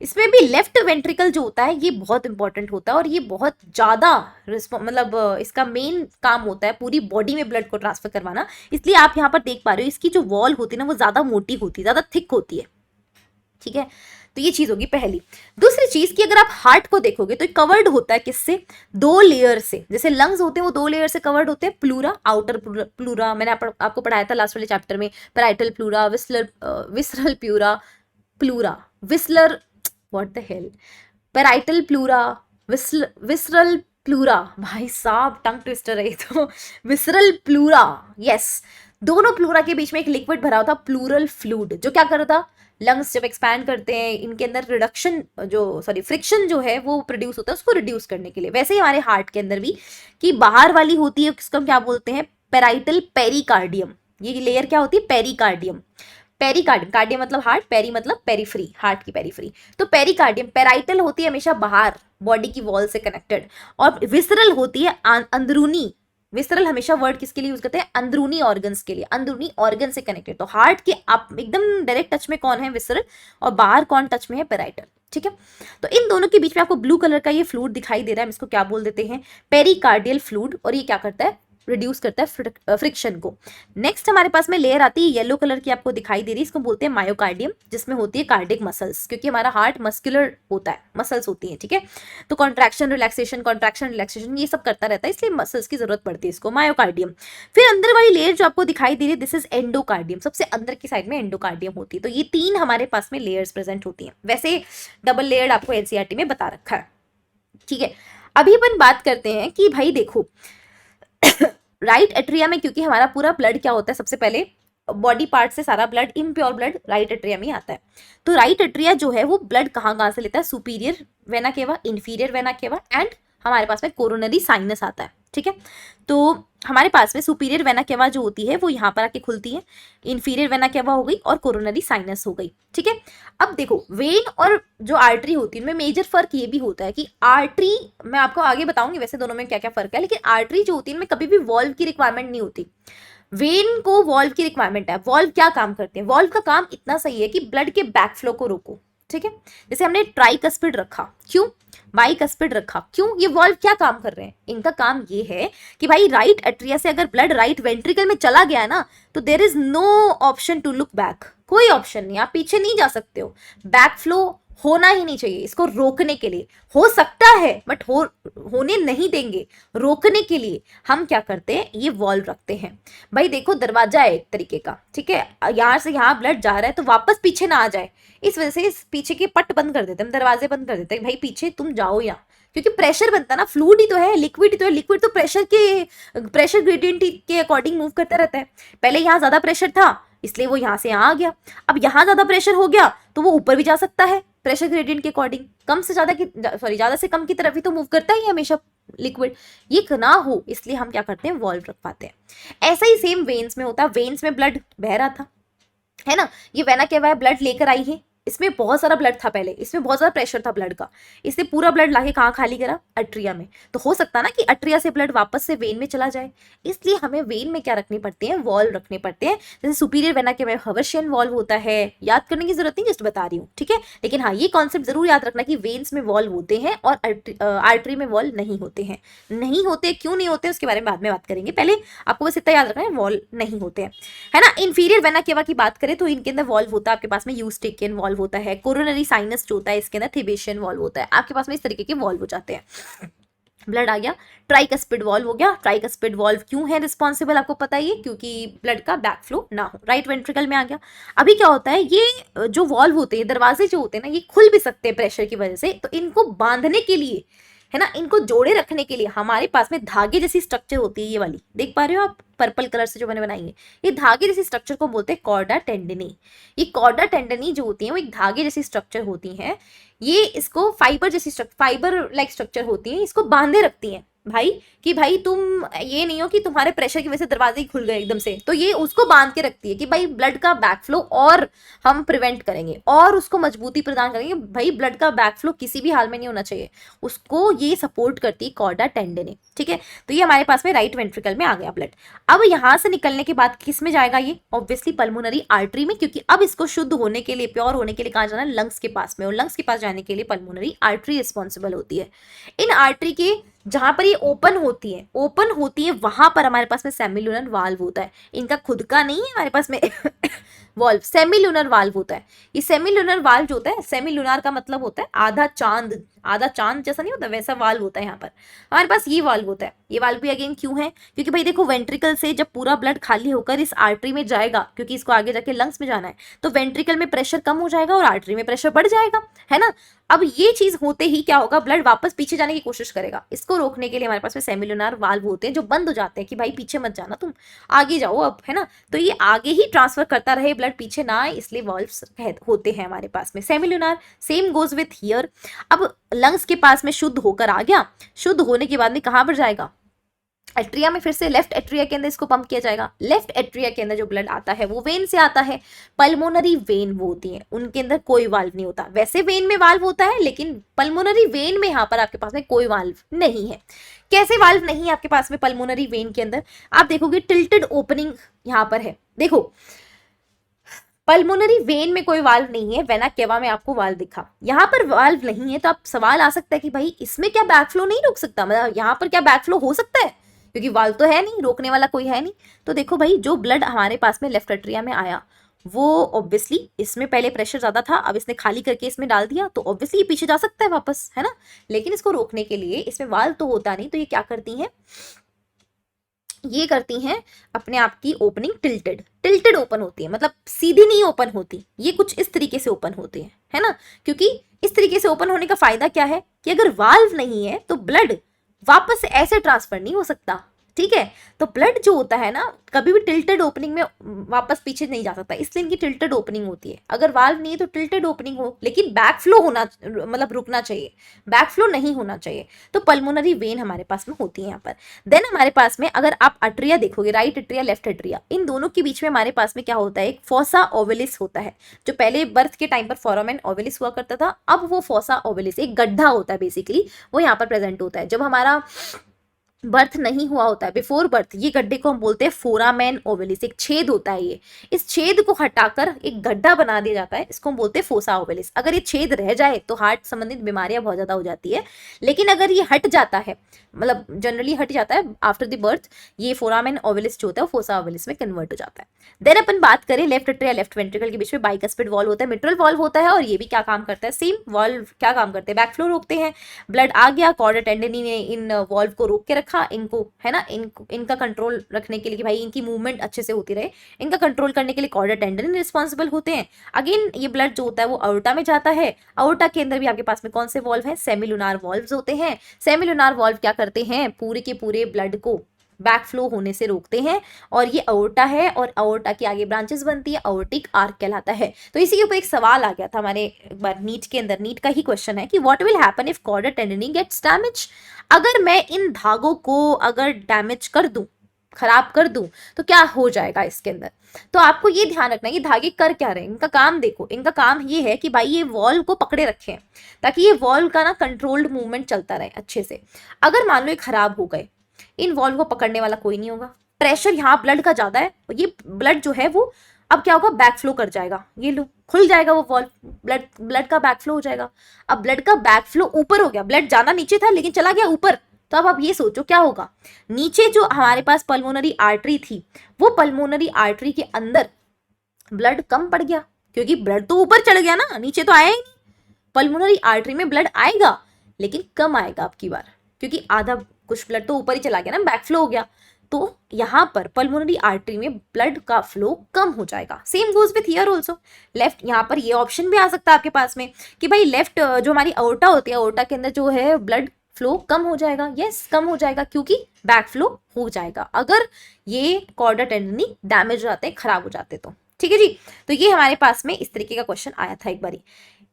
S1: इसमें भी लेफ्ट वेंट्रिकल जो होता है ये बहुत इंपॉर्टेंट होता है, और ये बहुत ज्यादा मतलब इसका मेन काम होता है पूरी बॉडी में ब्लड को ट्रांसफर करवाना। इसलिए आप यहाँ पर देख पा रहे हो इसकी जो वॉल होती है ना वो ज्यादा मोटी होती है, ज्यादा थिक होती है, ठीक है। तो ये चीज होगी पहली। दूसरी चीज कि अगर आप हार्ट को देखोगे तो कवर्ड होता है किससे? 2 लेयर से। जैसे लंग्स होते हैं वो 2 लेयर से कवर्ड होते हैं, प्लूरा, आउटर प्लूरा, मैंने आपको पढ़ाया था लास्ट वाले चैप्टर में, parietal pleura, visceral pleura, whistler, what the hell, parietal pleura, visceral pleura, भाई साहब टंग ट्विस्टर है तो विसरल प्लूरा, यस। दोनों प्लूरा के बीच में एक लिक्विड भरा होता प्लूरल फ्लूइड, जो क्या करता? लंग्स जब एक्सपैंड करते हैं इनके अंदर फ्रिक्शन जो है वो प्रोड्यूस होता है, उसको रिड्यूस करने के लिए। वैसे ही हमारे हार्ट के अंदर भी कि बाहर वाली होती है, किसको हम क्या बोलते हैं? Parietal pericardium. ये लेयर क्या होती है? पेरिकार्डियम। पेरिकार्डियम, कार्डियम मतलब हार्ट, पेरी मतलब पेरीफ्री, हार्ट की पेरीफ्री। तो पेरिकार्डियम, पैराइटल होती है हमेशा बाहर बॉडी की वॉल से कनेक्टेड, और विसरल होती है अंदरूनी। विसरल हमेशा वर्ड किसके लिए यूज करते हैं? अंदरूनी ऑर्गन्स के लिए, अंदरूनी ऑर्गन से कनेक्टेड। तो हार्ट के आप एकदम डायरेक्ट टच में कौन है? विसरल। और बाहर कौन टच में है? पैराइटल, ठीक है। तो इन दोनों के बीच में आपको ब्लू कलर का ये फ्लूइड दिखाई दे रहा है, हम इसको क्या बोल देते हैं? Pericardial fluid. और ये क्या करता है? रिड्यूस करता है फ्रिक्शन को। नेक्स्ट हमारे पास में लेयर आती है येलो कलर की, आपको दिखाई दे रही है, इसको बोलते हैं मायोकार्डियम, जिसमें होती है कार्डिक मसल्स, क्योंकि हमारा हार्ट मस्कुलर होता है, मसल्स होती हैं, ठीक है। तो कॉन्ट्रैक्शन रिलैक्सेशन ये सब करता रहता है, इसलिए मसल्स की जरूरत पड़ती है इसको, मायोकार्डियम। फिर अंदर वाली लेयर जो आपको दिखाई दे रही है, दिस इज एंडोकार्डियम, सबसे अंदर की साइड में एंडोकार्डियम होती है। तो ये 3 हमारे पास में लेयर्स प्रेजेंट होती हैं। वैसे डबल लेयर्ड आपको एनसीईआरटी में बता रखा है, ठीक है। अभी अपन बात करते हैं कि भाई देखो राइट एट्रिया में, क्योंकि हमारा पूरा ब्लड क्या होता है, सबसे पहले बॉडी पार्ट से सारा blood, impure blood right atria में आता है। तो राइट एट्रिया जो है वो ब्लड कहाँ से लेता है? Superior vena cava, inferior vena cava, and हमारे पास में कोरोनरी साइनस आता है, ठीक है। तो हमारे पास में सुपीरियर वेना केवा जो होती है वो यहाँ पर आके खुलती है, इंफीरियर वेना केवा हो गई, और कोरोनरी साइनस हो गई, ठीक है। अब देखो वेन और जो आर्टरी होती है उनमें मेजर फर्क ये भी होता है कि आर्टरी, मैं आपको आगे बताऊंगी वैसे दोनों में क्या क्या फर्क है, लेकिन आर्टरी जो होती है इनमें कभी भी वॉल्व की रिक्वायरमेंट नहीं होती। वेन को वॉल्व की रिक्वायरमेंट है। वॉल्व क्या काम करते हैं? वॉल्व का काम इतना सही है कि ब्लड के बैक फ्लो को रोको, ठीक है। जैसे हमने ट्राइकस्पिड रखा, क्यों? बाइकस्पिड रखा, क्यों? ये वॉल्व क्या काम कर रहे हैं? इनका काम ये है कि भाई राइट एट्रिया से अगर ब्लड राइट वेंट्रिकल में चला गया है ना, तो there is no option to look back, कोई ऑप्शन नहीं, आप पीछे नहीं जा सकते हो। बैक फ्लो होना ही नहीं चाहिए। इसको रोकने के लिए, हो सकता है बट होने नहीं देंगे, रोकने के लिए हम क्या करते हैं, ये वॉल्व रखते हैं। भाई देखो दरवाजा है एक तरीके का, ठीक है, यहाँ से यहाँ ब्लड जा रहा है तो वापस पीछे ना आ जाए, इस वजह से इस पीछे के पट बंद कर देते हैं, दरवाजे बंद कर देते हैं, भाई पीछे तुम जाओ यहाँ, क्योंकि प्रेशर बनता है ना, फ्लूइड ही तो है, लिक्विड ही तो है, लिक्विड तो प्रेशर ग्रेडियंट के अकॉर्डिंग मूव करता रहता है। पहले यहाँ ज्यादा प्रेशर था इसलिए वो यहाँ से यहाँ आ गया, अब यहाँ ज्यादा प्रेशर हो गया तो वो ऊपर भी जा सकता है प्रेशर ग्रेडियंट के अकॉर्डिंग, कम से ज्यादा की सॉरी ज्यादा से कम की तरफ ही तो मूव करता ही हमेशा लिक्विड, ये ना हो इसलिए हम क्या करते हैं, वॉल्व रखवाते हैं। ऐसा ही सेम वेन्स में होता है। वेन्स में ब्लड बह रहा था, है ना, ये वेना केवा है, ब्लड लेकर आई है, इसमें बहुत सारा ब्लड था पहले, इसमें बहुत सारा प्रेशर था ब्लड का, इसने पूरा ब्लड लाके कहाँ खाली करा, अट्रिया में। तो हो सकता ना कि अट्रिया से ब्लड वापस से वेन में चला जाए, इसलिए हमें वेन में क्या रखनी पड़ती है, वॉल्व रखने पड़ते हैं। जैसे सुपीरियर वेना के में हवर्शियन वॉल्व होता है, याद करने की जरूरत नहीं, जस्ट बता रही हूँ, ठीक है। लेकिन हाँ ये कॉन्सेप्ट जरूर याद रखना कि वेन्स में वॉल्व होते हैं और आर्टरी में वॉल्व नहीं होते हैं। नहीं होते, क्यों नहीं होते उसके बारे में बाद में बात करेंगे, पहले आपको बस इतना याद रखना है वॉल्व नहीं होते हैं, है ना। इंफीरियर वेना केवा की बात करें तो इनके अंदर वॉल्व होता है आपके पास में यूस्टेकियन वॉल्व होता है, कोरोनरी साइनस जो होता है इसके अंदर थिबेशियन वॉल्व होता है, आपके पास में इस तरीके के वॉल्व हो जाते हैं। ब्लड आ गया, ट्राइकस्पिड वॉल्व हो गया। ट्राइकस्पिड वॉल्व क्यों है रिस्पॉन्सिबल, आपको पता ही है, क्योंकि ब्लड का बैक फ्लो ना हो, राइट वेंट्रिकल में आ गया। अभी क्या होता है, ये जो वॉल्व होते हैं, दरवाजे जो होते हैं ना, ये खुल भी सकते हैं प्रेशर की वजह से, तो इनको बांधने के लिए, है ना, इनको जोड़े रखने के लिए हमारे पास में धागे जैसी स्ट्रक्चर होती है, ये वाली देख पा रहे हो आप, पर्पल कलर से जो मैंने बनाई है, ये धागे जैसी स्ट्रक्चर को बोलते हैं कॉर्डा टेंडनी। ये कॉर्डा टेंडनी जो होती है वो एक धागे जैसी स्ट्रक्चर होती है, ये इसको फाइबर लाइक स्ट्रक्चर होती है, इसको बांधे रखती है भाई, कि भाई तुम ये नहीं हो कि तुम्हारे प्रेशर की वजह से दरवाजे ही खुल गए एकदम से, तो ये उसको बांध के रखती है कि भाई ब्लड का बैक फ्लो और हम प्रिवेंट करेंगे और उसको मजबूती प्रदान करेंगे, भाई ब्लड का बैक फ्लो किसी भी हाल में नहीं होना चाहिए, उसको ये सपोर्ट करती है कॉर्डा टेंडनी, ठीक है। तो ये हमारे पास में राइट वेंट्रिकल में आ गया ब्लड। अब यहाँ से निकलने के बाद किस में जाएगा, ये ऑब्वियसली पल्मोनरी आर्टरी में, क्योंकि अब इसको शुद्ध होने के लिए, प्योर होने के लिए कहाँ जाना है, लंग्स के पास में, और लंग्स के पास जाने के लिए पल्मोनरी आर्टरी रिस्पॉन्सिबल होती है। इन आर्टरी के जहां पर ये ओपन होती है वहां पर हमारे पास में सेमिलुनर वाल्व होता है, इनका खुद का नहीं है हमारे पास में वॉल्व, सेमिलुनर वाल्व होता है। ये सेमिलुनर वाल्व जो होता है, सेमिलुनर का मतलब होता है आधा चांद जैसा नहीं होता, वैसा वाल्व होता है यहाँ पर हमारे पास, ये वाल्व होता है। ये वाल्व भी अगेन क्यों है, क्योंकि भाई देखो वेंट्रिकल से जब पूरा ब्लड खाली होकर इस आर्टरी में जाएगा, क्योंकि इसको आगे जाके लंग्स में जाना है, तो वेंट्रिकल में प्रेशर कम हो जाएगा और आर्टरी में प्रेशर बढ़ जाएगा, है ना। अब ये चीज होते ही क्या होगा, ब्लड वापस पीछे जाने की कोशिश करेगा, इसको रोकने के लिए हमारे पास में सेमिलुनर वाल्व होते हैं जो बंद हो जाते हैं कि भाई पीछे मत जाना, तुम आगे जाओ अब, है ना। तो ये आगे ही ट्रांसफर करता रहे, ब्लड पीछे ना आए, इसलिए वाल्व्स होते हैं हमारे पास में semilunar. Same goes with here. अब लंग्स के पास में शुद्ध होकर आ गया, शुद्ध होने के बाद में कहां पर जाएगा, एट्रिया में, फिर से लेफ्ट एट्रिया के अंदर इसको पंप किया जाएगा। लेफ्ट एट्रिया के अंदर जो ब्लड आता है वो वेन से आता है, पल्मोनरी वेन वो होती है, उनके अंदर कोई वाल्व नहीं होता। वैसे वेन में वाल्व होता है लेकिन पल्मोनरी वेन में यहाँ पर आपके पास में कोई वाल्व नहीं है। कैसे वाल्व नहीं है आपके पास में पल्मोनरी वेन के अंदर, आप देखोगे टिल्टेड ओपनिंग यहाँ पर है, देखो पल्मोनरी वेन में कोई वाल्व नहीं है, वेना केवा में आपको वाल्व दिखा, यहाँ पर वाल्व नहीं है, तो आप सवाल आ सकता है कि भाई इसमें क्या बैक फ्लो नहीं रुक सकता, मतलब यहाँ पर क्या बैक फ्लो हो सकता है, क्योंकि वाल्व तो है नहीं, रोकने वाला कोई है नहीं। तो देखो भाई जो ब्लड हमारे पास में लेफ्ट एट्रिया में आया वो ऑब्वियसली, इसमें पहले प्रेशर ज्यादा था, अब इसने खाली करके इसमें डाल दिया, तो ऑब्वियसली ये पीछे जा सकता है वापस, है ना। लेकिन इसको रोकने के लिए, इसमें वाल्व तो होता नहीं, तो ये क्या करती हैं, ये करती हैं अपने आप की ओपनिंग टिल्टेड ओपन होती है, मतलब सीधी नहीं ओपन होती, ये कुछ इस तरीके से ओपन होती है ना। क्योंकि इस तरीके से ओपन होने का फायदा क्या है कि अगर वाल्व नहीं है तो ब्लड वापस से ऐसे ट्रांसफर नहीं हो सकता, ठीक है। तो ब्लड जो होता है ना, कभी भी टिल्टेड ओपनिंग में वापस पीछे नहीं जा सकता, इसलिए इनकी टिल्टेड ओपनिंग होती है। अगर वाल्व नहीं है तो टिल्टेड ओपनिंग हो, लेकिन बैक फ्लो होना, मतलब रुकना चाहिए, बैक फ्लो नहीं होना चाहिए। तो पल्मोनरी वेन हमारे पास में होती है यहाँ पर। देन हमारे पास में अगर आप अट्रिया देखोगे, राइट एट्रिया लेफ्ट एट्रिया, इन दोनों के बीच में हमारे पास में क्या होता है, एक फोसा ओवलिस होता है, जो पहले बर्थ के टाइम पर फोरामेन ओवलिस हुआ करता था, अब वो फोसा ओवलिस एक गड्ढा होता है बेसिकली, वो यहाँ पर प्रेजेंट होता है। जब हमारा बर्थ नहीं हुआ होता है, बिफोर बर्थ, ये गड्ढे को हम बोलते हैं फोरामेन ओवेलिस, एक छेद होता है ये। इस छेद को हटाकर एक गड्ढा बना दिया जाता है, इसको हम बोलते हैं फोसा ओवेलिस। अगर ये छेद रह जाए तो हार्ट संबंधित बीमारियां बहुत ज्यादा हो जाती है, लेकिन अगर ये हट जाता है, मतलब जनरली हट जाता है आफ्टर द बर्थ, ये फोरामेन ओवेलिस जो होता है वो फोसा ओवेलिस में कन्वर्ट हो जाता है। देन अपन बात करें लेफ्ट एट्रिया लेफ्ट वेंट्रिकल के बीच में बाइकस्पिड वॉल्व होता है, मिट्रल वॉल्व होता है, और ये भी क्या काम करता है, सेम वॉल्व क्या काम करते हैं, बैकफ्लो रोकते हैं। ब्लड आ गया, कॉर्डा टेंडनी ने इन वॉल्व को रोक के रखा, इनको है ना, इनका कंट्रोल रखने के लिए कि भाई इनकी मूवमेंट अच्छे से होती रहे, इनका कंट्रोल करने के लिए कॉर्डा टेंडनी रिस्पॉन्सिबल होते हैं। अगेन ये ब्लड जो होता है वो अओर्टा में जाता है, अओर्टा के अंदर भी आपके पास में कौन से वॉल्व हैं, सेमिलुनार वॉल्व्स होते हैं। सेमिलुनार वॉल्व क्या करते हैं, पूरे के पूरे ब्लड को बैक फ्लो होने से रोकते हैं, और ये अओर्टा है, और अओर्टा की आगे ब्रांचेस बनती है, अओर्टिक आर्क कहलाता है। तो इसी के ऊपर एक सवाल आ गया था हमारे एक बार नीट के अंदर, नीट का ही क्वेश्चन है कि what will happen if chordae tendineae gets damage. अगर मैं इन धागों को अगर डैमेज कर दूं, खराब कर दूं, तो क्या हो जाएगा इसके अंदर। तो आपको ये ध्यान रखना है ये धागे कर क्या रहे हैं, इनका काम देखो, इनका काम ये है कि भाई ये वॉल्व को पकड़े रखें, ताकि ये वॉल्व का ना कंट्रोल्ड मूवमेंट चलता रहे अच्छे से। अगर मान लो ये खराब हो गए, इन वॉल्व को पकड़ने वाला कोई नहीं होगा, प्रेशर यहाँ ब्लड का ज्यादा है, ये ब्लड जो है वो अब क्या होगा, बैक फ्लो कर जाएगा, ये लो खुल जाएगा वो वॉल्व, ब्लड ब्लड का बैक फ्लो हो जाएगा। अब ब्लड का बैक फ्लो ऊपर हो गया, ब्लड जाना नीचे था लेकिन चला गया ऊपर, तो अब आप ये सोचो क्या होगा, नीचे जो हमारे पास पल्मोनरी आर्टरी थी, वो पल्मोनरी आर्टरी के अंदर ब्लड कम पड़ गया, क्योंकि ब्लड तो ऊपर चढ़ गया ना, नीचे तो आया ही नहीं। पल्मोनरी आर्टरी में ब्लड आएगा लेकिन कम आएगा अब की बार, क्योंकि आधा कुछ ब्लड तो ऊपर ही चला गया ना, बैक फ्लो हो गया। तो यहाँ पर पल्मोनरी आर्टरी में ब्लड का फ्लो कम हो जाएगा। Same goes with here also, left, यहाँ पर ये ऑप्शन भी आ सकता है आपके पास में कि भाई लेफ्ट जो हमारी अओर्टा होती है, अओर्टा के अंदर जो है ब्लड फ्लो कम हो जाएगा, यस कम हो जाएगा, क्योंकि बैक फ्लो हो जाएगा अगर ये कॉर्डा टेंडनी डैमेज हो जाते हैं, खराब हो जाते तो। ठीक है जी, तो ये हमारे पास में इस तरीके का क्वेश्चन आया था एक बारी।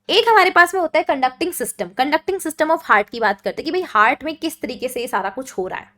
S1: एक हमारे पास में होता है conducting system, conducting system of heart की बात करते हैं कि भाई हार्ट में किस तरीके से सारा कुछ हो रहा है,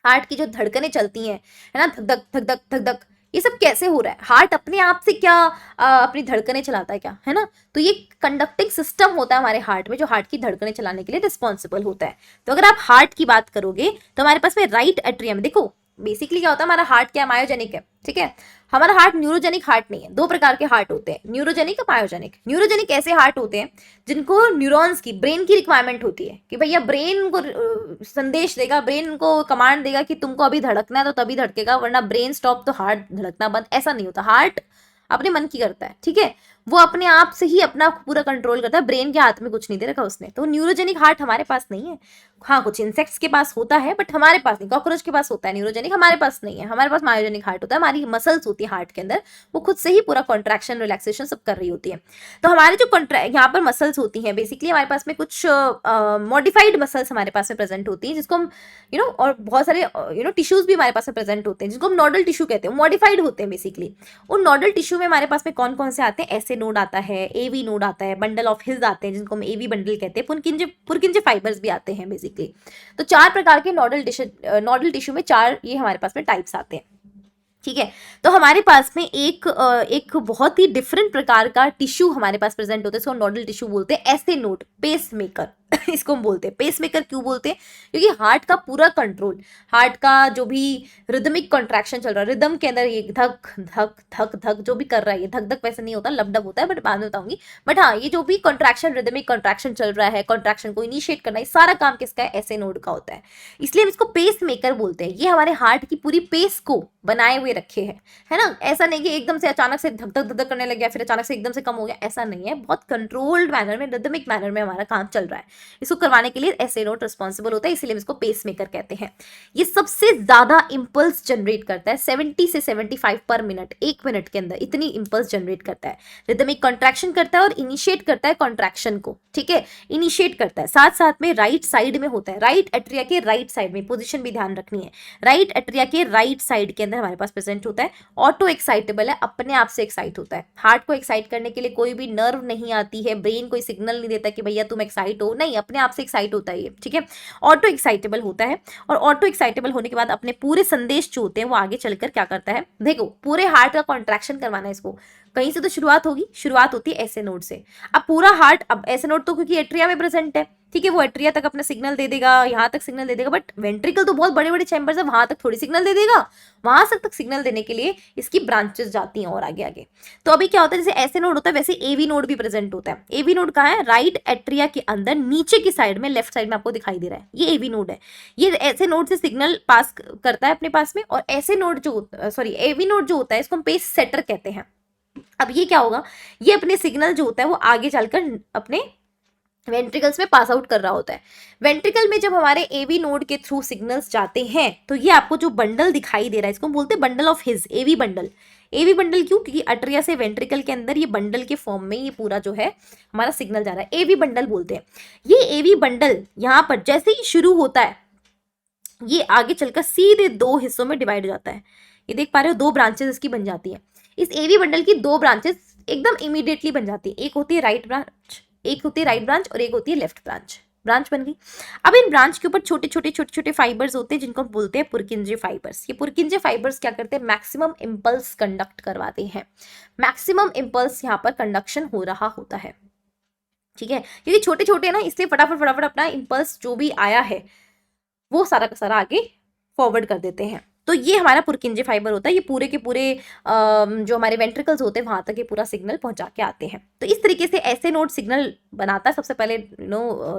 S1: हार्ट की जो धड़कनें चलती हैं, है ना, धक धक धक धक धक धक, ये सब कैसे हो रहा है, हार्ट अपने आप से क्या अपनी धड़कनें चलाता है क्या, है ना। तो ये कंडक्टिंग सिस्टम होता है हमारे हार्ट में, जो हार्ट की धड़कनें चलाने के लिए रिस्पॉन्सिबल होता है। तो अगर आप हार्ट की बात करोगे तो हमारे पास में राइट एट्रियम, देखो बेसिकली क्या होता है, हमारा हार्ट क्या मायोजेनिक है, ठीक है, हमारा हार्ट न्यूरोजेनिक हार्ट नहीं है। दो प्रकार के हार्ट होते हैं, न्यूरोजेनिक और मायोजेनिक। न्यूरोजेनिक ऐसे हार्ट होते हैं जिनको न्यूरॉन्स की, ब्रेन की रिक्वायरमेंट होती है कि भैया ब्रेन को संदेश देगा, ब्रेन को कमांड देगा कि तुमको अभी धड़कना है तो तभी धड़केगा, वरना ब्रेन स्टॉप तो हार्ट धड़कना बंद, ऐसा नहीं होता। हार्ट अपने मन की करता है, ठीक है, वो अपने आप से ही अपना पूरा कंट्रोल करता है, ब्रेन के हाथ में कुछ नहीं दे रखा उसने। तो न्यूरोजेनिक हार्ट हमारे पास नहीं है। हाँ, कुछ इंसेक्ट्स के पास होता है बट हमारे पास नहीं, कॉकरोच के पास होता है न्यूरोजेनिक, हमारे पास नहीं है। हमारे पास मायोजेनिक हार्ट होता है, हमारी मसल्स होती है हार्ट के अंदर, वो खुद से ही पूरा कॉन्ट्रैक्शन रिलैक्सेशन सब कर रही होती है। तो हमारे जो यहाँ पर मसल्स होती हैं, बेसिकली हमारे पास में कुछ मॉडिफाइड मसल्स हमारे पास में प्रेजेंट होती हैं, जिसको हम और बहुत सारे टिश्यूज भी हमारे पास में प्रेजेंट होते हैं, जिसको हम नोडल टिश्यू कहते हैं, मॉडिफाइड होते हैं बेसिकली। उन नोडल टिश्यू में हमारे पास में कौन कौन से आते हैं, ऐसे नोड आता है, एवी नोड आता है, बंडल ऑफ हिल्स आते हैं जिनको हम एवी बंडल कहते हैं, पुरकिंजे फाइबर्स भी आते हैं बेसिकली। तो 4 प्रकार के नोडल टिश्यू में 4 ये हमारे पास में टाइप्स आते हैं, ठीक है। तो हमारे पास में एक बहुत ही डिफरेंट प्रकार का टिश्यू हमारे पास प्रेजेंट होता है, इसको नोडल टिश्यू बोलते हैं, ऐसे नोड, पेस मेकर इसको हम बोलते हैं। पेस मेकर क्यों बोलते हैं, क्योंकि हार्ट का पूरा कंट्रोल, हार्ट का जो भी रिदमिक कॉन्ट्रैक्शन चल रहा है, रिदम के अंदर ये धक धक धक धक जो भी कर रहा है, ये धक धक वैसे नहीं होता, लबडब होता है, बट बाद में बताऊंगी। बट हाँ, ये जो भी कॉन्ट्रैक्शन, रिदमिक कॉन्ट्रैक्शन चल रहा है, कॉन्ट्रैक्शन को इनिशिएट करना, ये सारा काम किसका है, ऐसे नोड का होता है, इसलिए हम इसको पेस मेकर बोलते हैं। ये हमारे हार्ट की पूरी पेस को बनाए हुए रखे है ना। ऐसा नहीं कि एकदम से अचानक से धक धक धक करने लग गया, फिर अचानक से एकदम से कम हो गया, ऐसा नहीं है। बहुत कंट्रोल्ड मैनर में, रिदमिक मैनर में हमारा काम चल रहा है। इसको करवाने के लिए ऐसे नोड रिस्पॉन्सिबल होता है, इसीलिए हम इसको पेस मेकर कहते हैं। ये सबसे ज्यादा इंपल्स जनरेट करता है, 70 से 75 पर मिनट, 1 मिनट के अंदर इतनी इंपल्स जनरेट करता है। रिदमिक कॉन्ट्रैक्शन करता है और इनिशिएट करता है कॉन्ट्रैक्शन को, ठीक है, इनिशिएट करता है। साथ साथ में राइट साइड में होता है, राइट एट्रिया के राइट साइड में, पोजीशन भी ध्यान रखनी है, राइट एट्रिया के राइट साइड के अंदर हमारे पास प्रेजेंट होता है। ऑटो एक्साइटेबल है, अपने आप से एक्साइट होता है। हार्ट को एक्साइट करने के लिए कोई भी नर्व नहीं आती है, ब्रेन कोई सिग्नल नहीं देता कि भैया तुम एक्साइट हो, नहीं, अपने आप से एक्साइट होता है ये, ठीक है। ऑटो एक्साइटेबल होता है, और ऑटो एक्साइटेबल होने के बाद अपने पूरे संदेश जो होते हैं वो आगे चलकर क्या करता है, देखो पूरे हार्ट का कॉन्ट्रैक्शन करवाना है इसको, कहीं से तो शुरुआत होगी, शुरुआत होती है ऐसे नोड से। अब पूरा हार्ट, अब ऐसे नोड तो क्योंकि एट्रिया में प्रेजेंट है, ठीक है, वो एट्रिया तक अपना सिग्नल दे देगा, यहाँ तक सिग्नल दे देगा, बट वेंट्रिकल तो बहुत बड़े बड़े चैम्बर्स है, वहां तक थोड़ी सिग्नल दे देगा। वहां तक सिग्नल देने के लिए इसकी ब्रांचेस जाती हैं और आगे आगे। तो अभी क्या होता है, जैसे ऐसे नोड होता है वैसे एवी नोड भी प्रेजेंट होता है। एवी नोड कहाँ है, राइट एट्रिया के अंदर नीचे की साइड में, लेफ्ट साइड में आपको दिखाई दे रहा है, ये एवी नोड है। ये ऐसे नोड से सिग्नल पास करता है अपने पास में, और ऐसे नोड जो सॉरी एवी नोड जो होता है इसको हम पेस सेटर कहते हैं। अब ये क्या होगा, ये अपने सिग्नल जो होता है वो आगे चलकर अपने वेंट्रिकल्स में पास आउट कर रहा होता है। वेंट्रिकल में जब हमारे एवी नोड के थ्रू सिग्नल्स जाते हैं तो ये आपको जो बंडल दिखाई दे रहा है इसको हम बोलते हैं bundle of His, AV bundle. AV bundle क्यों, क्योंकि अट्रिया से वेंट्रिकल के अंदर ये बंडल के फॉर्म में ये पूरा जो है हमारा सिग्नल जा रहा है, एवी बंडल बोलते हैं। ये एवी बंडल यहाँ पर जैसे ही शुरू होता है ये आगे चलकर सीधे दो हिस्सों में डिवाइड हो जाता है। ये देख पा रहे हो, दो ब्रांचेस इसकी बन जाती है। इस एवी बंडल की दो ब्रांचेस एकदम इमीडिएटली बन जाती है, एक होती है राइट ब्रांच, एक होती है राइट ब्रांच और एक होती है लेफ्ट ब्रांच। ब्रांच बन गई। अब इन ब्रांच के ऊपर छोटे छोटे फाइबर्स होते हैं जिनको हम बोलते हैं पुरकिंजे फाइबर्स। ये पुरकिंजे फाइबर्स क्या करते हैं, मैक्सिमम इंपल्स कंडक्ट करवाते हैं। मैक्सिमम इंपल्स यहाँ पर कंडक्शन हो रहा होता है, ठीक है, क्योंकि छोटे छोटे है ना, इसलिए फटाफट अपना इंपल्स जो भी आया है वो सारा का सारा आगे फॉरवर्ड कर देते हैं। तो ये हमारा पुरकिंजे फाइबर होता है, ये पूरे के पूरे जो हमारे वेंट्रिकल्स होते हैं वहां तक ये पूरा सिग्नल पहुंचा के आते हैं। तो इस तरीके से ऐसे नोड सिग्नल बनाता है, सबसे पहले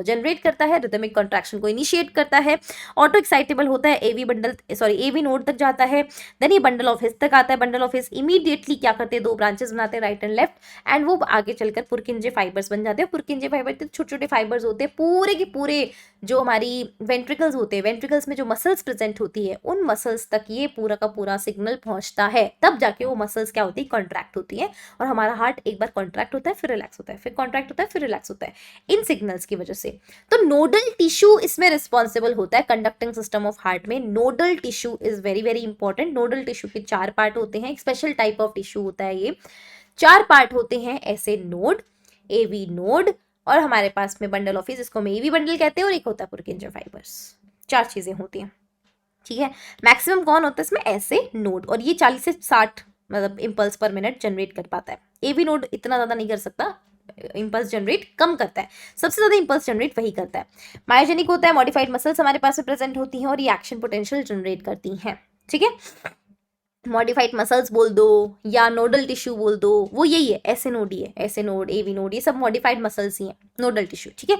S1: जनरेट करता है, रिदमिक कॉन्ट्रैक्शन को इनिशिएट करता है, ऑटो एक्साइटेबल होता है, एवी नोड तक जाता है, देन ये बंडल ऑफ हिज तक आता है। बंडल ऑफ हिज इमीडिएटली क्या करते हैं, दो ब्रांचेस बनाते हैं राइट एंड लेफ्ट, एंड वो आगे चलकर पुरकिंजे फाइबर्स बन जाते हैं। पुरकिंजे फाइबर छोटे छोटे फाइबर्स होते हैं, पूरे के पूरे जो हमारी वेंट्रिकल्स होते हैं, वेंट्रिकल्स में जो मसल्स प्रेजेंट होती है उन मसल्स तक ये पूरा का पूरा सिग्नल पहुंचता है, तब जाके वो मसल्स क्या होती है, कॉन्ट्रैक्ट होती है, और हमारा हार्ट एक बार कॉन्ट्रैक्ट होता है फिर रिलैक्स होता है, फिर कॉन्ट्रैक्ट होता है फिर रिलैक्स होता है, इन सिग्नल्स की वजह से। तो नोडल टिश्यू इसमें रिस्पॉन्सिबल होता है कंडक्टिंग सिस्टम ऑफ हार्ट में। Nodal tissue is very very important. Nodal tissue के 4 पार्ट होते हैं, एक स्पेशल टाइप ऑफ टिश्यू होता है ये। 4 पार्ट होते हैं ऐसे नोड, एवी नोड, और हमारे पास में बंडल ऑफ हिज, इसको हम एवी बंडल कहते हैं, और एक होता है पुरकिंजे फाइबर्स। 4 चीजें होती हैं, ठीक है। मैक्सिमम कौन होता है इसमें, ऐसे नोड, और ये 40 से 60 मतलब इंपल्स पर मिनट जनरेट कर पाता है। एवी नोड इतना ज्यादा नहीं कर सकता, इंपल्स जनरेट कम करता है, सबसे ज्यादा इंपल्स जनरेट वही करता है। मायोजेनिक होता है, मॉडिफाइड मसल्स हमारे पास में प्रेजेंट होती हैं और ये एक्शन पोटेंशियल जनरेट करती हैं, ठीक है। मॉडिफाइड मसल्स बोल दो या नोडल टिश्यू बोल दो, वो यही है, ऐसे नोड ही है, ऐसे नोड, एवी नोड, ये सब मॉडिफाइड मसल्स ही हैं, नोडल टिश्यू, ठीक है।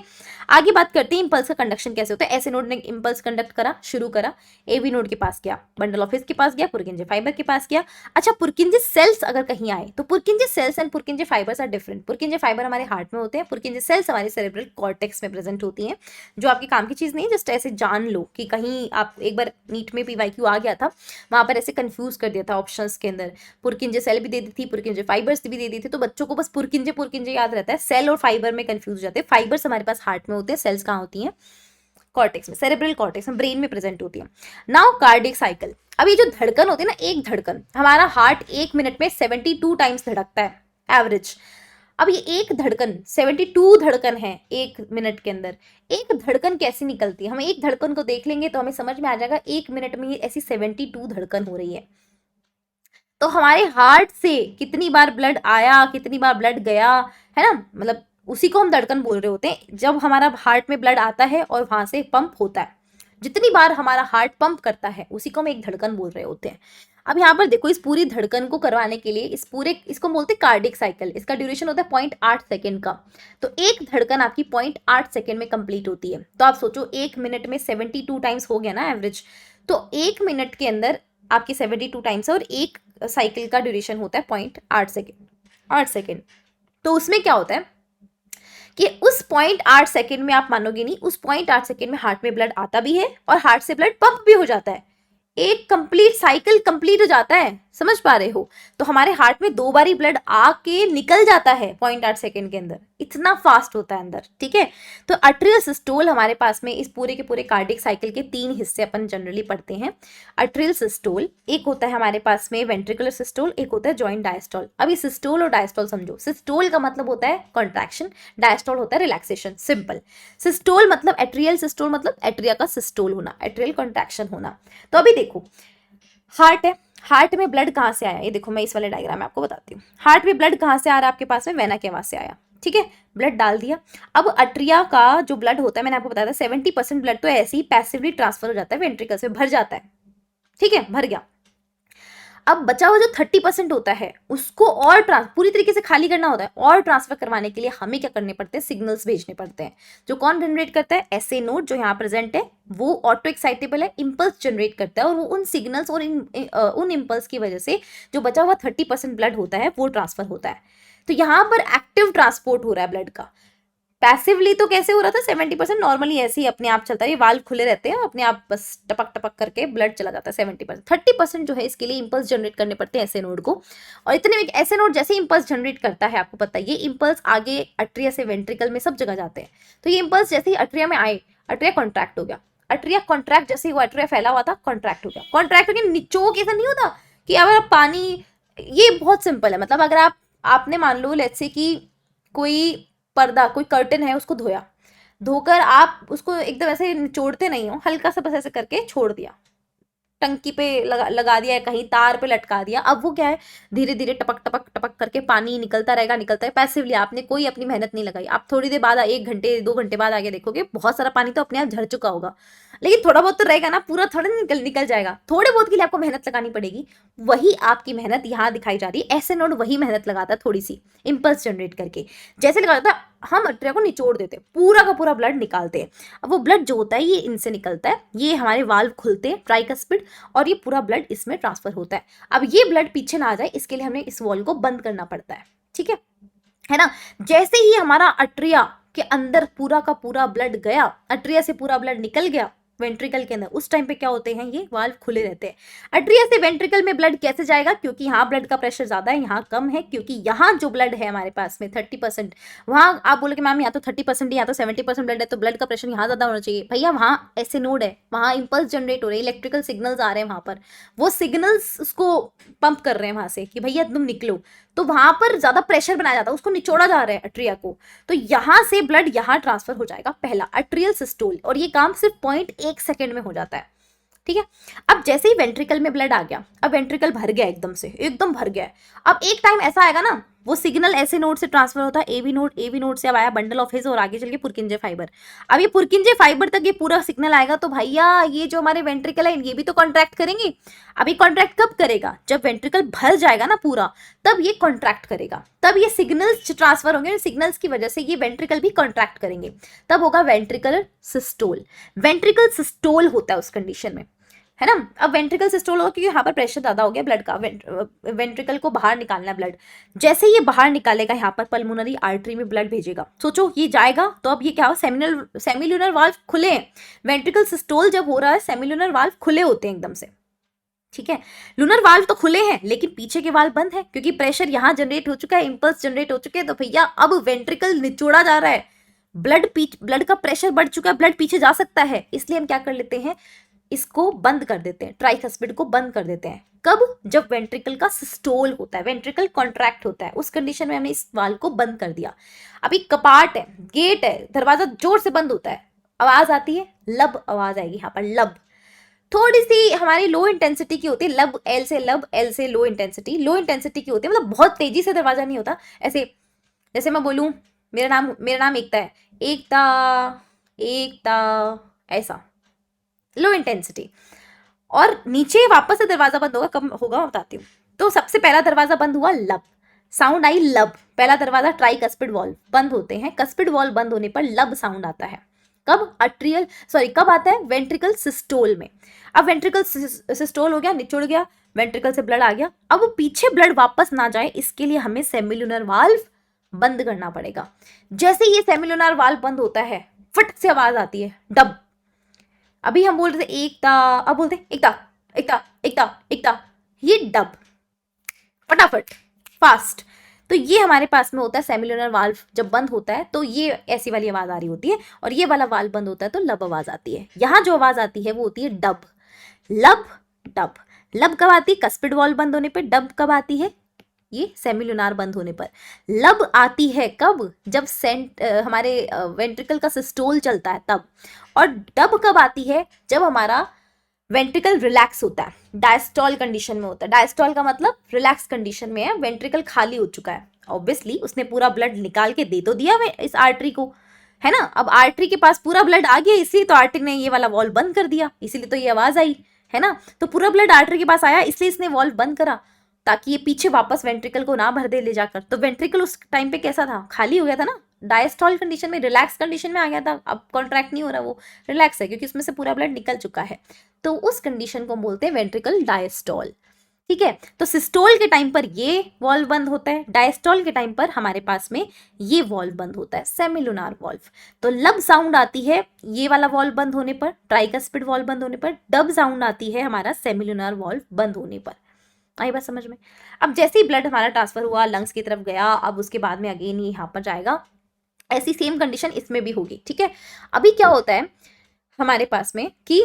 S1: आगे बात करते हैं इंपल्स का कंडक्शन कैसे होता है। ऐसे नोड ने इंपल्स कंडक्ट करा, शुरू करा, एवी नोड के पास गया, बंडल ऑफ हिज के पास गया, पुरकिंजे फाइबर के पास गया। अच्छा, पुरकिंजे सेल्स अगर कहीं आए तो Purkinje cells and Purkinje fibres are different. Purkinje fibre हमारे हार्ट में होते हैं, पुरकिंजे सेल्स हमारे सेरेब्रल कॉर्टेक्स में प्रेजेंट होती हैं, जो आपके काम की चीज नहीं है, जस्ट ऐसे जान लो कि कहीं आप एक बार नीट में PYQ आ गया था, वहां पर ऐसे कंफ्यूज कर दिया था ऑप्शंस के अंदर, पुरकिंजे सेल भी दे दी थी, पुरकिंजे फाइबर्स भी दे दी थी, तो बच्चों को बस पुरकिंजे याद रहता है, सेल और फाइबर में कंफ्यूज हो जाते हैं। फाइबर्स हमारे पास हार्ट में होते हैं, सेल्स कहाँ होती हैं, कॉर्टेक्स में, सेरेब्रल कॉर्टेक्स में, ब्रेन में प्रेजेंट होती है। नाउ कार्डियक साइकिल, अब ये जो धड़कन होती है ना, एक धड़कन, हमारा हार्ट 1 मिनट में 72 टाइम्स धड़कता है एवरेज। अब ये एक धड़कन 72 धड़कन है 1 मिनट के अंदर। एक धड़कन कैसी निकलती है, हम एक धड़कन को देख लेंगे तो हमें समझ में आ जाएगा 1 मिनट में ये ऐसी 72 धड़कन हो रही है। तो हमारे हार्ट से कितनी बार ब्लड आया, कितनी बार ब्लड गया, है ना, मतलब उसी को हम धड़कन बोल रहे होते हैं। जब हमारा हार्ट में ब्लड आता है और वहां से पंप होता है, जितनी बार हमारा हार्ट पंप करता है उसी को हम एक धड़कन बोल रहे होते हैं। अब यहाँ पर देखो, इस पूरी धड़कन को करवाने के लिए इसको बोलते हैं कार्डियक साइकिल। इसका ड्यूरेशन होता है 0.8 सेकेंड का। तो एक धड़कन आपकी 0.8 सेकेंड में कंप्लीट होती है। तो आप सोचो 1 मिनट में 72 टाइम्स हो गया ना एवरेज, तो 1 मिनट के अंदर आपकी 72 टाइम्स है, और एक साइकिल का ड्यूरेशन होता है 0.8 सेकेंड, 8 सेकेंड। तो उसमें क्या होता है कि उस 0.8 सेकेंड में, आप मानोगे नहीं, उस 0.8 सेकेंड में हार्ट में ब्लड आता भी है और हार्ट से ब्लड पंप भी हो जाता है। एक कंप्लीट साइकिल कंप्लीट हो जाता है, समझ पा रहे हो। तो हमारे हार्ट में 2 बारी ब्लड आके निकल जाता है 0.8 सेकेंड के अंदर, इतना फास्ट होता है अंदर, ठीक है। तो अट्रियल सिस्टोल हमारे पास में, इस पूरे के पूरे कार्डियक साइकिल के 3 हिस्से अपन जनरली पढ़ते हैं। अट्रियल सिस्टोल, एक होता है हमारे पास में वेंट्रिकुलर सिस्टोल, एक होता है जॉइंट डायस्टोल। अभी सिस्टोल और डायस्टोल समझो। सिस्टोल का मतलब होता है कॉन्ट्रैक्शन, डायस्टोल होता है रिलैक्सेशन, सिंपल। सिस्टोल मतलब एट्रियल सिस्टोल मतलब एट्रिया का सिस्टोल होना, एट्रियल कॉन्ट्रैक्शन होना। तो अभी देखो, हार्ट है, हार्ट में ब्लड कहाँ से आया, ये देखो मैं इस वाले डायग्राम में आपको बताती हूँ। हार्ट में ब्लड कहाँ से आ रहा है आपके पास में, वेना केवा से आया, ठीक है, ब्लड डाल दिया। अब अट्रिया का जो ब्लड होता है, मैंने आपको बताया था 70% ब्लड तो ऐसे ही पैसिवली ट्रांसफर हो जाता है, वेंट्रिकल से भर जाता है, ठीक है, भर गया। अब बचा हुआ जो 30% होता है उसको और पूरी तरीके से खाली करना होता है, और ट्रांसफर करवाने के लिए हमें क्या करने पड़ते हैं, सिग्नल्स भेजने पड़ते हैं। जो कौन जनरेट करता है, एसए नोड जो यहाँ प्रेजेंट है, वो ऑटो एक्साइटेबल है, इंपल्स जनरेट करता है, और वो उन सिग्नल्स और उन इंपल्स की वजह से जो बचा हुआ 30% ब्लड होता है वो ट्रांसफर होता है। तो यहाँ पर एक्टिव ट्रांसपोर्ट हो रहा है ब्लड का। पैसिवली तो कैसे हो रहा था, 70% नॉर्मली ऐसे ही अपने आप चलता है, ये वाल्व खुले रहते हैं, अपने आप बस टपक टपक करके ब्लड चला जाता है 70%। 30% जो है इसके लिए इंपल्स जनरेट करने पड़ते हैं ऐसे नोड को। और इतने में ऐसे नोड जैसे इंपल्स जनरेट करता है, आपको पता है ये इंपल्स आगे अट्रिया से वेंट्रिकल में सब जगह जाते हैं। तो ये इंपल्स जैसे ही अट्रिया में आए, अट्रिया कॉन्ट्रैक्ट हो गया, अट्रिया कॉन्ट्रैक्ट जैसे ही वो अट्रिया फैला हुआ था, कॉन्ट्रैक्ट हो गया। कॉन्ट्रैक्ट हो गया, निचोक ऐसा नहीं होता कि अगर आप पानी, ये बहुत सिंपल है, मतलब अगर आपने मान लो लेट्स से कि कोई पर्दा, कोई कर्टन है, उसको धोया, धोकर आप उसको एकदम ऐसे निचोड़ते नहीं हो, हल्का सा बस ऐसे करके छोड़ दिया, टंकी पे लगा दिया, कहीं तार पे लटका दिया, अब वो क्या है, धीरे धीरे टपक टपक टपक करके पानी निकलता रहेगा, निकलता है पैसिवली, आपने कोई अपनी मेहनत नहीं लगाई। आप थोड़ी देर बाद, 1 घंटे 2 घंटे बाद आगे देखोगे बहुत सारा पानी तो अपने आप झड़ चुका होगा, लेकिन थोड़ा बहुत तो रहेगा ना, पूरा थोड़ा निकल जाएगा, थोड़े बहुत के लिए आपको मेहनत लगानी पड़ेगी। वही आपकी मेहनत यहाँ दिखाई जा रही है, ऐसे नोड वही मेहनत लगाता है थोड़ी सी इंपल्स जनरेट करके, जैसे लगाता है हम अट्रिया को निचोड़ देते हैं, पूरा का पूरा ब्लड निकालते हैं। अब वो ब्लड जो होता है ये इनसे निकलता है, ये हमारे वाल्व खुलते हैं ट्राइकस्पिड, और ये पूरा ब्लड इसमें ट्रांसफर होता है। अब ये ब्लड पीछे ना आ जाए इसके लिए हमें इस वॉल को बंद करना पड़ता है, ठीक है ना। जैसे ही हमारा अट्रिया के अंदर पूरा का पूरा ब्लड गया, अट्रिया से पूरा ब्लड निकल गया वेंट्रिकल के अंदर, उस टाइम पे क्या होते हैं, ये वाल्व खुले रहते हैं। अट्रिया से वेंट्रिकल में ब्लड कैसे जाएगा, क्योंकि यहाँ ब्लड का प्रेशर ज्यादा है, यहाँ कम है, क्योंकि यहाँ जो ब्लड है हमारे पास में 30%, वहां आप बोले कि मैम यहाँ तो 30% यहाँ तो 70% ब्लड है, तो ब्लड का प्रेशर यहाँ ज्यादा होना चाहिए। भैया वहाँ ऐसे नोड है, वहाँ इंपल्स जनरेट हो रहे हैं, इलेक्ट्रिकल सिग्नल्स आ रहे हैं वहां पर, वो सिग्नल्स उसको पंप कर रहे हैं वहां से कि भैया तुम निकलो, तो वहां पर ज्यादा प्रेशर बनाया जाता है, उसको निचोड़ा जा रहा है अट्रिया को, तो यहां से ब्लड यहां ट्रांसफर हो जाएगा, पहला अट्रियल सिस्टोल, और ये काम सिर्फ 0.1 सेकेंड में हो जाता है, ठीक है। अब जैसे ही वेंट्रिकल में ब्लड आ गया, अब वेंट्रिकल भर गया, एकदम भर गया है। अब एक टाइम ऐसा आएगा ना, वो सिग्नल ऐसे नोड से ट्रांसफर होता है, एवी नोड से अब आया बंडल ऑफ हिज, और आगे चल के पुरकिंजे फाइबर। अब ये पुरकिंजे फाइबर तक ये पूरा सिग्नल आएगा, तो भैया ये जो हमारे वेंट्रिकल है ये भी तो कॉन्ट्रैक्ट करेंगे। अब ये कॉन्ट्रैक्ट कब करेगा, जब वेंट्रिकल भर जाएगा ना पूरा, तब ये कॉन्ट्रैक्ट करेगा, तब ये सिग्नल्स ट्रांसफर होंगे, सिग्नल्स की वजह से ये वेंट्रिकल भी कॉन्ट्रैक्ट करेंगे, तब होगा वेंट्रिकल सिस्टोल। वेंट्रिकल सिस्टोल होता है उस कंडीशन में, है ना। अब वेंट्रिकल सिस्टोल होगा क्योंकि यहाँ पर प्रेशर ज्यादा हो गया ब्लड का, वेंट्रिकल को बाहर निकालना है ब्लड, जैसे ये बाहर निकालेगा यहाँ पर पल्मोनरी आर्टरी में ब्लड भेजेगा, सोचो ये जाएगा, तो अब ये क्या हो, सेमिलुनर वाल्व खुले हैं, वेंट्रिकल सिस्टोल जब हो रहा है सेमिलुनर वाल्व खुले होते हैं एकदम से, ठीक है। लूनर वाल्व तो खुले हैं लेकिन पीछे के वाल्व बंद है, क्योंकि प्रेशर यहाँ जनरेट हो चुका है, इंपल्स जनरेट हो चुके हैं, तो भैया अब वेंट्रिकल निचोड़ा जा रहा है, ब्लड का प्रेशर बढ़ चुका है, ब्लड पीछे जा सकता है, इसलिए हम क्या कर लेते हैं, इसको बंद कर देते हैं, ट्राइकस्पिड को बंद कर देते हैं। कब, जब वेंट्रिकल का सिस्टोल होता है, वेंट्रिकल कॉन्ट्रैक्ट होता है, उस कंडीशन में हमने इस वाल्व को बंद कर दिया। अभी कपाट है, गेट है, दरवाजा जोर से बंद होता है, आवाज आती है, लब आवाज आएगी यहाँ पर, लब थोड़ी सी हमारी लो इंटेंसिटी की होती है, लब एल से लो इंटेंसिटी की होती है, मतलब बहुत तेजी से दरवाजा नहीं होता, ऐसे जैसे मैं बोलूं मेरा नाम एकता है, एकता ऐसा लो इंटेंसिटी, और नीचे वापस से दरवाजा बंद होगा, कब होगा बताती हूँ। तो सबसे पहला दरवाजा बंद हुआ, लब साउंड आई, लब पहला दरवाजा, ट्राई कस्पिड वॉल्व बंद होते हैं, कस्पिड वॉल्व बंद होने पर लब साउंड आता है, कब, कब आता है, वेंट्रिकल सिस्टोल में। अब वेंट्रिकल सिस्टोल हो गया, निचुड़ गया, वेंट्रिकल से ब्लड आ गया, अब पीछे ब्लड वापस ना जाए इसके लिए हमें सेमिलुनर वाल्व बंद करना पड़ेगा। जैसे ये सेमिलुनर वाल्व बंद होता है, फट से आवाज आती है, डब। अभी हम बोल रहे थे एकता, अब बोलते एकता एकता एकता एकता, ये डब, फटाफट फास्ट। तो ये हमारे पास में होता है सेमिलुनर वाल्व जब बंद होता है तो ये ऐसी वाली आवाज आ रही होती है, और ये वाला वाल्व बंद होता है तो लब आवाज आती है। यहाँ जो आवाज आती है वो होती है डब, लब डब। लब कब आती है, कस्पिड वॉल्व बंद होने पर, डब कब आती है, ये सेमिलुनार बंद होने पर। लब आती है कब, जब हमारे वेंट्रिकल का सिस्टोल चलता है तब, और डब कब आती है, जब हमारा वेंट्रिकल रिलैक्स होता है, डायस्टॉल कंडीशन में होता है। डायस्टॉल का मतलब रिलैक्स कंडीशन में है, वेंट्रिकल खाली हो चुका है। ऑब्वियसली उसने पूरा ब्लड निकाल के दे तो दिया इस आर्टरी को, है ना। अब आर्टरी के पास पूरा ब्लड आ गया, इसलिए तो आर्टरी ने ये वाला वॉल्व बंद कर दिया, इसीलिए तो ये आवाज आई, है ना। तो पूरा ब्लड आर्टरी के पास आया, इसलिए इसने वॉल्व बंद करा ताकि ये पीछे वापस वेंट्रिकल को ना भर दे ले जाकर। तो वेंट्रिकल उस टाइम पे कैसा था, खाली हो गया था ना, डायस्टॉल कंडीशन में, रिलैक्स कंडीशन में आ गया था। अब कॉन्ट्रैक्ट नहीं हो रहा, वो रिलैक्स है क्योंकि उसमें से पूरा ब्लड निकल चुका है। तो उस कंडीशन को बोलते हैं वेंट्रिकल डायस्टॉल, ठीक है। तो सिस्टोल के टाइम पर ये वॉल्व बंद होता है, डायस्टॉल के टाइम पर हमारे पास में ये वॉल्व बंद होता है, सेमिलुनार वॉल्व। तो लब साउंड आती है ये वाला वॉल्व बंद होने पर, ट्राइकस्पिड वॉल्व बंद होने पर। डब साउंड आती है हमारा सेमिलुनार वॉल्व बंद होने पर। आई बात समझ में। अब जैसे ही ब्लड हमारा ट्रांसफर हुआ, लंग्स की तरफ गया, अब उसके बाद में अगेन ये यहाँ पर जाएगा, ऐसी सेम कंडीशन इसमें भी होगी, ठीक है। अभी क्या होता है हमारे पास में कि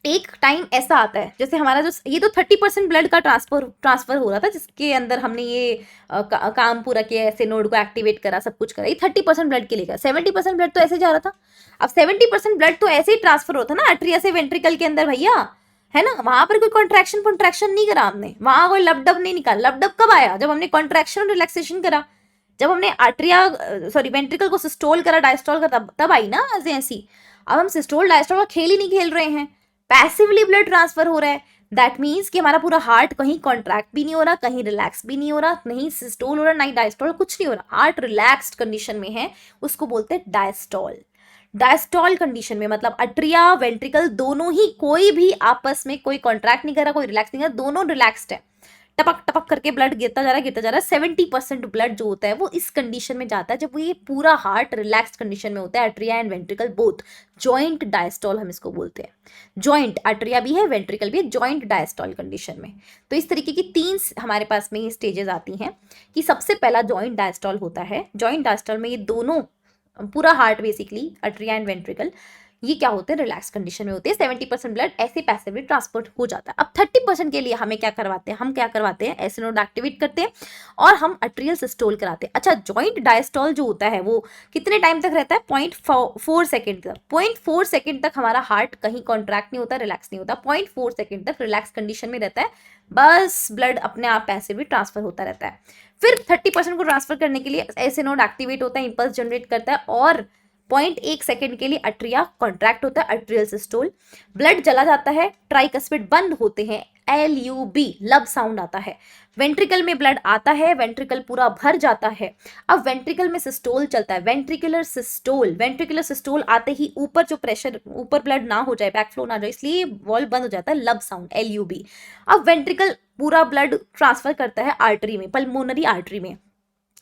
S1: एक टाइम ऐसा आता है, जैसे हमारा जो ये तो 30% ब्लड का ट्रांसफर हो रहा था, जिसके अंदर हमने ये काम पूरा किया, ऐसे नोड को एक्टिवेट करा, सब कुछ करा, ये 30% ब्लड के लिए गया। 70% ब्लड तो ऐसे जा रहा था। अब 70% ब्लड तो ऐसे ही ट्रांसफर होता ना आर्टरिया से वेंट्रिकल के अंदर भैया, है ना। वहां पर कोई कॉन्ट्रैक्शन नहीं करा हमने, वहां कोई लबडब नहीं निकाला। लबडब कब आया, जब हमने कॉन्ट्रैक्शन और रिलैक्सेशन करा, जब हमने आर्टरिया वेंट्रिकल को सिस्टोल करा, डायस्टोल करा, तब आई ना ऐसी। अब हम सिस्टोल डायस्टोल का खेल ही नहीं खेल रहे हैं, पैसिवली ब्लड ट्रांसफर हो रहा है। दैट मीन्स कि हमारा पूरा हार्ट कहीं कॉन्ट्रैक्ट भी नहीं हो रहा, कहीं रिलैक्स भी नहीं हो रहा, नहीं सिस्टोल हो रहा, नहीं डायस्टोल, कुछ नहीं हो रहा, हार्ट रिलैक्स्ड कंडीशन में है, उसको बोलते हैं डायस्टोल। डायस्टोल कंडीशन में मतलब अट्रिया वेंट्रिकल दोनों ही, कोई भी आपस में कोई कॉन्ट्रैक्ट नहीं कर रहा, कोई रिलैक्स नहीं कर रहा, दोनों रिलैक्स्ड है। टपक टपक करके ब्लड गिरता जा रहा है। 70% ब्लड जो होता है वो इस कंडीशन में जाता है जब वो ये पूरा हार्ट रिलैक्स कंडीशन में होता है। Atria and ventricle both, joint diastole हम इसको बोलते हैं। जॉइंट अट्रिया भी है, वेंट्रिकल भी है, जॉइंट डायस्टोल कंडीशन में। तो इस तरीके की 3 हमारे पास में ये स्टेजेस आती हैं कि सबसे पहला जॉइंट डायस्टोल होता है। जॉइंट डायस्टोल में ये दोनों, पूरा heart basically, Atria and ventricle, ये क्या होते हैं, रिलैक्स कंडीशन में होते हैं। 70% ब्लड ऐसे पैसिवली ट्रांसपोर्ट हो जाता है। अब 30% के लिए हमें क्या करवाते हैं, हम क्या करवाते हैं, ऐसे नोड एक्टिवेट करते हैं और हम अट्रियल सिस्टोल कराते हैं। अच्छा, जॉइंट डायस्टोल जो होता है वो कितने टाइम तक रहता है, 0.4 सेकेंड तक। 0.4 सेकेंड तक हमारा हार्ट कहीं कॉन्ट्रैक्ट नहीं होता, रिलैक्स नहीं होता, 0.4 सेकेंड तक रिलैक्स कंडीशन में रहता है, बस ब्लड अपने आप पैसिवली ट्रांसफर होता रहता है। फिर 30% को ट्रांसफर करने के लिए ऐसे नोड एक्टिवेट होता है, इंपल्स जनरेट करता है और 0.1 सेकेंड के लिए अट्रिया कॉन्ट्रैक्ट होता है, अट्रियल सिस्टोल। ब्लड चला जाता है, ट्राइकस्पिड बंद होते हैं, LUB लब साउंड आता है। वेंट्रिकल में ब्लड आता है, वेंट्रिकल पूरा भर जाता है। अब वेंट्रिकल में सिस्टोल चलता है, वेंट्रिकुलर सिस्टोल। वेंट्रिकुलर सिस्टोल आते ही ऊपर जो प्रेशर, ऊपर ब्लड ना हो जाए, बैकफ्लो ना हो जाए, इसलिए वॉल्व बंद हो जाता है, लब साउंड, LUB। अब वेंट्रिकल पूरा ब्लड ट्रांसफर करता है आर्टरी में, पल्मोनरी आर्टरी में।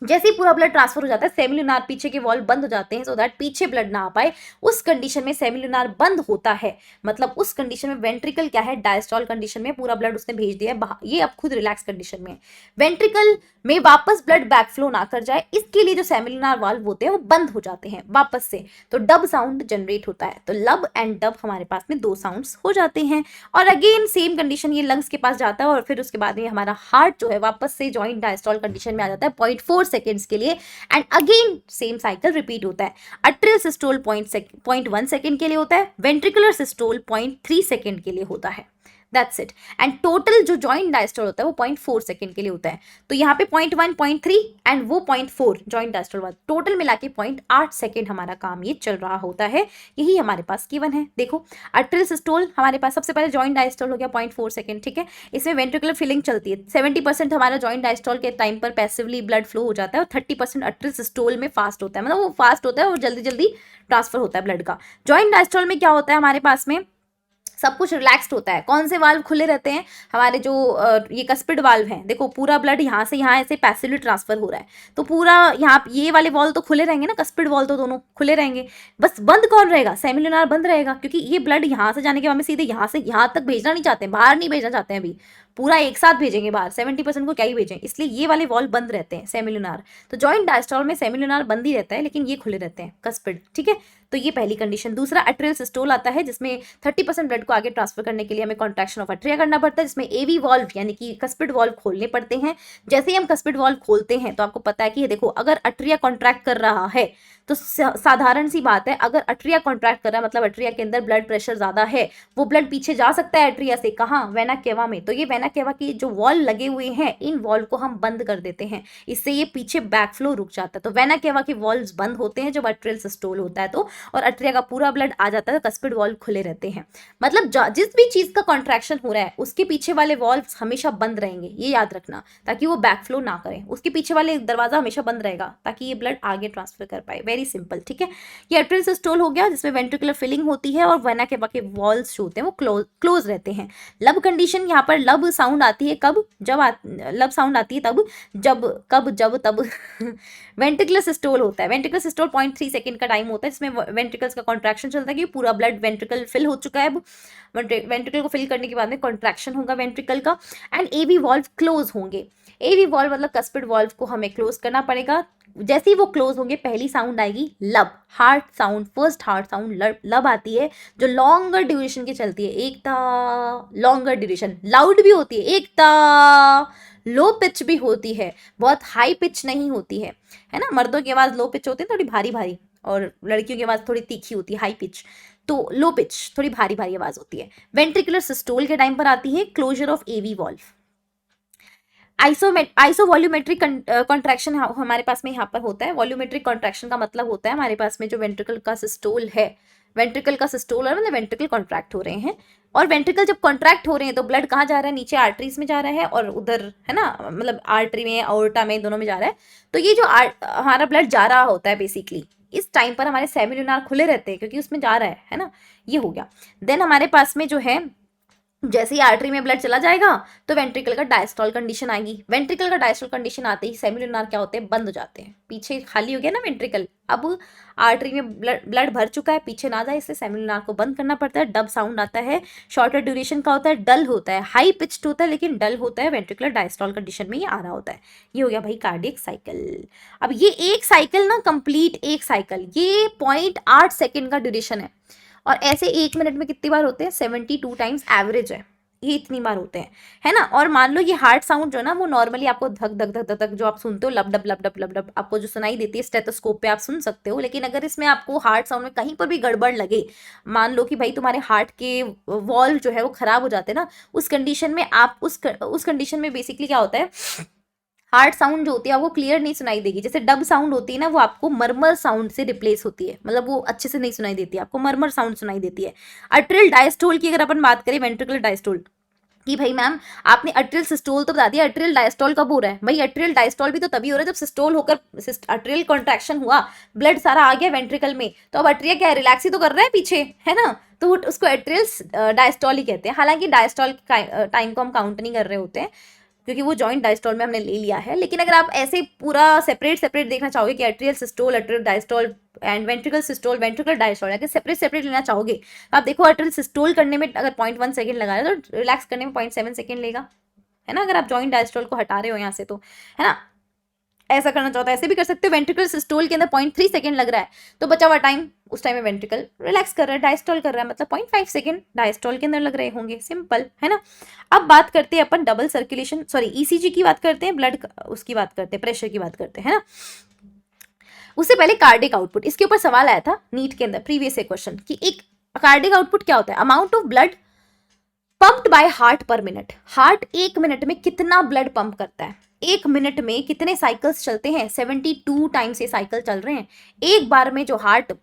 S1: जैसे ही पूरा ब्लड ट्रांसफर हो जाता है, सेमिलुनार पीछे के वॉल्व बंद हो जाते हैं, सो दैट पीछे ब्लड ना आ पाए। उस कंडीशन में सेमिलुनार बंद होता है, मतलब उस कंडीशन में वेंट्रिकल क्या है, डायस्टोल कंडीशन में, पूरा ब्लड उसने भेज दिया है, ये अब खुद रिलैक्स कंडीशन में है। वेंट्रिकल में वापस ब्लड बैकफ्लो ना कर जाए, इसके लिए जो सेमिलुनार वाल्व होते हैं वो बंद हो जाते हैं वापस से, तो डब साउंड जनरेट होता है। तो लब एंड डब हमारे पास में 2 साउंड्स हो जाते हैं। और अगेन सेम कंडीशन, ये लंग्स के पास जाता है और फिर उसके बाद में हमारा हार्ट जो है वापस से जॉइंट डायस्टोल कंडीशन में आ जाता है 0.4 सेकेंड्स के लिए, and again same cycle repeat होता है। अट्रियल सिस्टोल 0.1 सेकेंड के लिए होता है, वेंट्रिकुलर सिस्टोल 0.3 सेकेंड के लिए होता है। That's it. एंड टोटल जो जॉइंट डायस्टोल होता है वो 0.4 सेकेंड के लिए होता है। तो यहाँ पे 0.1, 0.3 एंड वो 0.4 जॉइंट डायस्टोल वाला, टोटल मिला के 0.8 सेकेंड हमारा काम ये चल रहा होता है। यही हमारे पास गिवन है। देखो, अट्रियल सिस्टोल हमारे पास सबसे पहले जॉइंट डायस्टोल हो गया 0.4 सेकेंड, ठीक है। इसमें वेंट्रिकुलर फिलिंग चलती है। 70% हमारा जॉइंट डायस्टोल के टाइम पर पैसिवली ब्लड फ्लो हो जाता है और 30% अट्रियल सिस्टोल में फास्ट होता है, मतलब वो फास्ट होता है और जल्दी जल्दी ट्रांसफर होता है ब्लड का। जॉइंट डायस्टोल में क्या होता है, हमारे पास में सब कुछ रिलैक्स्ड होता है। कौन से वाल्व खुले रहते हैं, हमारे जो ये कस्पिड वाल्व हैं। देखो, पूरा ब्लड यहाँ से यहाँ ऐसे पैसिवली ट्रांसफर हो रहा है, तो पूरा यहाँ ये वाले वॉल्व तो खुले रहेंगे ना, कस्पिड वॉल्व तो दोनों खुले रहेंगे। बस बंद कौन रहेगा, सेमिलुनार बंद रहेगा, क्योंकि ये ब्लड यहाँ से जाने के बाद में सीधे यहाँ से यहाँ तक भेजना नहीं चाहते, बाहर नहीं भेजना चाहते हैं, अभी पूरा एक साथ भेजेंगे बाहर, 70% को क्या ही भेजें, इसलिए ये वाले वॉल्व बंद रहते हैं, सेमिलुनार। तो जॉइंट डायस्टोल में सेमिलुनार बंद ही रहता है, लेकिन ये खुले रहते हैं, कस्पिड, ठीक है। तो ये पहली कंडीशन। दूसरा, अट्रियल सिस्टोल आता है, जिसमें 30% ब्लड को आगे ट्रांसफर करने के लिए हमें कॉन्ट्रैक्शन ऑफ अट्रिया करना पड़ता है, जिसमें AV वॉल्व यानी कि कस्पिड वॉल्व खोलने पड़ते हैं। जैसे ही हम कस्पिड वॉल्व खोलते हैं तो आपको पता है कि ये देखो, अगर अट्रिया कॉन्ट्रैक्ट कर रहा है तो साधारण सी बात है, अगर अट्रिया कॉन्ट्रैक्ट कर रहा है मतलब अट्रिया के अंदर ब्लड प्रेशर ज्यादा है, वो ब्लड पीछे जा सकता है अट्रिया से, कहाँ, वेना केवा में। तो ये वेना केवा की जो वॉल लगे हुए हैं, इन वॉल को हम बंद कर देते हैं, इससे ये पीछे बैक फ्लो रुक जाता है। तो वेना केवा के वॉल्स बंद होते हैं जब अट्रियल सिस्टोल होता है तो, और अट्रिया का पूरा ब्लड आ जाता है, कस्पिड वॉल्व खुले रहते हैं। मतलब जिस भी चीज का कॉन्ट्रैक्शन हो रहा है उसके पीछे वाले वॉल्व हमेशा बंद रहेंगे, ये याद रखना, ताकि वो बैक फ्लो ना करें। उसके पीछे वाले दरवाजा हमेशा बंद रहेगा ताकि ये ब्लड आगे ट्रांसफर कर पाए। वेरी सिंपल, ठीक है। ये अट्रियल सिस्टोल हो गया जिसमें वेंट्रिकुलर फिलिंग होती है और वेना केवा के वॉल्स जो होते हैं वो क्लोज रहते हैं। लब कंडीशन, यहाँ पर लब साउंड आती है कब, जब लब साउंड आती है तब जब तब वेंट्रिकुलर सिस्टोल होता है। वेंट्रिकुलर सिस्टोल 0.3 सेकंड का टाइम होता है जिसमें वेंट्रिकल्स का कॉन्ट्रैक्शन चलता है कि पूरा ब्लड वेंट्रिकल फिल हो चुका है। अब वेंट्रिकल को फिल करने के बाद में कॉन्ट्रैक्शन होगा वेंट्रिकल का, एंड एवी वॉल्व क्लोज होंगे। एवी वॉल्व मतलब कस्पिड वॉल्व को हमें क्लोज करना पड़ेगा। जैसे ही वो क्लोज होंगे पहली साउंड आएगी लब, heart sound, first heart sound लब आती है जो लॉन्गर ड्यूरेशन की चलती है, एकता, लॉन्गर ड्यूरेशन, लाउड भी होती है एकता, लो पिच भी होती है, बहुत हाई पिच नहीं होती है ना। मर्दों की आवाज लो पिच होती है थोड़ी भारी भारी, और लड़कियों की आवाज थोड़ी तीखी होती है, हाई पिच। तो लो पिच थोड़ी भारी भारी आवाज होती है। वेंट्रिकुलर सिस्टोल के टाइम पर आती है closure of AV valve. Isovolumetric contraction हमारे पास में यहाँ पर होता है। वॉल्यूमेट्रिक कॉन्ट्रैक्शन का मतलब होता है हमारे पास में जो वेंट्रिकल का सिस्टोल है, वेंट्रिकल का सिस्टोल है मतलब वेंट्रिकल कॉन्ट्रैक्ट हो रहे हैं, और वेंट्रिकल जब कॉन्ट्रैक्ट हो रहे हैं तो ब्लड कहाँ जा रहा है, नीचे आर्टरीज में जा रहा है, और उधर है ना, मतलब आर्टरी में, अओर्टा में, दोनों में जा रहा है। तो ये जो हमारा ब्लड जा रहा होता है बेसिकली, इस टाइम पर हमारे सेमिलुनार खुले रहते हैं क्योंकि उसमें जा रहा है ना। ये हो गया। देन हमारे पास में जो है, जैसे ही आर्टरी में ब्लड चला जाएगा तो वेंट्रिकल का डायस्टॉल कंडीशन आएगी। वेंट्रिकल का डायस्टॉल कंडीशन आते ही सेमिलुनार क्या होते हैं, बंद हो जाते हैं, पीछे खाली हो गया ना वेंट्रिकल। अब आर्टरी में ब्लड भर चुका है, पीछे ना जाए, इसलिए सेमिलुनार को बंद करना पड़ता है। डब साउंड आता है, शॉर्टर ड्यूरेशन का होता है, डल होता है, हाई पिच्ड होता है लेकिन डल होता है, वेंट्रिकुलर डायस्टॉल कंडीशन में ये आ रहा होता है। ये हो गया भाई कार्डियक साइकिल। अब ये एक साइकिल ना, कंप्लीट एक साइकिल, ये 0.8 सेकेंड का ड्यूरेशन है, और ऐसे 1 मिनट में कितनी बार होते हैं, 72 टाइम्स एवरेज है, ये इतनी बार होते हैं, है ना। और मान लो ये हार्ट साउंड जो ना, वो नॉर्मली आपको धक धक धक धक जो आप सुनते हो, लब डब लब डब लब डब, आपको जो सुनाई देती है स्टेथोस्कोप पे आप सुन सकते हो। लेकिन अगर इसमें आपको हार्ट साउंड में कहीं पर भी गड़बड़ लगे, मान लो कि भाई तुम्हारे हार्ट के वॉल्व जो है वो खराब हो जाते हैं ना, उस कंडीशन में आप उस कंडीशन में बेसिकली क्या होता है, हार्ट साउंड जो होती है वो क्लियर नहीं सुनाई देगी। जैसे डब साउंड होती है ना, वो आपको मरमर साउंड से रिप्लेस होती है, मतलब वो अच्छे से नहीं सुनाई देती है, आपको मरमर साउंड सुनाई देती है। अट्रियल डायस्टोल की अगर अपन बात करें, वेंट्रिकुलर डायस्टोल कि भाई मैम आपने अट्रियल सिस्टोल तो बता दिया, अट्रियल डायस्टोल कब हो रहा है, भाई अट्रियल डायस्टोल भी तो तभी हो रहा है जब सिस्टोल होकर अट्रियल कॉन्ट्रैक्शन हुआ, ब्लड सारा आ गया वेंट्रिकल में, तो अब अट्रिया क्या है, रिलैक्स ही तो कर रहा है पीछे, है ना। तो उसको अट्रियल डायस्टोल ही कहते हैं। हालांकि डायस्टोल टाइम को हम काउंट नहीं कर रहे होते हैं क्योंकि वो जॉइंट डायस्टोल में हमने ले लिया है। लेकिन अगर आप ऐसे पूरा सेपरेट देखना चाहोगे कि atrial systole, atrial diastole and ventricle systole, ventricle diastole, अगर सेपरेट लेना चाहोगे तो आप देखो अट्रियल सिस्टोल करने में अगर 0.1 सेकंड लगा रहे हो तो रिलैक्स करने में 0.7 सेकंड लेगा, है ना। अगर आप जॉइंट डायस्टोल को हटा रहे हो यहाँ से तो, है ना, ऐसा करना चाहता है ऐसे भी कर सकते हो। वेंट्रिकल सिस्टोल के अंदर 0.3 सेकंड लग रहा है तो बचा हुआ टाइम, उस टाइम में वेंट्रिकल रिलैक्स कर रहा है, डायस्टोल कर रहा है, मतलब 0.5 सेकंड डायस्टोल के अंदर लग रहे होंगे, सिंपल, है ना। अब बात करते हैं अपन डबल सर्कुलेशन, सॉरी ईसीजी की बात करते हैं, ब्लड उसकी बात करते हैं, प्रेशर की बात करते हैं, है ना। उससे पहले कार्डिक आउटपुट, इसके ऊपर सवाल आया था नीट के अंदर, प्रीवियस क्वेश्चन, कि एक कार्डिक आउटपुट क्या होता है, amount of blood pumped by heart पर मिनट। हार्ट 1 मिनट में कितना ब्लड पंप करता है, 1 मिनट में कितने साइकिल्स चलते हैं, 72 टाइम्स ये साइकिल चल रहे हैं। एक बार में जो हार्ट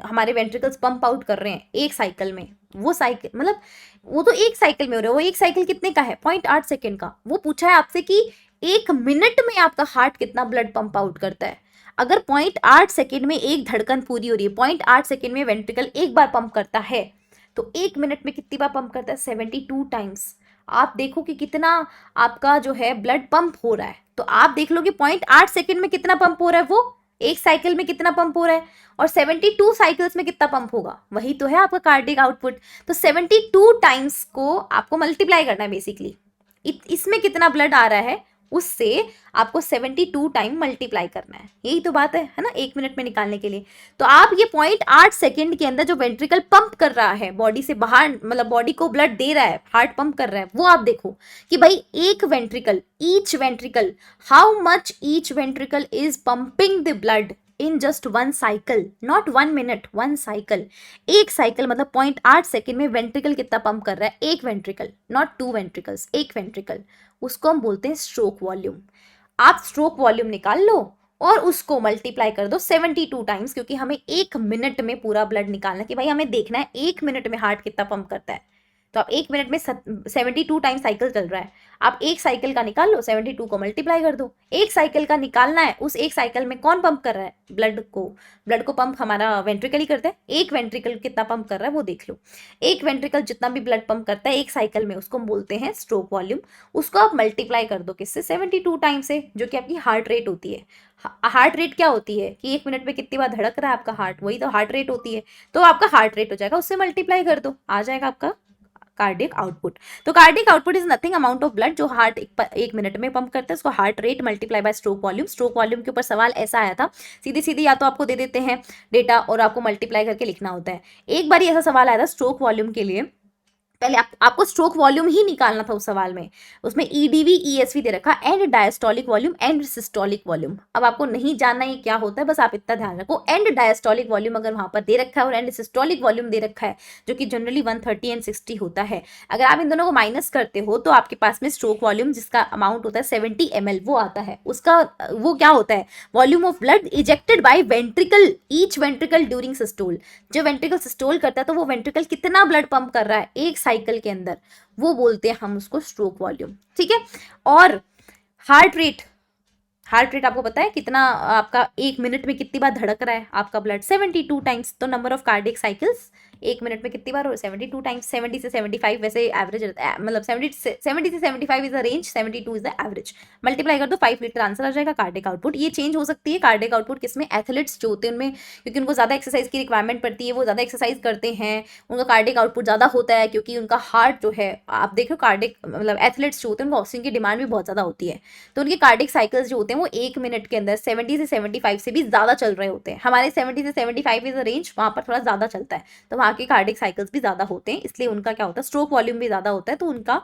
S1: हमारे वेंट्रिकल्स पंप आउट कर रहे हैं एक साइकिल में, वो साइकिल मतलब वो तो एक साइकिल में हो रहा है, वो एक साइकिल कितने का है, 0.8 सेकेंड का। वो पूछा है आपसे कि 1 मिनट में आपका हार्ट कितना ब्लड पंप आउट करता है। अगर 0.8 सेकेंड में एक धड़कन पूरी हो रही है, 0.8 सेकेंड में वेंट्रिकल एक बार पंप करता है, तो 1 मिनट में कितनी बार पंप करता है, 72 टाइम्स। आप देखो कि कितना आपका जो है ब्लड पंप हो रहा है, तो आप देख लो कि 0.8 सेकेंड में कितना पंप हो रहा है, वो एक साइकिल में कितना पंप हो रहा है, और 72 साइकिल्स में कितना पंप होगा, वही तो है आपका कार्डिक आउटपुट। तो 72 टाइम्स को आपको मल्टीप्लाई करना है बेसिकली, इसमें कितना ब्लड आ रहा है उससे आपको 72 टाइम मल्टीप्लाई करना है, यही तो बात है ना, 1 मिनट में निकालने के लिए। तो आप ये 0.8 सेकेंड के अंदर जो वेंट्रिकल पंप कर रहा है बॉडी से बाहर, मतलब बॉडी को ब्लड दे रहा है, हार्ट पंप कर रहा है, वो आप देखो कि भाई एक ventricle, each ventricle, how much each ventricle is pumping the blood in just 1 cycle, not 1 minute, 1 cycle. एक साइकिल मतलब 0.8 सेकेंड में वेंट्रिकल कितना पंप कर रहा है, एक वेंट्रिकल, नॉट 2 वेंट्रिकल्स, एक वेंट्रिकल, उसको हम बोलते हैं स्ट्रोक वॉल्यूम। आप स्ट्रोक वॉल्यूम निकाल लो और उसको मल्टीप्लाई कर दो 72 टाइम्स, क्योंकि हमें 1 मिनट में पूरा ब्लड निकालना है कि भाई हमें देखना है 1 मिनट में हार्ट कितना पंप करता है। तो आप 1 मिनट में 72 टाइम साइकिल चल रहा है, आप एक साइकिल का निकाल लो, 72 को मल्टीप्लाई कर दो। एक साइकिल का निकालना है, उस एक साइकिल में कौन पंप कर रहा है, ब्लड को पंप हमारा वेंट्रिकल ही करता है। एक वेंट्रिकल कितना पंप कर रहा है वो देख लो। एक वेंट्रिकल जितना भी ब्लड पंप करता है एक साइकिल में, उसको हम बोलते हैं स्ट्रोक वॉल्यूम। उसको आप मल्टीप्लाई कर दो किससे, 72 टाइम से, जो कि आपकी हार्ट रेट होती है। हार्ट रेट क्या होती है कि 1 मिनट में कितनी बार धड़क रहा है आपका हार्ट, वही तो हार्ट रेट होती है। तो आपका हार्ट रेट हो जाएगा, उससे मल्टीप्लाई कर दो, आ जाएगा आपका कार्डियक आउटपुट। तो cardiac output is nothing amount of blood जो हार्ट एक मिनट में पंप करता है, उसको heart rate multiply by stroke volume. Stroke volume के ऊपर सवाल ऐसा आया था, सीधी सीधी या तो आपको दे देते हैं डेटा और आपको मल्टीप्लाई करके लिखना होता है। एक बार ऐसा सवाल आया था स्ट्रोक वॉल्यूम के लिए, पहले आपको स्ट्रोक वॉल्यूम ही निकालना था उस सवाल में, उसमें ईडीवी ईएसवी दे रखा, and diastolic volume and systolic volume. अब आपको नहीं जानना ये क्या होता है, बस आप इतना ध्यान रखो, एंड डायस्टोलिक वॉल्यूम अगर वहां पर दे रखा है और एंड सिस्टोलिक वॉल्यूम दे रखा है, जो कि जनरली 130 एंड 60 होता है। अगर आप इन दोनों को माइनस करते हो तो आपके पास में स्ट्रोक वॉल्यूम जिसका अमाउंट होता है 70 ml वो आता है। उसका वो क्या होता है, volume of blood ejected by ventricle, each ventricle during systole. जो वेंट्रिकल सिस्टोल करता है तो वो वेंट्रिकल कितना ब्लड पंप कर रहा है एक साइकिल के अंदर, वो बोलते हैं हम उसको स्ट्रोक वॉल्यूम। ठीक है। और हार्ट रेट, हार्ट रेट आपको पता है कितना, आपका 1 मिनट में कितनी बार धड़क रहा है आपका ब्लड, 72 टाइम्स। तो number of cardiac cycles 1 minute में कितनी बार हो, 72 टाइम्स। 70 से 75 वैसे एवरेज रहता है, मतलब 70 से 75 is the range, 72 is the average. Multiply कर दो, 5 लीटर आंसर आ जाएगा कार्डियक आउटपुट। ये चेंज हो सकती है कार्डियक आउटपुट किसमें, एथलीट्स जो होते हैं उनमें, क्योंकि उनको ज़्यादा एक्सरसाइज की रिक्वायरमेंट पड़ती है, वो ज़्यादा एक्सरसाइज करते हैं, उनका कार्डियक आउटपुट ज़्यादा होता है, क्योंकि उनका हार्ट जो है, आप देखो कार्डियक मतलब एथलीट्स जो होते हैं उनको ऑक्सीजन की डिमांड भी बहुत ज़्यादा होती है, तो उनके कार्डियक साइकिल्स जो होते हैं वो 1 मिनट के अंदर 70 से 75 से भी ज़्यादा चल रहे होते हैं। हमारे 70 से 75 इज द रेंज, वहाँ पर थोड़ा ज़्यादा चलता है, तो वहाँ के कार्डियक साइकिल्स भी ज़्यादा होते हैं, इसलिए उनका क्या होता है, स्ट्रोक वॉल्यूम भी ज़्यादा होता है, तो उनका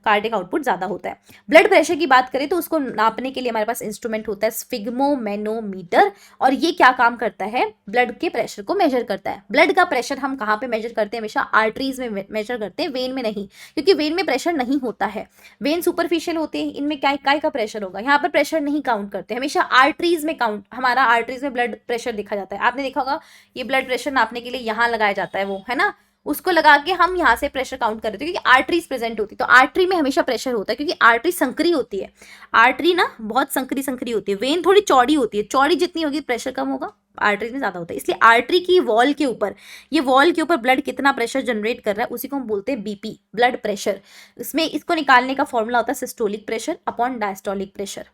S1: कार्डियक आउटपुट ज़्यादा होता है। ब्लड प्रेशर की बात करें तो उसको नापने के लिए हमारे पास इंस्ट्रूमेंट होता है स्फिग्मोमेनोमीटर, और ये क्या काम करता है, ब्लड के प्रेशर को मेजर करता है। ब्लड का प्रेशर हम कहाँ पे मेजर करते हैं, हमेशा आर्टरीज में मेजर करते हैं, वेन में नहीं, क्योंकि वेन में प्रेशर नहीं होता है, वेन सुपरफिशियल होते हैं, इनमें क्या काय का प्रेशर होगा, यहाँ पर प्रेशर नहीं काउंट करते, हमेशा आर्टरीज में काउंट, हमारा आर्टरीज में ब्लड प्रेशर देखा जाता है। आपने देखा होगा ये ब्लड प्रेशर नापने के लिए यहाँ लगाया जाता है, वो है ना, उसको लगा के हम यहाँ से प्रेशर काउंट कर रहे थे, क्योंकि आर्टरीज प्रेजेंट होती है, तो आर्टरी में हमेशा प्रेशर होता है, क्योंकि आर्टरी संकरी होती है, आर्टरी ना बहुत संकरी होती है, वेन थोड़ी चौड़ी होती है, चौड़ी जितनी होगी प्रेशर कम होगा, आर्टरीज में ज्यादा होता है, इसलिए आर्टरी की वॉल के ऊपर, ये वॉल के ऊपर ब्लड कितना प्रेशर जनरेट कर रहा है उसी को हम बोलते हैं बीपी, ब्लड प्रेशर। इसमें इसको निकालने का फॉर्मूला होता है systolic pressure upon diastolic pressure.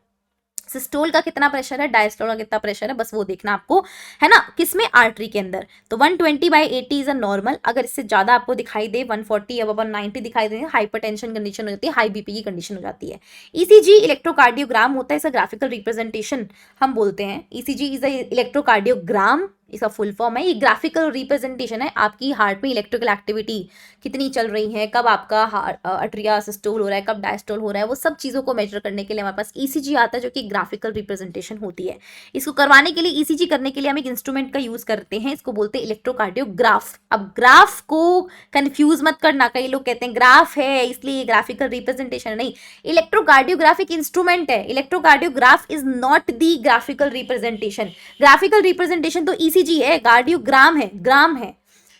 S1: Systole का कितना प्रेशर है, डायस्टोल का कितना प्रेशर है, बस वो देखना आपको, है ना, किसमें, आर्टरी के अंदर। तो 120/80 इज अ नॉर्मल, अगर इससे ज्यादा आपको दिखाई दे 140 अब 190 दिखाई दे, हाइपरटेंशन कंडीशन हो जाती है, हाई बीपी की कंडीशन हो जाती है। ईसीजी इलेक्ट्रोकार्डियोग्राम होता है, इसका ग्राफिकल रिप्रेजेंटेशन हम बोलते हैं, ईसीजी इज अ इलेक्ट्रोकार्डियोग्राम, इसका फुल फॉर्म है, ये ग्राफिकल रिप्रेजेंटेशन है आपकी हार्ट में इलेक्ट्रिकल एक्टिविटी कितनी चल रही है, कब आपका अट्रिया सिस्टोल हो रहा है, कब डायस्टोल हो रहा है, वो सब चीज़ों को मेजर करने के लिए हमारे पास ईसीजी आता है, जो कि ग्राफिकल रिप्रेजेंटेशन होती है। इसको करवाने के लिए, ईसीजी करने के लिए हम एक इंस्ट्रूमेंट का यूज करते हैं, इसको बोलते हैं इलेक्ट्रोकार्डियोग्राफ। अब ग्राफ को कंफ्यूज मत करना, कई लोग कहते हैं ग्राफ है इसलिए ग्राफिकल रिप्रेजेंटेशन, नहीं, इलेक्ट्रोकार्डियोग्राफ एक इंस्ट्रूमेंट है, electrocardiograph is not the graphical representation. Graphical representation तो ईसीजी है, कार्डियोग्राम है, ग्राम है,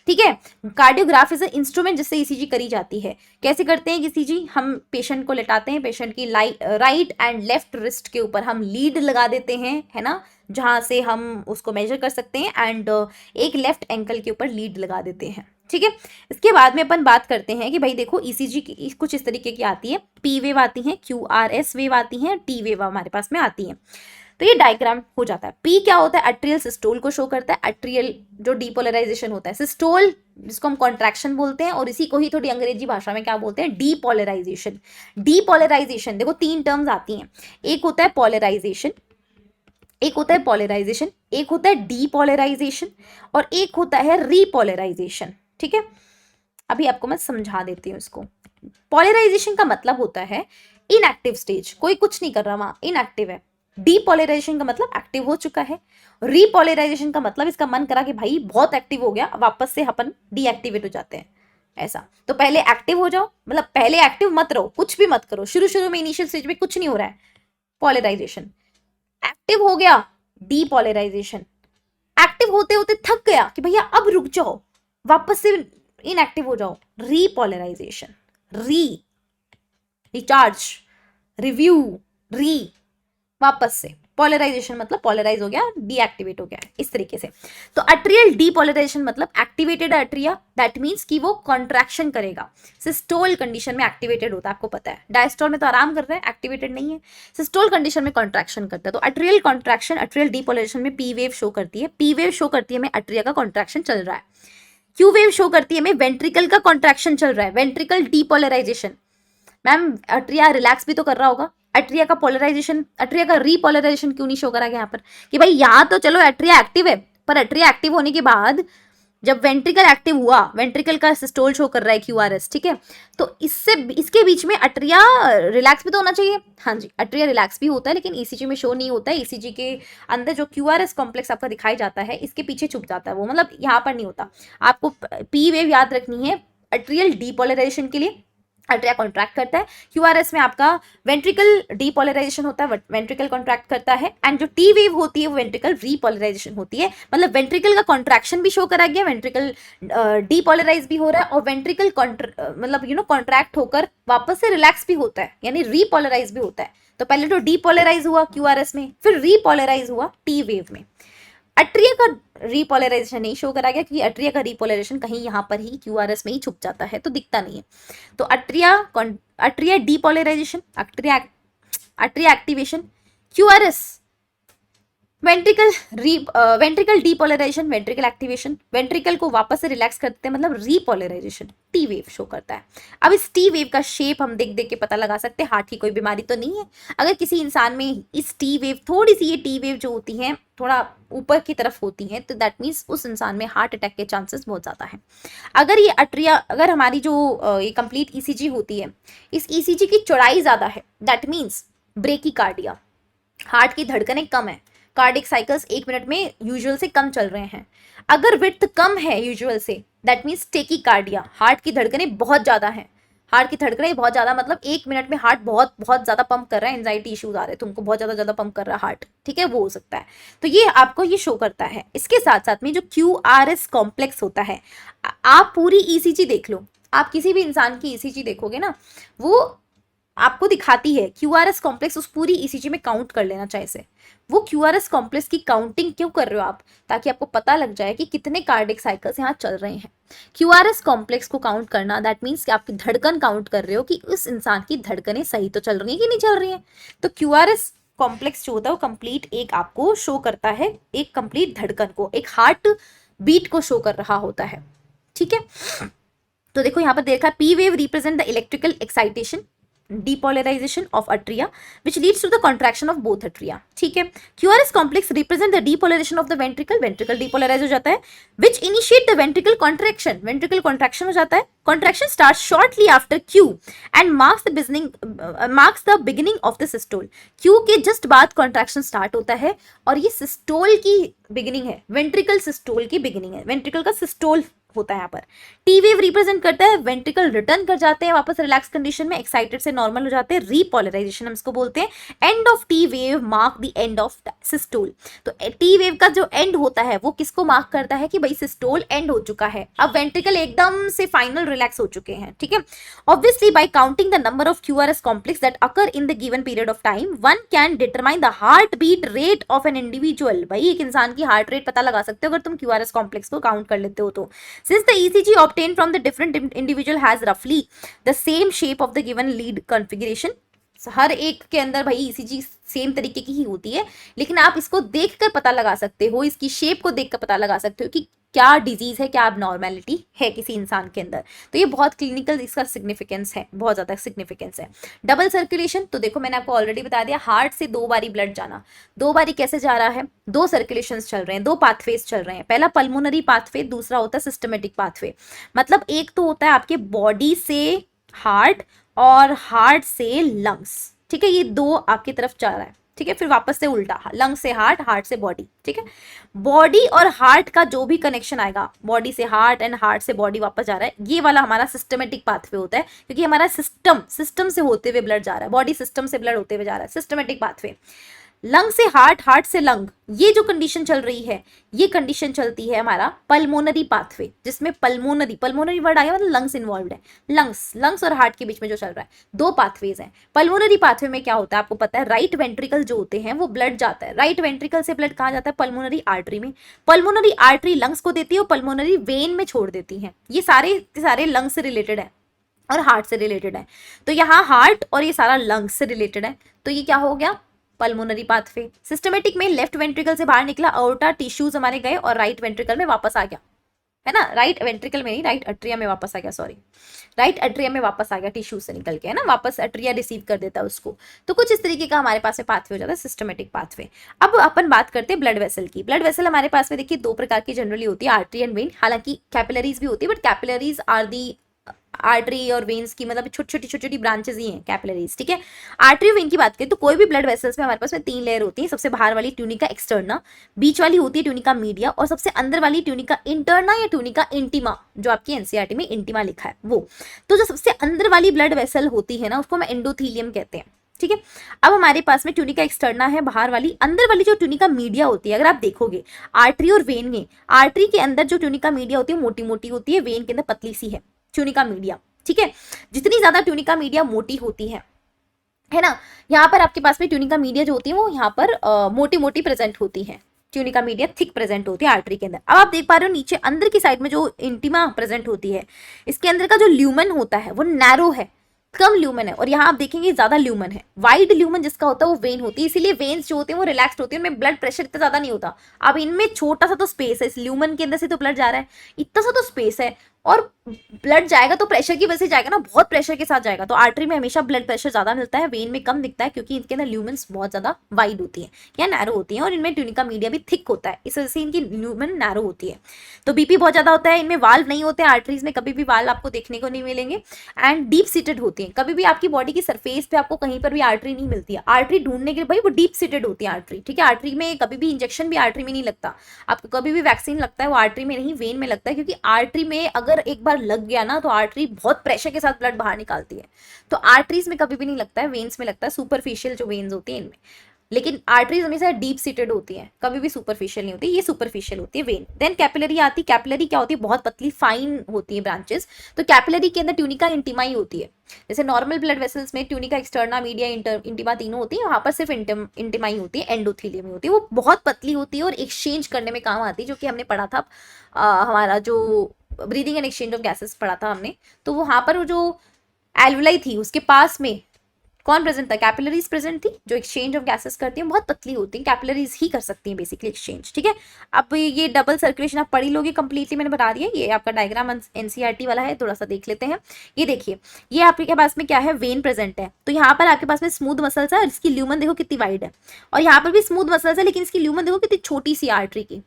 S1: ठीक है। कार्डियोग्राफ इज इंस्ट्रूमेंट जिससे ईसीजी करी जाती है। कैसे करते हैं ईसीजी, हम पेशेंट को लेटाते हैं, पेशेंट की राइट एंड लेफ्ट रिस्ट के ऊपर हम लीड लगा देते हैं, है ना, जहां से हम उसको मेजर कर सकते हैं, एंड एक लेफ्ट एंकल के ऊपर लीड लगा देते हैं, ठीक है। इसके बाद में अपन बात करते हैं कि भाई देखो ईसीजी की कुछ इस तरीके की आती है, पी वेव आती है, क्यूआरएस वेव आती है, टी वेव हमारे पास में आती है। तो ये डायग्राम हो जाता है। पी क्या होता है, अट्रियल सिस्टोल को शो करता है, अट्रियल जो डीपोलराइजेशन होता है, सिस्टोल जिसको हम कॉन्ट्रैक्शन बोलते हैं, और इसी को ही थोड़ी अंग्रेजी भाषा में क्या बोलते हैं, डीपोलराइजेशन। डीपोलराइजेशन देखो 3 टर्म्स आती हैं, एक होता है पोलराइजेशन, एक होता है पॉलराइजेशन, एक होता है डीपोलराइजेशन, और एक होता है रीपोलराइजेशन, ठीक है। अभी आपको मैं समझा देती हूँ इसको। पॉलराइजेशन का मतलब होता है इनएक्टिव स्टेज, कोई कुछ नहीं कर रहा वहां, इनएक्टिव है, डीपोलराइजेशन का मतलब एक्टिव हो चुका है, रीपोलराइजेशन का मतलब इसका मन करा कि भाई बहुत एक्टिव हो गया, वापस से अपन डीएक्टिवेट हो जाते हैं ऐसा। तो पहले एक्टिव हो जाओ, मतलब पहले एक्टिव मत रहो, कुछ भी मत करो, शुरू शुरू में इनिशियल स्टेज में कुछ नहीं हो रहा है, पोलराइजेशन। एक्टिव हो गया, डीपोलराइजेशन। एक्टिव होते होते थक गया कि भैया अब रुक जाओ, वापस से इनएक्टिव हो जाओ, रीपोलराइजेशन। री, रिचार्ज, रिव्यू, री, वापस से। पोलराइजेशन मतलब पोलराइज हो गया, डीएक्टिवेट हो गया, इस तरीके से। तो अट्रियल डीपोलराइजेशन मतलब एक्टिवेटेड अट्रिया, दैट मींस कि वो कॉन्ट्रैक्शन करेगा। सिस्टोल कंडीशन में एक्टिवेटेड होता है, आपको पता है। डायस्टोल में तो आराम कर रहा है, एक्टिवेटेड नहीं है। सिस्टोल कंडीशन में कॉन्ट्रैक्शन करता है। तो अट्रियल कॉन्ट्रैक्शन, अट्रियल डीपोलराइजेशन में पी वेव शो करती है। पी वेव शो करती है में अट्रिया का कॉन्ट्रैक्शन चल रहा है। क्यू वेव शो करती है में वेंट्रिकल का कॉन्ट्रैक्शन चल रहा है, ventricle depolarisation. Ma'am Atria relax भी तो कर रहा होगा, अट्रिया का पोलराइजेशन, अट्रिया का रीपोलराइजेशन क्यों नहीं शो करा गया यहाँ पर कि भाई यहाँ तो चलो अट्रिया एक्टिव है, पर अट्रिया एक्टिव होने के बाद जब वेंट्रिकल एक्टिव हुआ, वेंट्रिकल का सिस्टोल शो कर रहा है क्यूआरएस, ठीक है, तो इससे इसके बीच में अट्रिया रिलैक्स भी तो होना चाहिए। हाँ जी, अट्रिया रिलैक्स भी होता है, लेकिन ईसीजी में शो नहीं होता है। ईसीजी के अंदर जो क्यूआरएस कॉम्प्लेक्स आपका दिखाई जाता है, इसके पीछे छुप जाता है वो, मतलब यहाँ पर नहीं होता। आपको पी वेव याद रखनी है अट्रियल डीपोलराइजेशन के लिए। अट्रिया कॉन्ट्रैक्ट करता है, क्यूआरएस में आपका वेंट्रिकल डीपोलराइजेशन होता है, वेंट्रिकल कॉन्ट्रैक्ट करता है, एंड जो टी वेव होती है वो वेंट्रिकल रीपोलराइजेशन होती है। मतलब वेंट्रिकल का कॉन्ट्रैक्शन भी शो करा गया, वेंट्रिकल डीपोलराइज भी हो रहा है, और वेंट्रिकल मतलब कॉन्ट्रैक्ट होकर वापस से रिलैक्स भी होता है, यानी रीपोलराइज भी होता है। तो पहले तो डीपोलराइज हुआ क्यूआरएस में, फिर रीपोलराइज हुआ टी वेव में। अट्रिया का रीपोलराइजेशन नहीं शो करा गया, क्योंकि अट्रिया का रीपोलराइजेशन कहीं यहाँ पर ही क्यूआरएस में ही छुप जाता है, तो दिखता नहीं है। तो atria depolarization, atria activation, QRS, ventricle depolarization, ventricle activation, ventricle को वापस से रिलैक्स करते हैं, मतलब रीपोलराइजेशन, टी वेव शो करता है। अब इस टी वेव का शेप हम देख देख के पता लगा सकते हैं हार्ट की कोई बीमारी तो नहीं है। अगर किसी इंसान में इस टी वेव, थोड़ी सी ये टी वेव जो होती है थोड़ा ऊपर की तरफ होती है, तो दैट मीन्स उस इंसान में हार्ट अटैक के चांसेस बहुत ज़्यादा हैं। अगर हमारी जो ये कंप्लीट ईसीजी होती है, इस ईसीजी की चौड़ाई ज़्यादा है, दैट मीन्स ब्रेकीकार्डिया, हार्ट की धड़कनें कम है, कार्डिक साइकिल्स 1 मिनट में यूजुअल से कम चल रहे हैं। अगर विड्थ कम है यूजुअल से, दैट मीन्स टेकीकार्डिया, हार्ट की धड़कनें बहुत ज़्यादा हैं। हार्ट की धड़कनें बहुत ज़्यादा मतलब 1 मिनट में हार्ट बहुत बहुत ज़्यादा पंप कर रहा है, एंजाइटी इश्यूज आ रहे हैं, तुमको बहुत ज़्यादा पंप कर रहा है हार्ट, ठीक है, वो हो सकता है। तो ये आपको ये शो करता है। इसके साथ साथ में जो क्यूआरएस कॉम्प्लेक्स होता है, आप पूरी ईसीजी देख लो, आप किसी भी इंसान की ईसीजी देखोगे ना, वो आपको दिखाती है क्यूआरएस कॉम्प्लेक्स, उस पूरी ईसीजी में काउंट कर लेना चाहिए से। वो क्यूआरएस कॉम्प्लेक्स की काउंटिंग क्यों कर रहे हो आप, ताकि आपको पता लग जाए कि कितने कार्डिक साइकिल्स यहाँ चल रहे हैं। क्यूआरएस कॉम्प्लेक्स को काउंट करना, दैट मीन्स कि आपकी धड़कन काउंट कर रहे हो कि उस इंसान की धड़कनें सही तो चल रही हैं कि नहीं चल रही हैं। तो क्यूआरएस कॉम्प्लेक्स जो होता है वो कंप्लीट एक आपको शो करता है, एक कंप्लीट धड़कन को, एक हार्ट बीट को शो कर रहा होता है, ठीक है। तो देखो यहाँ पर देखा, P wave represent the electrical excitation, depolarization of atria which leads to the contraction of both atria, ठीक है। QRS complex represent the depolarization of the ventricle, ventricle depolarize हो जाता है, which initiate the ventricle contraction, ventricle contraction हो जाता है, contraction starts shortly after Q and marks the beginning of the systole, Q के just बाद contraction start होता है, और ये systole की beginning है, ventricle systole की beginning है, ventricle का systole होता है यहाँ पर। टी वेव रिप्रेजेंट करता है वेंट्रिकल रिटर्न कर जाते हैं वापस रिलैक्स कंडीशन में, एक्साइटेड से नॉर्मल हो जाते हैं, रीपोलराइजेशन हम इसको बोलते हैं। End of T wave mark the end of systole, तो टी वेव का जो एंड होता है वो किसको मार्क करता है कि भाई सिस्टोल एंड हो चुका है, अब वेंट्रिकल एकदम से फाइनल रिलैक्स हो चुके हैं, ठीक है। Obviously by counting the number of QRS complex that occur in the given period of time, one can determine the heart beat rate of an individual, भाई एक इंसान की हार्ट रेट पता लगा सकते हो अगर तुम क्यूआरएस कॉम्प्लेक्स को काउंट कर लेते हो तो। Since the ECG obtained from the different individual has roughly the same shape of the given lead configuration, हर एक के अंदर भाई ECG सेम तरीके की ही होती है, लेकिन आप इसको देखकर पता लगा सकते हो, इसकी शेप को देखकर पता लगा सकते हो कि क्या डिजीज है, क्या एबनॉर्मेलिटी है किसी इंसान के अंदर। तो ये बहुत क्लिनिकल इसका सिग्निफिकेंस है, बहुत ज़्यादा सिग्निफिकेंस है। डबल सर्कुलेशन, तो देखो मैंने आपको ऑलरेडी बता दिया, हार्ट से 2 बारी ब्लड जाना, 2 बारी कैसे जा रहा है, 2 सर्कुलेशंस चल रहे हैं, 2 पाथवेज चल रहे हैं, पहला पल्मोनरी पाथवे, दूसरा होता है सिस्टमेटिक पाथवे। मतलब एक तो होता है आपके बॉडी से हार्ट और हार्ट से लंग्स, ठीक है, ये 2 आपकी तरफ जा रहा है, ठीक है, फिर वापस से उल्टा, लंग से हार्ट, हार्ट से बॉडी। ठीक है, बॉडी और हार्ट का जो भी कनेक्शन आएगा, बॉडी से हार्ट एंड हार्ट से बॉडी वापस जा रहा है, ये वाला हमारा सिस्टमेटिक पाथवे होता है, क्योंकि हमारा सिस्टम से होते हुए ब्लड जा रहा है, बॉडी सिस्टम से ब्लड होते हुए जा रहा है, सिस्टमेटिक पाथवे। लंग से हार्ट, हार्ट से लंग, ये जो कंडीशन चल रही है, ये कंडीशन चलती है हमारा पल्मोनरी पाथवे, जिसमें पल्मोनरी वर्ड आया मतलब लंग्स इन्वॉल्व है। लंग्स और हार्ट के बीच में जो चल रहा है, दो पाथवेज हैं। पल्मोनरी पाथवे में क्या होता है आपको पता है, राइट वेंट्रिकल जो होते हैं वो ब्लड जाता है, राइट वेंट्रिकल से ब्लड कहाँ जाता है, पल्मोनरी आर्टरी में। पल्मोनरी आर्टरी लंग्स को देती है और पल्मोनरी वेन में छोड़ देती है। ये सारे लंग्स से रिलेटेड है और हार्ट से रिलेटेड है। तो यहाँ हार्ट और ये सारा लंग्स से रिलेटेड है, तो ये क्या हो गया, पल्मोनरी पाथवे। सिस्टमेटिक में लेफ्ट वेंट्रिकल से बाहर निकला, अओर्टा टिश्यूज हमारे गए और राइट वेंट्रिकल में वापस आ गया, है ना, राइट वेंट्रिकल में नहीं, राइट अट्रिया में वापस आ गया, सॉरी, राइट अट्रिया में वापस आ गया, टिश्यू से निकल के, है ना, वापस अट्रिया रिसीव कर देता है उसको। तो कुछ इस तरीके का हमारे पास में पाथवे हो जाता है, सिस्टमेटिक पाथवे। अब अपन बात करते हैं ब्लड वेसल की। ब्लड वेसल हमारे पास में देखिए दो प्रकार की जनरली होती है, आर्टरी एंड वेन। हालांकि कैपिलरीज भी होती है, but capillaries are the artery और वेन्स की मतलब छोटी छोटी ब्रांचेस ही हैं कैपिलरीज। ठीक है, आर्टरी वेन की बात करें तो कोई भी ब्लड वेसल्स में हमारे पास में 3 लेयर होती है। सबसे बाहर वाली ट्यूनिका एक्सटर्ना, बीच वाली होती है ट्यूनिका मीडिया, और सबसे अंदर वाली ट्यूनिका इंटरना या ट्यूनिका इंटीमा, जो आपकी एनसीईआरटी में इंटीमा लिखा है वो। तो जो सबसे अंदर वाली ब्लड वेसल होती है ना, उसको हम एंडोथीलियम कहते हैं। ठीक है, अब हमारे पास में ट्यूनिका एक्सटर्ना है बाहर वाली, अंदर वाली जो ट्यूनिका मीडिया होती है, अगर आप देखोगे आर्टरी और वेन में, आर्टरी के अंदर जो ट्यूनिका मीडिया होती है मोटी मोटी होती है, वेन के अंदर पतली सी है ट्यूनिका मीडिया। ठीक है, जितनी ज्यादा ट्यूनिका मीडिया मोटी होती है ना, यहाँ पर आपके पास में ट्यूनिका मीडिया जो होती है वो यहाँ पर मोटी मोटी प्रेजेंट होती है, ट्यूनिका मीडिया थिक प्रेजेंट होती है आर्टरी के अंदर। अब आप देख पा रहे हो नीचे अंदर की साइड में जो इंटीमा प्रेजेंट होती है, इसके अंदर का जो ल्यूमन होता है वो नैरो है, कम ल्यूमन है, और यहाँ आप देखेंगे ज्यादा ल्यूमन है। वाइड ल्यूमन जिसका होता है वो वेन होती है, इसीलिए वेन्स जो होते हैं वो रिलैक्स्ड होती है, उनमें ब्लड प्रेशर इतना ज्यादा नहीं होता। अब इनमें छोटा सा तो स्पेस है, इस ल्यूमन के अंदर से तो ब्लड जा रहा है, इतना सा तो स्पेस है, और ब्लड जाएगा तो प्रेशर की वजह से जाएगा ना, बहुत प्रेशर के साथ जाएगा। तो आर्टरी में हमेशा ब्लड प्रेशर ज्यादा मिलता है, वेन में कम दिखता है, क्योंकि इनके अंदर ल्यूमेंस बहुत ज्यादा वाइड होती है या नैरो होती है, और इनमें ट्यूनिका मीडिया भी थिक होता है, इस वजह से इनकी ल्यूमेन नैरो होती है। तो बीपी बहुत ज्यादा होता है, इनमें वाल्व नहीं होते, आर्टरीज में कभी भी वाल्व आपको देखने को नहीं मिलेंगे, एंड डीप सीटेड होती है। कभी भी आपकी बॉडी की सरफेस पे आपको कहीं पर भी आर्टरी नहीं मिलती है, आर्टरी ढूंढने के लिए भाई वो डीप सीटेड होती है आर्टरी। ठीक है, आर्टरी में कभी भी इंजेक्शन भी आर्टरी में नहीं लगता, आपको कभी भी वैक्सीन लगता है वो आर्टरी में नहीं, वेन में लगता है, क्योंकि आर्टरी में अगर एक बार लग गया ना तो आर्टरी बहुत प्रेशर के साथ ब्लड बाहर निकालती है। तो आर्टरीज में कभी भी नहीं लगता है, वेन्स में लगता है, सुपरफिशियल जो वेन्स होती है इनमें। लेकिन आर्टरीज हमेशा डीप सीटेड होती है, कभी भी सुपरफिशियल नहीं होती, ये सुपरफिशियल होती है वेन। देन कैपिलरी आती है, कैपिलरी क्या होती है, बहुत पतली फाइन होती है ब्रांचेस। तो कैपिलरी के अंदर ट्यूनिका इंटीमा ही होती है, जैसे नॉर्मल ब्लड वेसल्स में ट्यूनिका एक्सटर्ना, मीडिया, इंटीमा तीनों होती है, वहां पर सिर्फ इंटीमा ही होती है, एंडोथीलियम ही होती है, वो बहुत पतली होती है और एक्सचेंज करने में काम आती है, जो कि हमने पढ़ा था हमारा जो breathing and exchange of gases पढ़ा था हमने। तो वहां पर वो जो एल्वुलाई थी उसके पास में कौन प्रेजेंट था, कैपिलरीज प्रेजेंट थी, जो एक्सचेंज ऑफ गैसेस करती हैं, बहुत पतली होती हैं, कैपिलरीज ही कर सकती हैं बेसिकली एक्सचेंज। ठीक है, अब ये डबल सर्कुलेशन आप पढ़ ही लोगे कंप्लीटली, मैंने बता दिया, ये आपका डायग्राम एनसीईआरटी वाला है, थोड़ा सा देख लेते हैं। ये देखिए, ये आपके पास में क्या है, वेन प्रेजेंट है, तो यहाँ पर आपके पास में स्मूथ मसल्स है, इसकी ल्यूमन देखो कितनी वाइड है, और यहाँ पर भी स्मूथ मसल्स है, लेकिन इसकी ल्यूमन देखो कितनी छोटी सी आर्टरी की।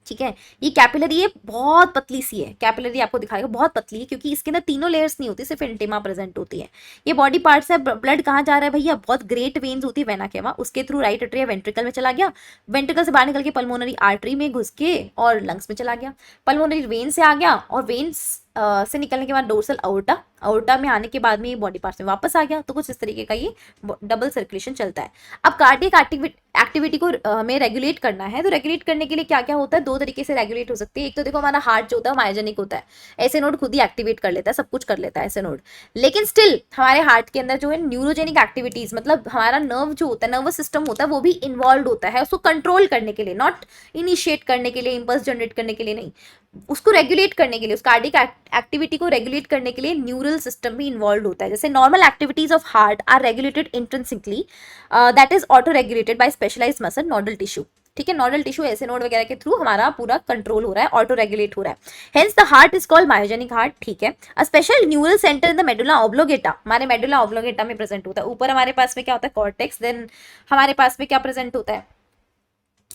S1: ठीक है, ये कैपिलरी है, बहुत पतली सी है, कैपिलरी आपको दिखाएगा बहुत पतली है, क्योंकि इसके अंदर तीनों लेयर्स नहीं होती, सिर्फ इंटीमा प्रेजेंट होती है। ये बॉडी पार्ट्स है, ब्लड कहाँ जा रहा है भैया, बहुत ग्रेट वेन्स होती है वेना केवा, उसके थ्रू राइट अट्रिया वेंट्रिकल में चला गया, वेंट्रिकल से बाहर निकल के पल्मोनरी आर्टरी में घुस के और लंग्स में चला गया, पल्मोनरी वेन से आ गया, और वेन्स से निकलने के बाद डोर्सल आउर्टा में आने के बाद में ये बॉडी पार्ट्स में वापस आ गया। तो कुछ इस तरीके का ये डबल सर्कुलेशन चलता है। अब कार्डियक एक्टिविटी को हमें रेगुलेट करना है, तो रेगुलेट करने के लिए क्या क्या होता है, दो तरीके से रेगुलेट हो सकती है। एक तो देखो हमारा हार्ट जो होता है मायोजेनिक होता है, ऐसे नोड खुद ही एक्टिवेट कर लेता है, सब कुछ कर लेता है ऐसे नोड। लेकिन स्टिल हमारे हार्ट के अंदर जो है न्यूरोजेनिक एक्टिविटीज, मतलब हमारा नर्व जो होता है, नर्वस सिस्टम होता है, वो भी इन्वॉल्व होता है उसको कंट्रोल करने के लिए, नॉट इनिशिएट करने के लिए, इंपल्स जनरेट करने के लिए नहीं, उसको रेगुलेट करने के लिए, उस कार्डियक एक्टिविटी को रेगुलेट करने के लिए न्यूरल सिस्टम भी इन्वॉल्व होता है। जैसे normal activities of heart are regulated intrinsically, that is auto regulated by specialised muscle nodal tissue. ठीक है, नोडल टिश्यू ऐसे नोड वगैरह के थ्रू हमारा पूरा कंट्रोल हो रहा है, ऑटो रेगुलेट हो रहा है, hence the heart is called myogenic heart. ठीक है, a special neural centre in the medulla oblongata, हमारे मेडुला ऑब्लोगेटा में प्रेजेंट होता है। ऊपर हमारे पास में क्या होता है, कॉर्टेक्स, देन हमारे पास में क्या प्रेजेंट होता है,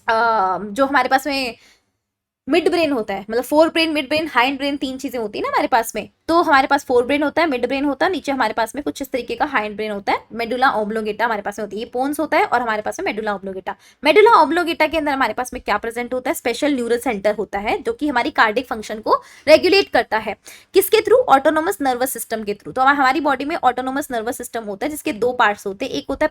S1: जो हमारे पास में मिड ब्रेन होता है, मतलब fore brain, mid brain, hind brain, तीन चीजें होती है ना हमारे पास में। तो हमारे पास फोर ब्रेन होता है, मिड ब्रेन होता है, नीचे हमारे पास में कुछ इस तरीके का हाइंड ब्रेन होता है, मेडुला ऑब्लोंगेटा हमारे पास में होती है, ये पोन्स होता है, और हमारे पास में मेडुला ऑब्लोंगेटा। मेडुला ऑब्लोंगेटा के अंदर हमारे पास में क्या प्रेजेंट होता है, स्पेशल न्यूरल सेंटर होता है जो कि हमारी कार्डिक फंक्शन को रेगुलेट करता है। किसके थ्रू? ऑटोनोमस नर्वस सिस्टम के थ्रू। तो हमारी बॉडी में ऑटोनोमस नर्वस सिस्टम होता है जिसके दो पार्ट्स होते हैं, एक होता है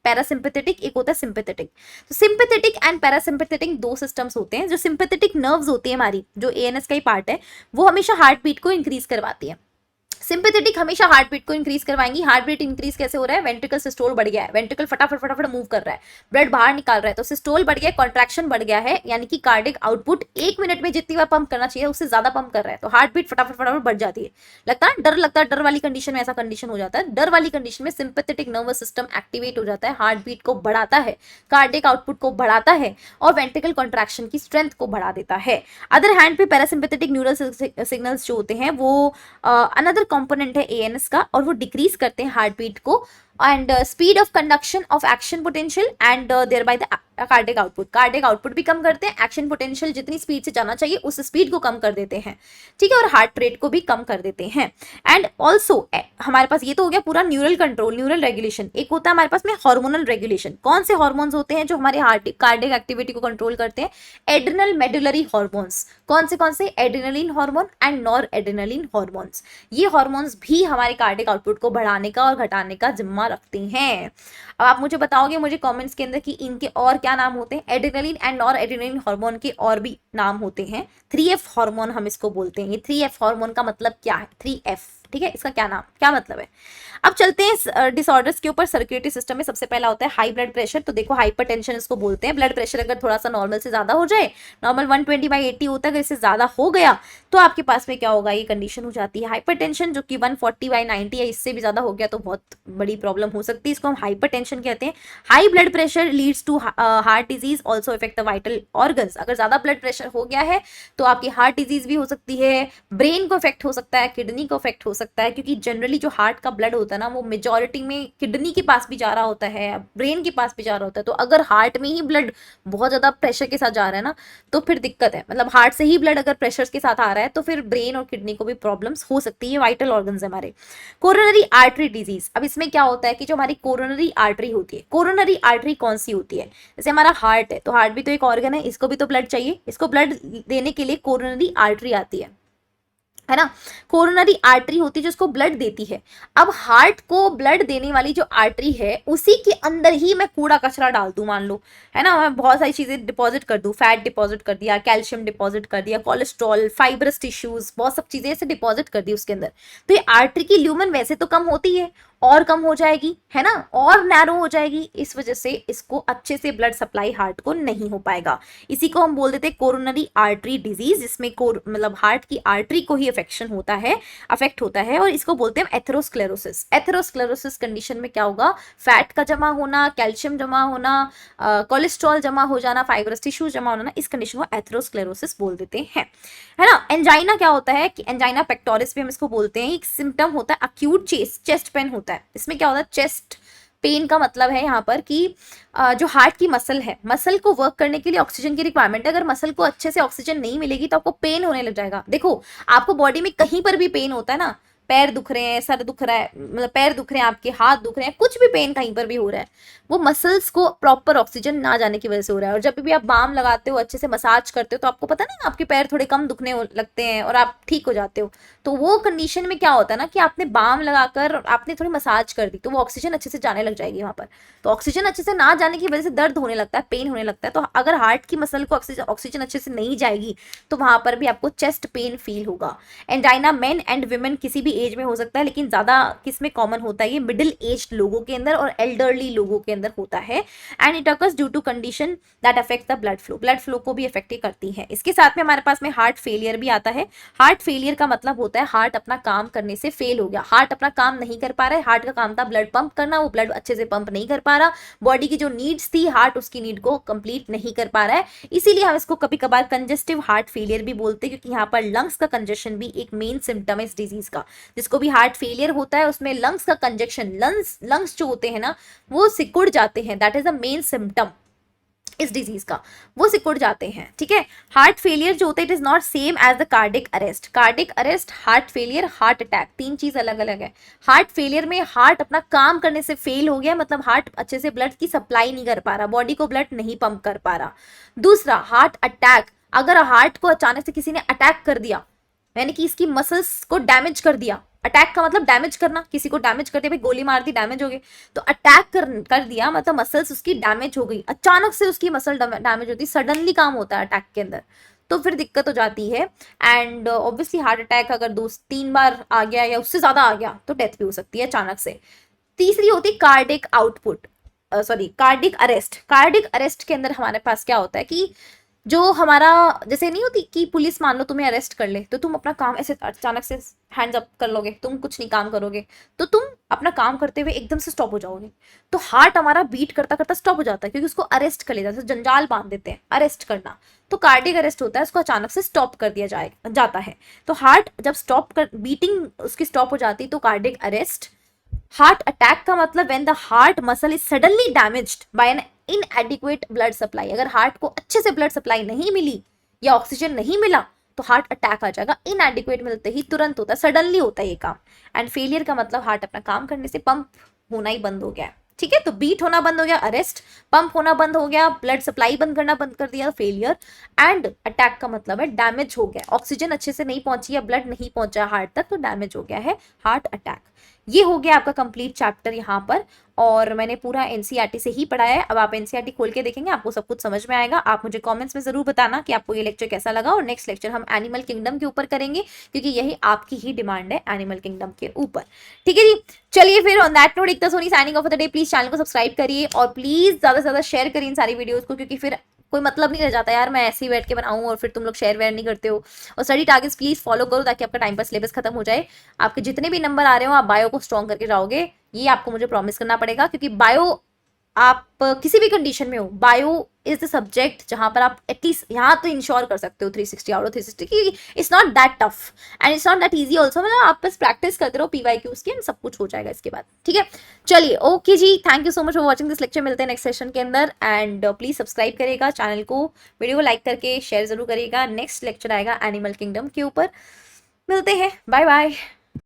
S1: पैरासिम्पैथेटिक, एक होता है सिंपैथेटिक। तो सिंपैथेटिक एंड पैरासिम्पैथेटिक दो सिस्टम्स होते हैं। जो सिंपैथेटिक नर्व्स होती है हमारी, जो एएनएस का ही पार्ट है, वो हमेशा हार्ट बीट को इंक्रीज करवाती है। सिंपैथेटिक हमेशा हार्ट बीट को इंक्रीज करवाएंगी। हार्ट बीट इंक्रीज कैसे हो रहा है? वेंट्रिकल सिस्टोल बढ़ गया है, वेंट्रिकल फटाफट फटाफट मूव कर रहा है, ब्लड बाहर निकाल रहा है, तो सिस्टोल बढ़ गया है, कॉन्ट्रैक्शन बढ़ गया है, यानी कि कार्डिक आउटपुट 1 मिनट में जितनी बार पंप करना चाहिए उससे ज्यादा पंप कर रहा है, तो हार्ट बीट फटाफट फटाफट बढ़ जाती है। लगता है डर, लगता है डर वाली कंडीशन में ऐसा कंडीशन हो जाता है। डर वाली कंडीशन में सिंपैथेटिक नर्वस सिस्टम एक्टिवेट हो जाता है, हार्ट बीट को बढ़ाता है, कार्डिक आउटपुट को बढ़ाता है, और वेंट्रिकल कॉन्ट्रैक्शन की स्ट्रेंथ को बढ़ा देता है। अदर हैंड पे पैरासिम्पैथेटिक न्यूरल सिग्नल्स जो होते हैं वो अनदर कंपोनेंट है एएनएस का, और वो डिक्रीज करते हैं हार्ट बीट को and speed of conduction of action potential and thereby the cardiac output. Cardiac output भी कम करते हैं, एक्शन पोटेंशियल जितनी स्पीड से जाना चाहिए उस स्पीड को कम कर देते हैं, ठीक है, और हार्ट रेट को भी कम कर देते हैं। एंड ऑल्सो हमारे पास ये तो हो गया पूरा न्यूरल कंट्रोल, न्यूरल रेगुलेशन। एक होता है हमारे पास में हार्मोनल रेगुलेशन। कौन से हार्मोन्स होते हैं जो हमारे हार्ट कार्डिक एक्टिविटी को कंट्रोल करते हैं? Adrenal medullary hormones. कौन से? Adrenaline hormone and nor adrenaline hormones. ये हार्मोन्स भी हमारे कार्डिक आउटपुट को बढ़ाने का और घटाने का जिम्मा रखते हैं। अब आप मुझे बताओगे मुझे कमेंट्स के अंदर कि इनके और क्या नाम होते हैं? Adrenaline and nor adrenaline hormone के और भी नाम होते हैं। 3F हार्मोन हम इसको बोलते हैं। ये 3F हार्मोन का मतलब क्या है? 3F, ठीक है, इसका क्या नाम, क्या मतलब है? अब चलते हैं डिसऑर्डर्स के ऊपर। सर्कुलेटरी सिस्टम में सबसे पहला होता है हाई ब्लड प्रेशर। तो देखो हाइपरटेंशन इसको बोलते हैं। ब्लड प्रेशर अगर थोड़ा सा नॉर्मल से ज्यादा हो जाए, नॉर्मल 120/80 होता है, अगर इससे ज्यादा हो गया तो आपके पास में क्या होगा? ये कंडीशन हो जाती है हाइपरटेंशन, जो कि 140/90 है, इससे भी ज्यादा हो गया तो बहुत बड़ी प्रॉब्लम हो सकती है, इसको हम हाइपरटेंशन कहते हैं। High blood pressure leads to heart disease, also effect the vital organs. अगर ज्यादा ब्लड प्रेशर हो गया है तो आपकी हार्ट डिजीज भी हो सकती है, ब्रेन को इफेक्ट हो सकता है, किडनी को इफेक्ट हो सकता है, क्योंकि जनरली जो हार्ट का ब्लड होता है ना वो मेजॉरिटी में किडनी के पास भी जा रहा होता है, ब्रेन के पास भी जा रहा होता है। तो अगर हार्ट में ही ब्लड बहुत ज्यादा प्रेशर के साथ जा रहा है ना तो फिर दिक्कत है। मतलब हार्ट से ही ब्लड अगर प्रेशर के साथ आ रहा है तो फिर ब्रेन और किडनी को भी प्रॉब्लम्स हो सकती है। वाइटल ऑर्गन्स है हमारे। Coronary artery disease. अब इसमें क्या होता है कि जो हमारी कोरोनरी आर्टरी होती है, कोरोनरी आर्टरी कौन सी होती है? जैसे हमारा हार्ट है तो हार्ट भी तो एक ऑर्गन है, इसको भी तो ब्लड चाहिए, इसको ब्लड देने के लिए कोरोनरी आर्टरी आती है ना। कोरोनरी आर्टरी होती है जो उसको ब्लड देती है। अब हार्ट को ब्लड देने वाली जो आर्टरी है उसी के अंदर ही मैं कूड़ा कचरा डाल दूं, मान लो, है ना, मैं बहुत सारी चीजें डिपॉजिट कर दूं, फैट डिपॉजिट कर दिया, कैल्शियम डिपॉजिट कर दिया, कोलेस्ट्रॉल, फाइब्रस टिश्यूज, बहुत सब चीजें ऐसे डिपॉजिट कर दी उसके अंदर। तो ये आर्टरी की ल्यूमन वैसे तो कम होती है, और कम हो जाएगी, है ना, और नैरो हो जाएगी, इस वजह से इसको अच्छे से ब्लड सप्लाई हार्ट को नहीं हो पाएगा। इसी को हम बोल देते हैं कोरोनरी आर्टरी डिजीज, जिसमें मतलब हार्ट की आर्टरी को ही अफेक्ट होता है, और इसको बोलते हैं एथेरोस्क्लेरोसिस। एथेरोस्क्लेरोसिस कंडीशन में क्या होगा? फैट का जमा होना, कैल्शियम जमा होना, कोलेस्ट्रॉल जमा हो जाना, फाइब्रस टिश्यू जमा होना, इस कंडीशन को एथेरोस्क्लेरोसिस बोल देते हैं, है ना। एंजाइना क्या होता है कि एंजाइना पेक्टोरिस भी हम इसको बोलते हैं। एक सिम्टम होता है अक्यूट चेस्ट पेन होता है। इसमें क्या होता है? चेस्ट पेन का मतलब है यहाँ पर कि जो हार्ट की मसल है, मसल को वर्क करने के लिए ऑक्सीजन की रिक्वायरमेंट है। अगर मसल को अच्छे से ऑक्सीजन नहीं मिलेगी तो आपको पेन होने लग जाएगा। देखो आपको बॉडी में कहीं पर भी पेन होता है ना, पैर दुख रहे हैं, सर दुख रहा है, मतलब पैर दुख रहे हैं आपके, हाथ दुख रहे हैं, कुछ भी पेन कहीं पर भी हो रहा है, वो मसल्स को प्रॉपर ऑक्सीजन ना जाने की वजह से हो रहा है। और जब भी आप बाम लगाते हो, अच्छे से मसाज करते हो, तो आपको पता नहीं आपके पैर थोड़े कम दुखने लगते हैं और आप ठीक हो जाते हो। तो वो कंडीशन में क्या होता है ना कि आपने बाम लगाकर आपने थोड़ी मसाज कर दी तो वो ऑक्सीजन अच्छे से जाने लग जाएगी वहां पर। तो ऑक्सीजन अच्छे से ना जाने की वजह से दर्द होने लगता है, पेन होने लगता है। तो अगर हार्ट की मसल को ऑक्सीजन अच्छे से नहीं जाएगी तो वहां पर भी आपको चेस्ट पेन फील होगा। एंजाइना मेन एंड वुमेन किसी भी एज में हो सकता है, लेकिन ज्यादा किसमें कॉमन होता है? ये मिडिल एज लोगों के अंदर और एल्डरली लोगों के अंदर होता है। And it occurs due to condition that affect the blood flow. Blood flow को भी अफेक्ट करती है। इसके साथ में हमारे पास में हार्ट फेलियर भी आता है। हार्ट फेलियर का मतलब होता है हार्ट अपना काम करने से फेल हो गया, हार्ट अपना काम नहीं कर पा रहा है। हार्ट का काम था ब्लड पंप करना, वो ब्लड अच्छे से पंप नहीं कर पा रहा, बॉडी की जो नीड्स थी हार्ट उसकी नीड को कंप्लीट नहीं कर पा रहा है। इसीलिए हम इसको कभी कभार कंजेस्टिव हार्ट फेलियर भी बोलते हैं, क्योंकि यहाँ पर लंग्स का कंजेशन भी एक मेन सिम्टम है इस डिजीज का। जिसको भी हार्ट फेलियर होता है उसमें लंग्स का कंजेक्शन, लंग्स जो होते हैं ना वो सिकुड़ जाते हैं, that is the main symptom. इस डिजीज का, वो सिकुड़ जाते हैं, ठीक है। हार्ट फेलियर जो होता है it is not same as the cardiac arrest. Cardiac arrest, heart failure, heart attack, तीन चीज अलग अलग है। हार्ट फेलियर में हार्ट अपना काम करने से फेल हो गया, मतलब हार्ट अच्छे से ब्लड की सप्लाई नहीं कर पा रहा, बॉडी को ब्लड नहीं पंप कर पा रहा। दूसरा हार्ट अटैक, अगर हार्ट को अचानक से किसी ने अटैक कर दिया, यानी कि इसकी मसल्स को डैमेज कर दिया। अटैक का मतलब डैमेज करना, किसी को डैमेज करते भाई गोली मार दी डैमेज हो गई, तो अटैक कर दिया मतलब मसल्स उसकी डैमेज हो गई, अचानक से उसकी मसल डैमेज होती, सडनली काम होता है अटैक के अंदर, तो फिर दिक्कत हो जाती है। एंड ऑब्वियसली हार्ट अटैक अगर 2-3 बार आ गया या उससे ज्यादा आ गया तो डेथ भी हो सकती है अचानक से। तीसरी होती cardiac output, sorry cardiac arrest. Cardiac arrest के अंदर हमारे पास क्या होता है कि जो हमारा, जैसे नहीं होती कि पुलिस मान लो तुम्हें अरेस्ट कर ले, तो तुम अपना काम ऐसे अचानक से हैंड्स अप कर लोगे, तुम कुछ नहीं काम करोगे, तो तुम अपना काम करते हुए एकदम से स्टॉप हो जाओगे। तो हार्ट हमारा बीट करता करता स्टॉप हो जाता है, क्योंकि उसको अरेस्ट कर लिया जाता है, जंजाल बांध देते हैं अरेस्ट करना। तो कार्डिक अरेस्ट होता है, उसको अचानक से स्टॉप कर दिया जाता है। तो हार्ट जब स्टॉप कर, बीटिंग उसकी स्टॉप हो जाती है, तो कार्डिक अरेस्ट। हार्ट अटैक का मतलब when the heart muscle is suddenly damaged by an inadequate blood supply. अगर हार्ट को अच्छे से ब्लड सप्लाई नहीं मिली या ऑक्सीजन नहीं मिला तो हार्ट अटैक आ जाएगा। इनएडिक्वेट मिलते ही तुरंत होता है, सडनली होता है ये काम। एंड फेलियर का मतलब हार्ट अपना काम करने से पंप होना ही बंद हो गया, ठीक है। तो बीट होना बंद हो गया अरेस्ट, पंप होना बंद हो गया, ब्लड सप्लाई बंद करना बंद कर दिया फेलियर। एंड अटैक का मतलब है डैमेज हो गया, ऑक्सीजन अच्छे से नहीं पहुंची या ब्लड नहीं पहुंचा हार्ट तक, तो डैमेज हो गया है हार्ट अटैक। ये हो गया आपका कंप्लीट चैप्टर यहाँ पर, और मैंने पूरा एनसीईआरटी से ही पढ़ाया है। अब आप एनसीईआरटी खोल के देखेंगे, आपको सब कुछ समझ में आएगा। आप मुझे कमेंट्स में जरूर बताना कि आपको ये लेक्चर कैसा लगा, और नेक्स्ट लेक्चर हम एनिमल किंगडम के ऊपर करेंगे, क्योंकि यही आपकी ही डिमांड है एनिमल किंगडम के ऊपर, ठीक है जी। चलिए फिर on that note Ekta Soni signing off the day. Please channel को सब्सक्राइब करिए और प्लीज ज्यादा से ज्यादा शेयर करिए इन सारी वीडियोस को, क्योंकि फिर कोई मतलब नहीं रह जाता यार, मैं ऐसे ही बैठ के बनाऊं और फिर तुम लोग शेयर वेयर नहीं करते हो। और स्टडी टारगेट्स प्लीज फॉलो करो, ताकि आपका टाइम पर सिलेबस खत्म हो जाए। आपके जितने भी नंबर आ रहे हो आप बायो को स्ट्रॉन्ग करके जाओगे, ये आपको मुझे प्रॉमिस करना पड़ेगा, क्योंकि बायो आप किसी भी कंडीशन में हो, बायो इज द सब्जेक्ट जहां पर आप एटलीस्ट यहाँ तो इंश्योर कर सकते हो 360 आउट ऑफ 360 की it's not that tough and it's not that easy also. मतलब आप बस प्रैक्टिस करते रहो PYQs की, सब कुछ हो जाएगा इसके बाद, ठीक है। चलिए ओके जी, thank you so much for watching this lecture. मिलते हैं नेक्स्ट सेशन के अंदर, एंड प्लीज सब्सक्राइब करिएगा चैनल को, वीडियो को लाइक करके शेयर जरूर करिएगा। नेक्स्ट लेक्चर आएगा एनिमल किंगडम के ऊपर। मिलते हैं, बाय बाय।